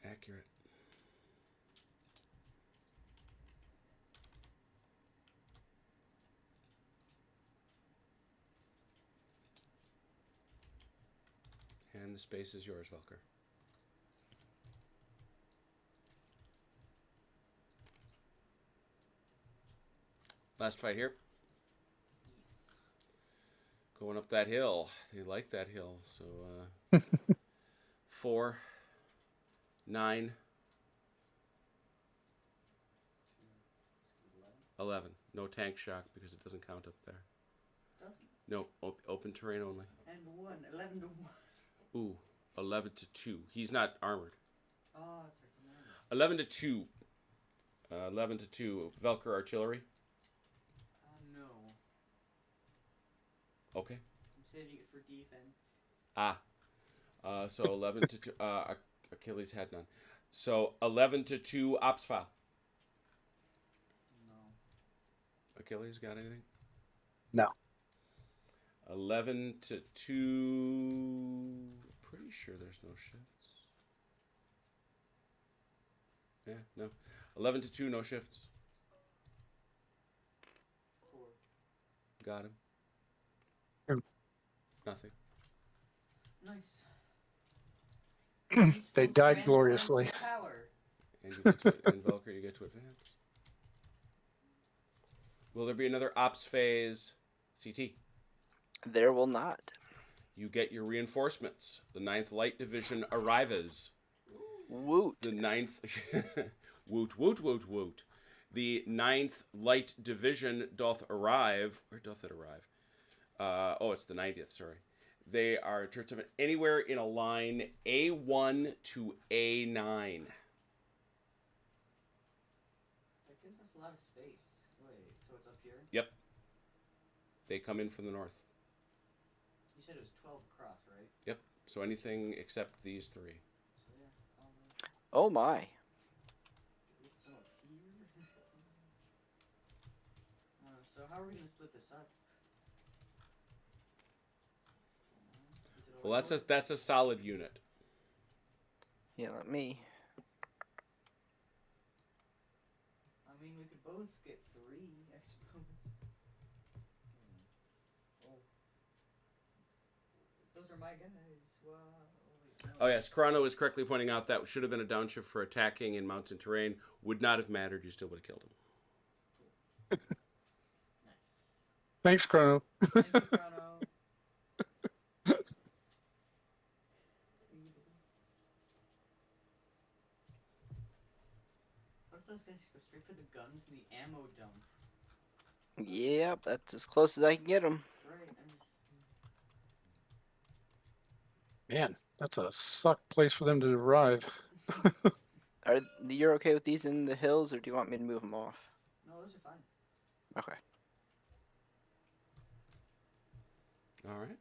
Accurate. And the space is yours, Velker. Last fight here.
Yes.
Going up that hill. They like that hill. So, 4, 9, 11. No tank shock because it doesn't count up there.
Doesn't.
No, open terrain only.
And 1. 11 to 1.
Ooh, 11 to 2. He's not armored.
Oh, it's right to matter.
11 to 2. 11 to 2. Velker artillery.
No.
Okay.
I'm saving it for defense.
Ah. So 11 to 2. Achilles had none. So 11 to 2. Ops file.
No.
Achilles got anything?
No.
11 to 2. Pretty sure there's no shifts. Yeah, no. 11 to 2, no shifts.
4.
Got him.
Hmm.
Nothing.
Nice.
They
Peaceful
died gloriously.
transference of power.
And you get to, and Velker, you get to advance. Will there be another ops phase? CT.
There will not.
You get your reinforcements. The 9th Light Division arrives.
Woot.
The 9th... woot, woot, woot, woot. The 9th Light Division doth arrive... Where doth it arrive? Oh, it's the 90th, sorry. They are anywhere in a line A1 to A9.
That gives us a lot of space. Wait, so it's up here?
Yep. They come in from the north.
You said it was 12 across, right?
Yep. So anything except these three.
So yeah.
Oh my.
Get some up here. So how are we gonna split this up? Is it
Well, that's a solid unit.
Yeah, let me.
I mean, we could both get 3, I suppose. Oh. Those are my guys. Wow. Wait, no.
Oh yes, Chrono is correctly pointing out that should have been a downshift for attacking in mountain terrain. Would not have mattered. You still would have killed him.
Nice.
Thanks, Chrono.
Thank you, Chrono. What if those guys go straight for the guns and the ammo dump?
Yep, that's as close as I can get them.
Right, I'm just...
Man, that's a suck place for them to arrive.
Are you okay with these in the hills, or do you want me to move them off?
No, those are fine.
Okay.
All right.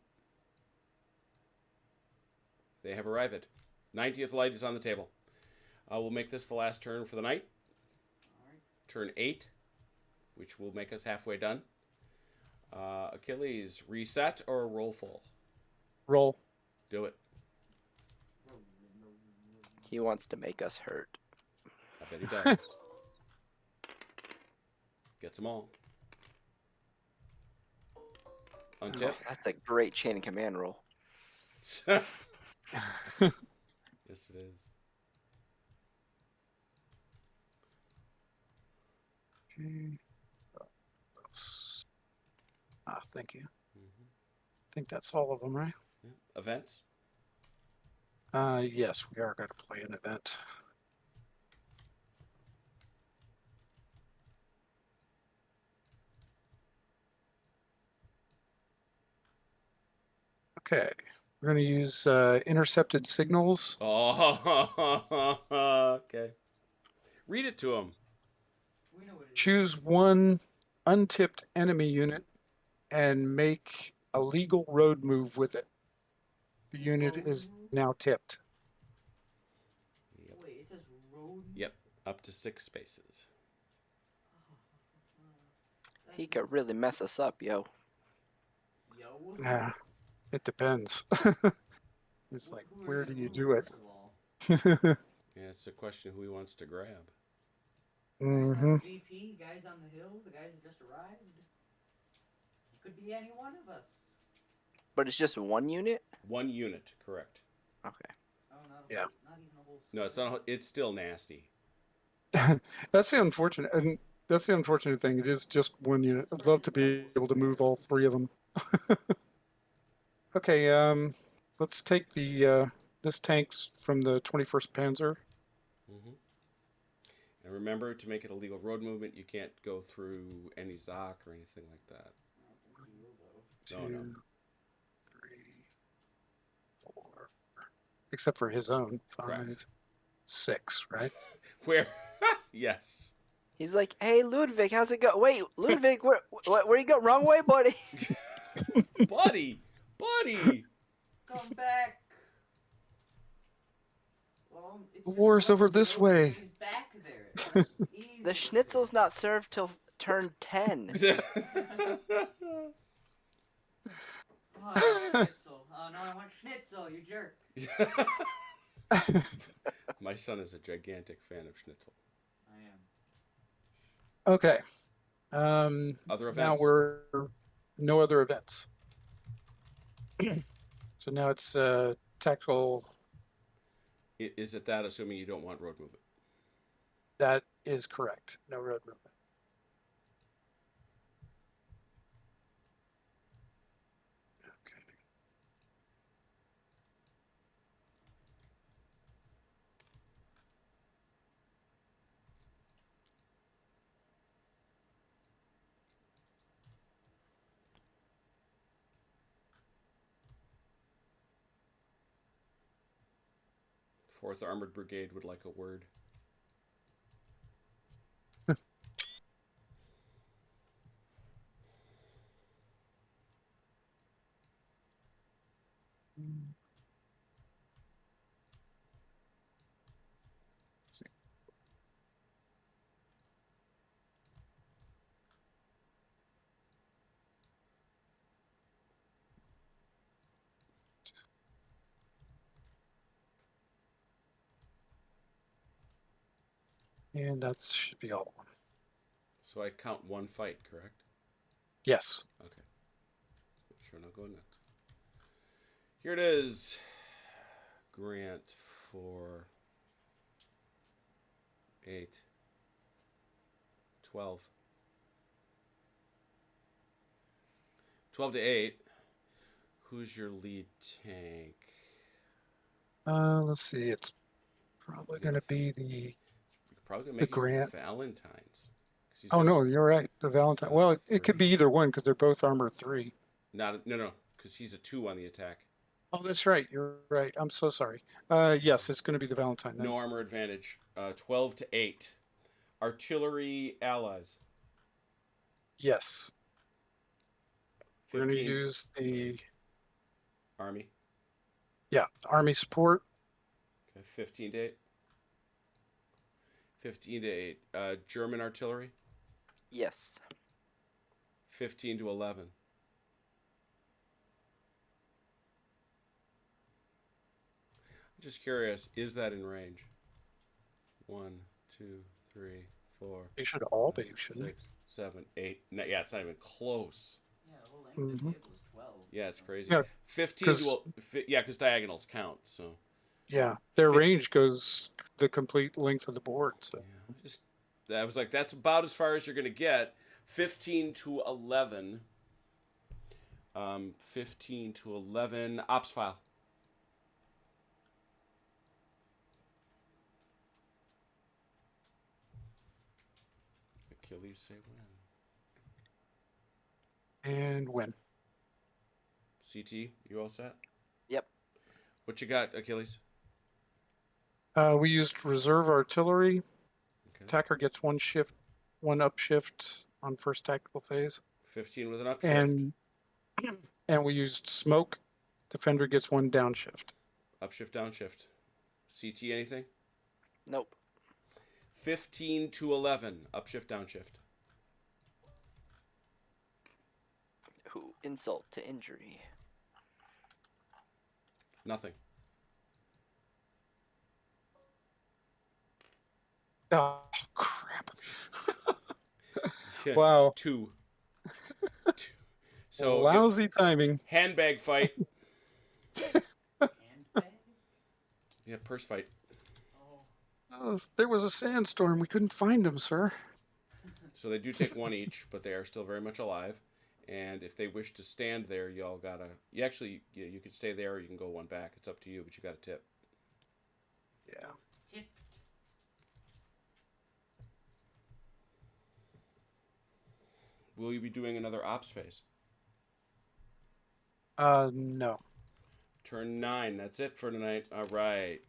They have arrived. 90th Light is on the table. We'll make this the last turn for the night.
Alright.
Turn 8, which will make us halfway done. Achilles, reset or roll full?
Roll.
Do it.
He wants to make us hurt.
I bet he does. Gets them all. Untip.
Oh, that's a great chain of command roll.
Yes, it is.
Okay. Thank you.
Mm-hmm.
I think that's all of them, right?
Yeah. Events.
Yes, we are going to play an event. Okay, we're going to use intercepted signals.
Oh, okay. Read it to him.
We know what it is.
Choose one untipped enemy unit and make a legal road move with it. The unit is now tipped.
Yep.
Wait, it says road?
Yep. Up to 6 spaces.
He could really mess us up, yo.
Yo?
Yeah, it depends. It's like,
Who are
where do you
who,
do it?
first of all?
Yeah, it's a question who he wants to grab.
Guys on
Mm-hmm.
VP, guys on the hill, the guys that just arrived. It could be any one of us.
But it's just one unit?
1 unit, correct.
Okay.
Oh, not
Yeah.
Not even a whole
No, it's not. It's still nasty.
That's the unfortunate, and that's the unfortunate thing. It is just one unit. I'd love to be able to move all 3 of them. Okay, let's take the this tank's from the 21st Panzer.
Mm-hmm. And remember, to make it a legal road movement, you can't go through any Zoc or anything like that.
Two,
No, no.
3, 4, except for his own 5,
Correct.
6, right?
Where? Yes.
He's like, hey, Ludwig, how's it go? Wait, Ludwig, where you go? Wrong way, buddy.
Buddy! Buddy!
Come back! Well, it's
The
just
war's
one
over this
road,
way.
He's back there. Easy.
The schnitzel's not served till turn 10.
Oh, I want schnitzel. Oh no, I want schnitzel, you jerk.
My son is a gigantic fan of schnitzel.
I am.
Okay.
Other events?
Now we're no other events. So now it's tactical.
Is it that, assuming you don't want road movement?
That is correct. No road movement. Okay.
Fourth Armored Brigade would like a word.
And that should be all.
So I count one fight, correct?
Yes.
Okay. Sure, not going next. Here it is. Grant for 8, 12. 12 to 8. Who's your lead tank?
Let's see. It's probably going to be the
You're probably going to
the
make it
Grant.
Valentine's. 'Cause he's
Oh
got
no, you're right. The Valentine.
got a
Well, it could
3.
be either one because they're both armor 3.
No, because he's a 2 on the attack.
Oh, that's right. You're right. I'm so sorry. Yes, it's going to be the Valentine then.
No armor advantage. 12 to 8. Artillery allies.
Yes. We're going to
15.
use the
Army.
Army support.
Okay, 15 to 8. 15 to 8. German artillery.
Yes.
15 to 11. I'm just curious, is that in range? 1, 2, 3, 4.
They should all be,
5,
shouldn't
6, 7, 8. No, yeah, it's not even close.
Yeah, the whole length of the
Mhm.
table is 12.
Yeah, it's crazy.
Yeah,
15
'cause-
to yeah, because diagonals count. So
Yeah, their
Fit-
range goes the complete length of the board. So
yeah, just I was like, that's about as far as you're gonna get. 15 to 11. 15 to 11. Ops file. Achilles say when.
and win.
CT, you all set?
Yep.
What you got, Achilles?
We used reserve artillery.
Okay.
Attacker gets one upshift on first tactical phase,
15 with an upshift.
and we used smoke. Defender gets one downshift.
Upshift, downshift. CT, anything?
Nope.
15 to 11. Upshift, downshift.
Ooh, insult to injury.
Nothing.
Oh crap!
Yeah,
Wow.
2. 2. So
Lousy timing.
handbag fight.
Handbag?
Yeah, purse fight.
Oh.
Oh, there was a sandstorm. We couldn't find them, sir.
So they do take one each, but they are still very much alive. And if they wish to stand there, y'all gotta. You could stay there, or you can go one back. It's up to you, but you got to tip.
Yeah.
Tipped.
Will you be doing another ops phase?
No.
Turn 9. That's it for tonight. All right.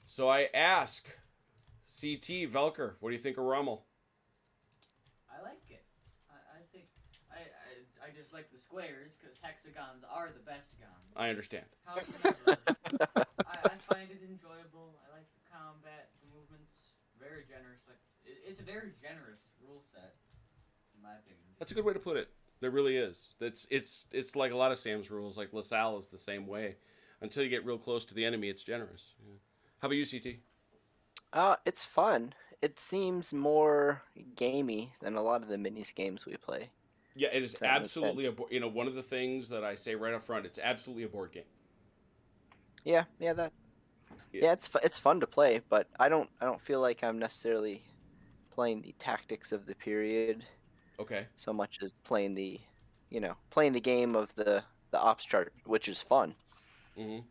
So I ask, CT Velker, what do you think of Rommel?
I like it. I think I just like the squares because hexagons are the best gons.
I understand.
However, I find it enjoyable. I like the combat, the movements, very generous. Like it's a very generous rule set, in my opinion.
That's a good way to put it. There really is. It's like a lot of Sam's rules. Like LaSalle is the same way. Until you get real close to the enemy, it's generous. Yeah. How about you, CT?
It's fun. It seems more gamey than a lot of the minis games we play.
Yeah, it is
If that makes
absolutely
sense.
one of the things that I say right up front. It's absolutely a board game.
Yeah,
Yeah.
it's fun to play, but I don't feel like I'm necessarily playing the tactics of the period
Okay.
so much as playing the game of the ops chart, which is fun,
hmm And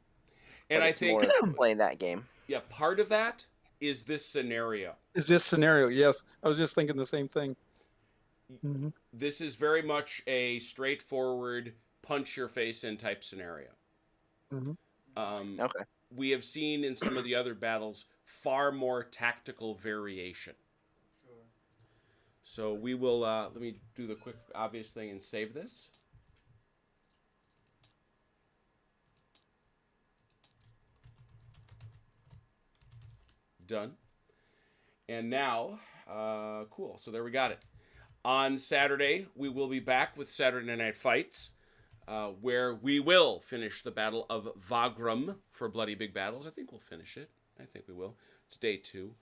but
I
it's
think,
more playing that game.
yeah, part of that is this scenario.
Is this scenario? Yes, I was just thinking the same thing. Hmm.
This is very much a straightforward punch your face in type scenario.
Hmm.
Um,
Okay.
we have seen in some of the other battles far more tactical variation.
Sure.
So we will. Let me do the quick obvious thing and save this. Done. And now, cool. So there we got it. On Saturday, we will be back with Saturday Night Fights, where we will finish the Battle of Wagram for Bloody Big Battles. I think we'll finish it. I think we will. It's day 2.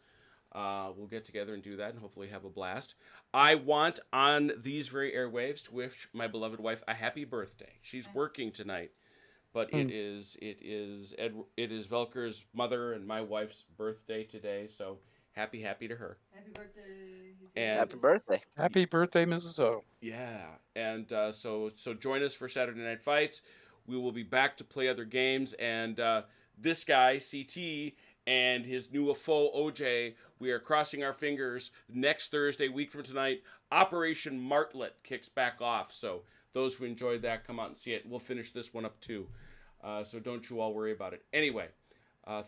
We'll get together and do that and hopefully have a blast. I want on these very airwaves to wish my beloved wife a happy birthday. She's working tonight, but it is Velker's mother and my wife's birthday today. So happy to her.
Happy birthday.
And-
Happy birthday.
Happy birthday, Mrs. O.
Yeah, and so join us for Saturday Night Fights. We will be back to play other games, and this guy CT and his new foe OJ. We are crossing our fingers. Next Thursday, week from tonight, Operation Martlet kicks back off. So those who enjoyed that, come out and see it. We'll finish this one up too. So don't you all worry about it. Anyway,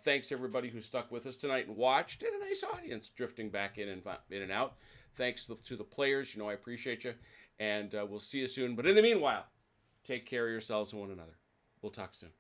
thanks everybody who stuck with us tonight and watched. And a nice audience drifting back in and out. Thanks to the players. I appreciate you. And we'll see you soon. But in the meanwhile, take care of yourselves and one another. We'll talk soon.